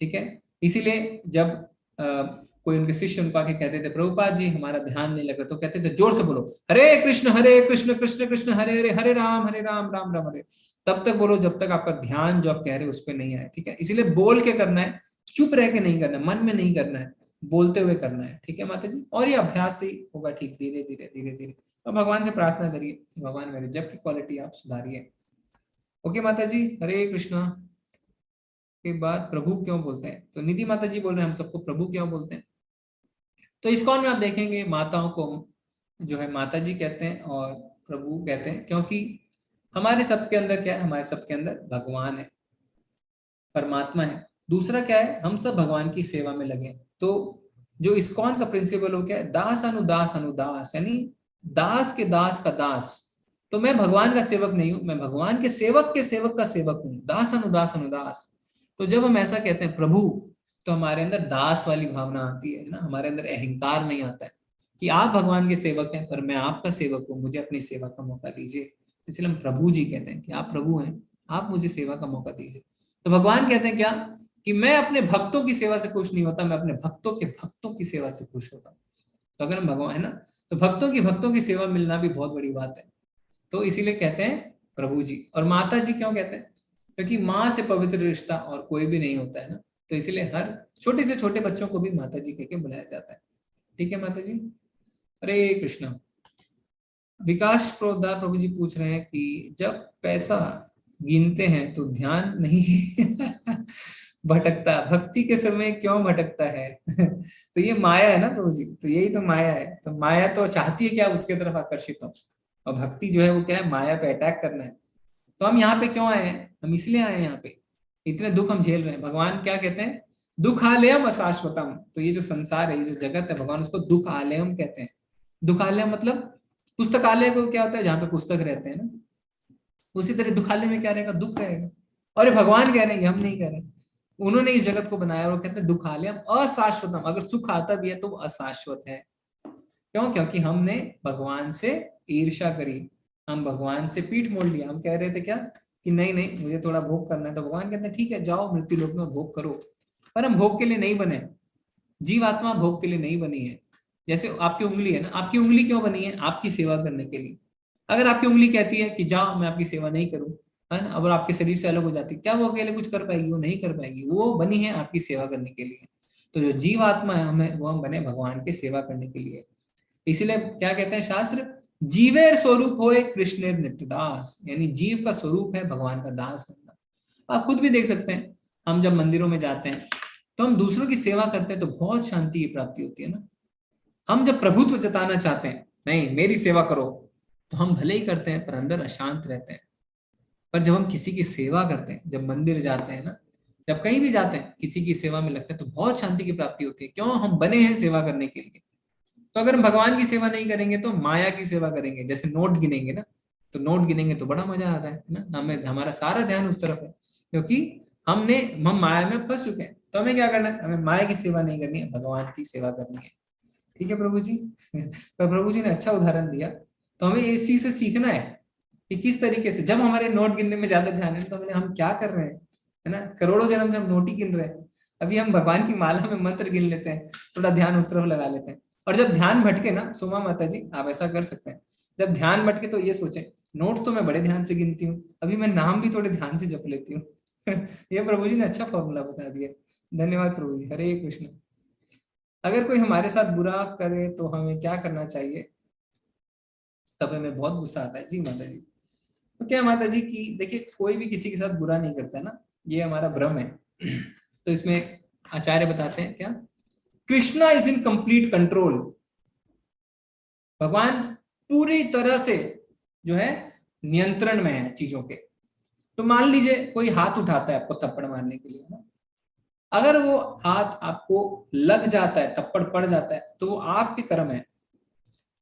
ठीक है, इसीलिए जब कोई उनके शिष्य उनको आके कहते थे, प्रभुपाद जी हमारा ध्यान नहीं लग रहा, तो कहते थे जोर से बोलो, हरे कृष्ण कृष्ण कृष्ण हरे हरे, हरे राम राम राम हरे। तब तक बोलो जब तक आपका ध्यान जो आप कह रहे हो उस पर नहीं आए। ठीक है, इसीलिए बोल के करना है, चुप रह के नहीं करना है, मन में नहीं करना है, बोलते हुए करना है। ठीक है माता जी, और ये अभ्यास से होगा ठीक, धीरे धीरे धीरे धीरे। और भगवान से प्रार्थना करिए, भगवान मेरे जप की क्वालिटी आप सुधारिए। ओके माता जी, हरे कृष्णा। के बाद प्रभु क्यों बोलते हैं, तो निधि माता जी बोल रहे हैं हम सबको प्रभु क्यों बोलते हैं। तो इस्कॉन में आप देखेंगे माताओं को जो है माता जी कहते हैं और प्रभु कहते हैं, क्योंकि हमारे सबके अंदर क्या है, हमारे सबके अंदर भगवान है, परमात्मा है। दूसरा क्या है, हम सब भगवान की सेवा में लगे। तो जो इस्कॉन का प्रिंसिपल हो क्या है, दास अनुदास अनुदास, यानी दास के दास का दास। तो मैं भगवान का सेवक नहीं हूं, मैं भगवान के सेवक का सेवक हूं, दास अनुदास अनुदास। तो जब हम ऐसा कहते हैं प्रभु, तो हमारे अंदर दास वाली भावना आती है ना, हमारे अंदर अहंकार नहीं आता है कि आप भगवान के सेवक हैं पर मैं आपका सेवक हूँ, मुझे अपनी सेवा का मौका दीजिए। इसलिए हम प्रभु जी कहते हैं कि आप प्रभु हैं, आप मुझे सेवा का मौका दीजिए। तो भगवान कहते हैं क्या, कि मैं अपने भक्तों की सेवा से खुश नहीं होता, मैं अपने भक्तों की सेवा से खुश होता हूँ। तो अगर हम भगवान है ना, तो भक्तों की सेवा मिलना भी बहुत बड़ी बात है। तो इसीलिए कहते हैं प्रभु जी। और माता जी क्यों कहते हैं, क्योंकि माँ से पवित्र रिश्ता और कोई भी नहीं होता है ना, तो इसीलिए हर छोटे से छोटे बच्चों को भी माता जी कह के बुलाया जाता है। ठीक है माता जी, हरे कृष्णा। विकास प्रोदार प्रभु जी पूछ रहे हैं कि जब पैसा गिनते हैं तो ध्यान नहीं भटकता, भक्ति के समय क्यों भटकता है? तो ये माया है ना प्रभु जी, तो यही तो माया है। तो माया तो चाहती है कि आप उसके तरफ आकर्षित हो, और भक्ति जो है वो क्या है, माया पे अटैक करना है। तो हम यहाँ पे क्यों आए हैं, हम इसलिए आए हैं यहाँ पे, इतने दुख हम झेल रहे हैं। भगवान क्या कहते हैं, दुखालयम अशाश्वतम। तो ये जो संसार है, ये जो जगत है, भगवान उसको दुखालयम कहते हैं। दुखालय मतलब पुस्तकालय को क्या होता है, जहाँ पे पुस्तक रहते हैं ना, उसी तरह दुखालय में क्या रहेगा, दुख रहेगा। और ये भगवान कह रहे हैं, हम नहीं कह रहे, उन्होंने इस जगत को बनाया और कहते हैं दुखालयम अशाश्वतम। अगर सुख आता भी है तो वो अशाश्वत है। क्यों? क्योंकि हमने भगवान से ईर्ष्या करी, हम भगवान से पीठ मोड़ लिया। हम कह रहे थे क्या कि नहीं नहीं मुझे थोड़ा भोग करना है, तो भगवान कहते हैं ठीक है जाओ मृत्यु लोक में भोग करो। पर हम भोग के लिए नहीं बने, जीवात्मा भोग के लिए नहीं बनी है। जैसे आपकी उंगली है ना, आपकी उंगली क्यों बनी है? आपकी सेवा करने के लिए। अगर आपकी उंगली कहती है कि जाओ मैं आपकी सेवा नहीं करूं, है ना, और आपके शरीर से अलग हो जाती है, क्या वो अकेले कुछ कर पाएगी? वो नहीं कर पाएगी। वो बनी है आपकी सेवा करने के लिए। तो जो जीवात्मा है हमें, वो हम बने भगवान के सेवा करने के लिए। इसलिए क्या कहते हैं शास्त्र? जीवेर स्वरूप होए कृष्णेर नित्यदास, यानी जीव का स्वरूप है भगवान का दास बनना। आप खुद भी देख सकते हैं, हम जब मंदिरों में जाते हैं तो हम दूसरों की सेवा करते हैं तो बहुत शांति की प्राप्ति होती है ना। हम जब प्रभुत्व जताना चाहते हैं, नहीं मेरी सेवा करो, तो हम भले ही करते हैं पर अंदर अशांत रहते हैं। पर जब हम किसी की सेवा करते हैं, जब मंदिर जाते हैं ना, जब कहीं भी जाते हैं किसी की सेवा में लगते हैं, तो बहुत शांति की प्राप्ति होती है। क्यों? हम बने हैं सेवा करने के लिए। तो अगर हम भगवान की सेवा नहीं करेंगे तो माया की सेवा करेंगे। जैसे नोट गिनेंगे ना, तो नोट गिनेंगे तो बड़ा मजा आता है ना, हमें हमारा सारा ध्यान उस तरफ है, क्योंकि हम माया में फंस चुके हैं। तो हमें क्या करना है? हमें माया की सेवा नहीं करनी है, भगवान की सेवा करनी है। ठीक है प्रभु जी। पर प्रभु जी ने अच्छा उदाहरण दिया, तो हमें इस चीज से सीखना है कि किस तरीके से, जब हमारे नोट गिनने में ज्यादा ध्यान है तो हम क्या कर रहे हैं, है ना, करोड़ों जन्म से हम नोट ही गिन रहे हैं। अभी हम भगवान की माला में मंत्र गिन लेते हैं, थोड़ा ध्यान उस तरफ लगा लेते हैं। और जब ध्यान भटके ना, सोमा माता जी आप ऐसा कर सकते हैं, जब ध्यान भटके तो ये सोचे, नोट तो मैं बड़े ध्यान से गिनती हूँ, अभी मैं नाम भी थोड़े ध्यान से जप लेती हूँ। ये प्रभु जी ने अच्छा फॉर्मूला बता दिया। धन्यवाद प्रभु जी। हरे कृष्ण। अगर कोई हमारे साथ बुरा करे तो हमें क्या करना चाहिए? तब हमें बहुत गुस्सा आता है। जी माता जी। तो क्या माता जी की देखिए, कोई भी किसी के साथ बुरा नहीं करता है ना, ये हमारा भ्रम है। तो इसमें आचार्य बताते हैं क्या? Krishna is in complete control. भगवान पूरी तरह से जो है नियंत्रण में है चीजों के। तो मान लीजिए कोई हाथ उठाता है आपको थप्पड़ मारने के लिए ना, अगर वो हाथ आपको लग जाता है, थप्पड़ पड़ जाता है, तो वो आपके कर्म है।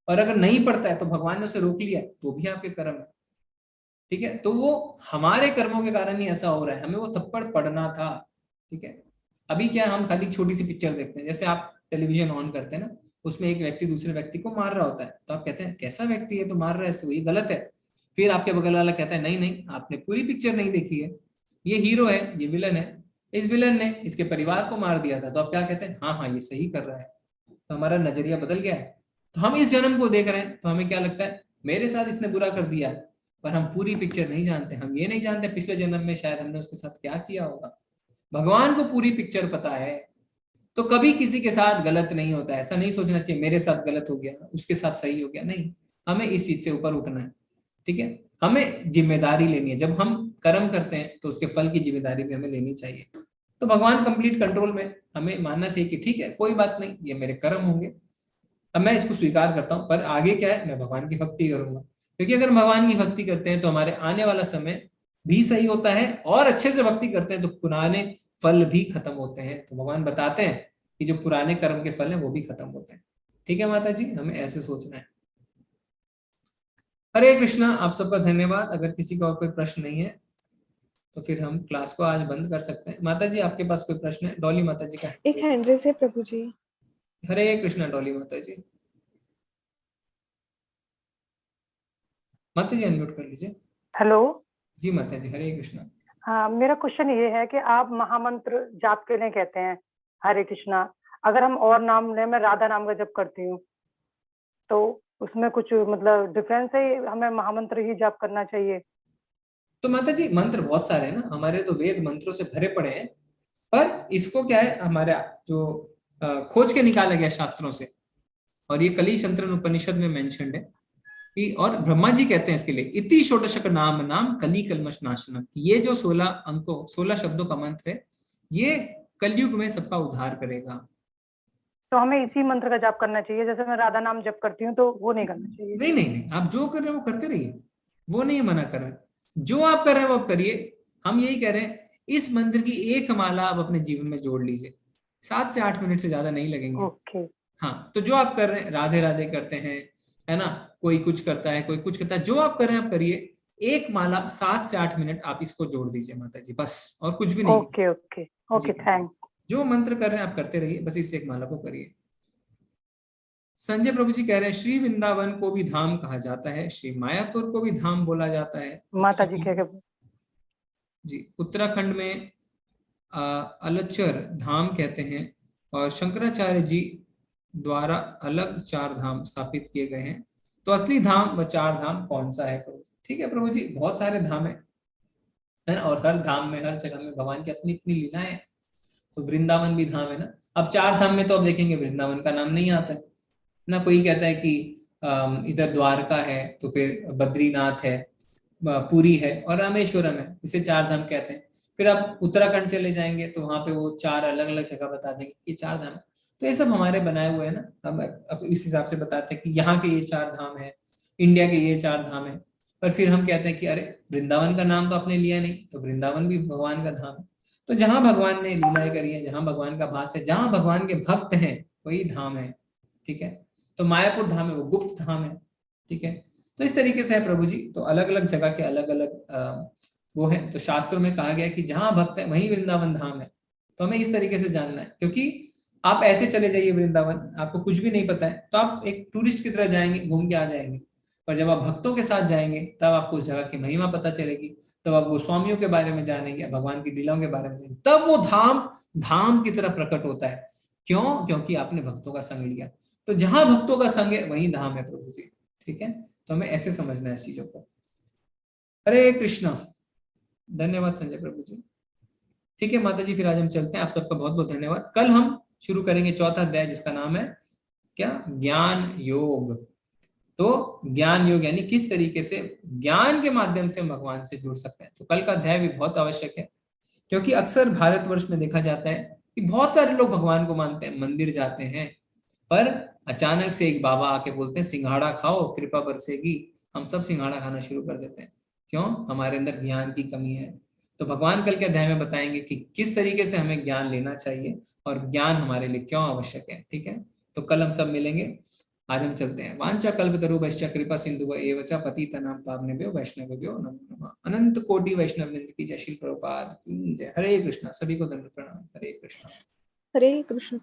और अगर नहीं पड़ता है तो भगवान ने उसे रोक लिया, तो भी आपके कर्म है। ठीक है, तो वो हमारे कर्मों के कारण ही ऐसा हो रहा है, हमें वो थप्पड़ पड़ना था। ठीक है, अभी क्या हम खाली छोटी सी पिक्चर देखते हैं, जैसे आप टेलीविजन ऑन करते हैं ना, उसमें एक व्यक्ति दूसरे व्यक्ति को मार रहा होता है, तो आप कहते हैं कैसा व्यक्ति है तो मार रहा है, इससे वही गलत है। फिर आपके बगल वाला कहता है नहीं नहीं आपने पूरी पिक्चर नहीं देखी है, ये हीरो है, ये विलन है, इस विलन ने इसके परिवार को मार दिया था। तो आप क्या कहते हैं? हाँ हाँ ये सही कर रहा है। तो हमारा नजरिया बदल गया है। तो हम इस जन्म को देख रहे हैं तो हमें क्या लगता है? मेरे साथ इसने बुरा कर दिया, पर हम पूरी पिक्चर नहीं जानते। हम ये नहीं जानते पिछले जन्म में शायद हमने उसके साथ क्या किया होगा। भगवान को पूरी पिक्चर पता है, तो कभी किसी के साथ गलत नहीं होता है। ऐसा नहीं सोचना चाहिए मेरे साथ गलत हो गया उसके साथ सही हो गया, नहीं, हमें इस चीज से ऊपर उठना है। ठीक है, हमें जिम्मेदारी लेनी है। जब हम कर्म करते हैं तो उसके फल की जिम्मेदारी भी हमें लेनी चाहिए। तो भगवान कंप्लीट कंट्रोल में, हमें मानना चाहिए कि ठीक है कोई बात नहीं, ये मेरे कर्म होंगे, अब मैं इसको स्वीकार करता हूँ, पर आगे क्या है, मैं भगवान की भक्ति करूंगा। क्योंकि अगर भगवान की भक्ति करते हैं तो हमारे आने वाला समय भी सही होता है, और अच्छे से भक्ति करते हैं तो पुराने फल भी खत्म होते हैं। तो भगवान बताते हैं कि जो पुराने कर्म के फल हैं वो भी खत्म होते हैं। ठीक है माता जी, हमें ऐसे सोचना है। हरे कृष्णा। आप सबका धन्यवाद। अगर किसी का और कोई प्रश्न नहीं है तो फिर हम क्लास को आज बंद कर सकते हैं। माता जी आपके पास कोई प्रश्न है? डॉली माता जी का एक हैंड रेज है प्रभु जी। हरे कृष्णा। डॉली माता जी, माता जी अनम्यूट कर लीजिए। हेलो जी माता जी, हरे कृष्णा। हाँ, मेरा क्वेश्चन ये है कि आप महामंत्र जाप के लिए कहते हैं हरे कृष्णा, अगर हम और नाम लें, मैं राधा नाम का जप करती हूँ, तो उसमें कुछ मतलब डिफरेंस है? हमें महामंत्र ही जाप करना चाहिए? तो माता जी मंत्र बहुत सारे हैं ना, हमारे तो वेद मंत्रों से भरे पड़े हैं, पर इसको क्या है, हमारा जो खोज के निकाला गया शास्त्रों से, और ये कली संतरण उपनिषद में मेंशन्ड है कि, और ब्रह्मा जी कहते हैं इसके लिए इति षोडशक नाम नाम कली कलमश नाशनम। ये जो 16 अंकों 16 शब्दों का मंत्र है, ये कलयुग में सबका उद्धार करेगा। तो हमें इसी मंत्र का जाप करना चाहिए? जैसे मैं राधा नाम जप करती हूँ तो वो नहीं करना चाहिए? नहीं नहीं नहीं, आप जो कर रहे हैं वो करते रहिए, वो नहीं मना कर रहे, जो आप कर रहे हैं वो आप करिए। हम यही कह रहे हैं इस मंत्र की एक माला आप अपने जीवन में जोड़ लीजिए, 7 से 8 मिनट से ज्यादा नहीं लगेंगे। ओके। हाँ, तो जो आप कर रहे हैं, राधे राधे करते हैं, है ना, कोई कुछ करता है, कोई कुछ करता है, जो आप कर रहे हैं आप करिए। एक माला 7 से 8 मिनट आप इसको जोड़ दीजिए माता जी, बस, और कुछ भी नहीं। Okay okay okay, thank. जो मंत्र कर रहे हैं आप करते रहिए, बस इस एक माला को करिए। संजय प्रभु जी कह रहे हैं श्री वृंदावन को भी धाम कहा जाता है, श्री मायापुर को भी धाम बोला जाता है। माता जी क्या जी, उत्तराखंड में अलचर धाम कहते हैं, और शंकराचार्य जी द्वारा अलग 4 धाम स्थापित किए गए हैं। तो असली धाम व 4 धाम कौन सा है प्रभु? ठीक है प्रभु जी, बहुत सारे धाम है ना, और हर धाम में, हर जगह में भगवान की अपनी अपनी लीलाएं हैं। तो वृंदावन भी धाम है ना। अब 4 धाम में तो अब देखेंगे वृंदावन का नाम नहीं आता है ना। कोई कहता है कि इधर द्वारका है, तो फिर बद्रीनाथ है, पुरी है और रामेश्वरम है, इसे 4 धाम कहते हैं। फिर आप उत्तराखंड चले जाएंगे तो वहां पे वो 4 अलग अलग जगह बता देंगे ये 4 धाम है। तो ये सब हमारे बनाए हुए हैं ना, हम अब इस हिसाब से बताते हैं कि यहाँ के ये 4 धाम है, इंडिया के ये 4 धाम है। पर फिर हम कहते हैं कि अरे वृंदावन का नाम तो आपने लिया नहीं, तो वृंदावन भी भगवान का धाम है। तो जहां भगवान ने लीलाएं करी है, जहां भगवान का भास है, जहां भगवान के भक्त हैं, वही धाम है। ठीक है, तो मायापुर धाम है वो गुप्त धाम है। ठीक है, तो इस तरीके से है प्रभु जी। तो अलग अलग जगह के अलग अलग वो है। तो शास्त्रों में कहा गया कि जहां भक्त है वहीं वृंदावन धाम है। तो हमें इस तरीके से जानना है, क्योंकि आप ऐसे चले जाइए वृंदावन, आपको कुछ भी नहीं पता है, तो आप एक टूरिस्ट की तरह जाएंगे, घूम के आ जाएंगे। पर जब आप भक्तों के साथ जाएंगे तब आपको उस जगह की महिमा पता चलेगी, तब आप गोस्वामियों के बारे में जानेंगे, भगवान की लीलाओं के बारे में जानेंगे, तब वो धाम धाम की तरह प्रकट होता है। क्यों? क्योंकि आपने भक्तों का संग लिया। तो जहां भक्तों का संग है वही धाम है प्रभु जी। ठीक है, तो हमें ऐसे समझना है इस चीजों को। हरे कृष्णा। धन्यवाद संजय प्रभु जी। ठीक है माता जी, फिर आज हम चलते हैं। आप सबका बहुत बहुत धन्यवाद। कल हम शुरू करेंगे 4था अध्याय, जिसका नाम है क्या? ज्ञान योग। तो ज्ञान योग यानी किस तरीके से ज्ञान के माध्यम से हम भगवान से जुड़ सकते हैं। तो कल का अध्याय भी बहुत आवश्यक है, क्योंकि अक्सर भारतवर्ष में देखा जाता है कि बहुत सारे लोग भगवान को मानते हैं, मंदिर जाते हैं, पर अचानक से एक बाबा आके बोलते हैं सिंघाड़ा खाओ कृपा बरसेगी। हम सब सिंघाड़ा खाना शुरू कर देते हैं। क्यों? हमारे अंदर ज्ञान की कमी है। तो भगवान कल के अध्याय में बताएंगे कि किस तरीके से हमें ज्ञान लेना चाहिए और ज्ञान हमारे लिए क्यों आवश्यक है। ठीक है, तो कल हम सब मिलेंगे। आज हम चलते हैं। वांछा कल्पतरुभ्यश्च कृपा सिंधुभ्य एव च पतितानां पावनेभ्यो वैष्णवेभ्यो नमो नमः। अनंत कोटि वैष्णव वृंद की जय। श्री प्रभुपाद की जय। हरे कृष्णा। सभी को दंड प्रणाम। हरे कृष्णा। हरे कृष्ण।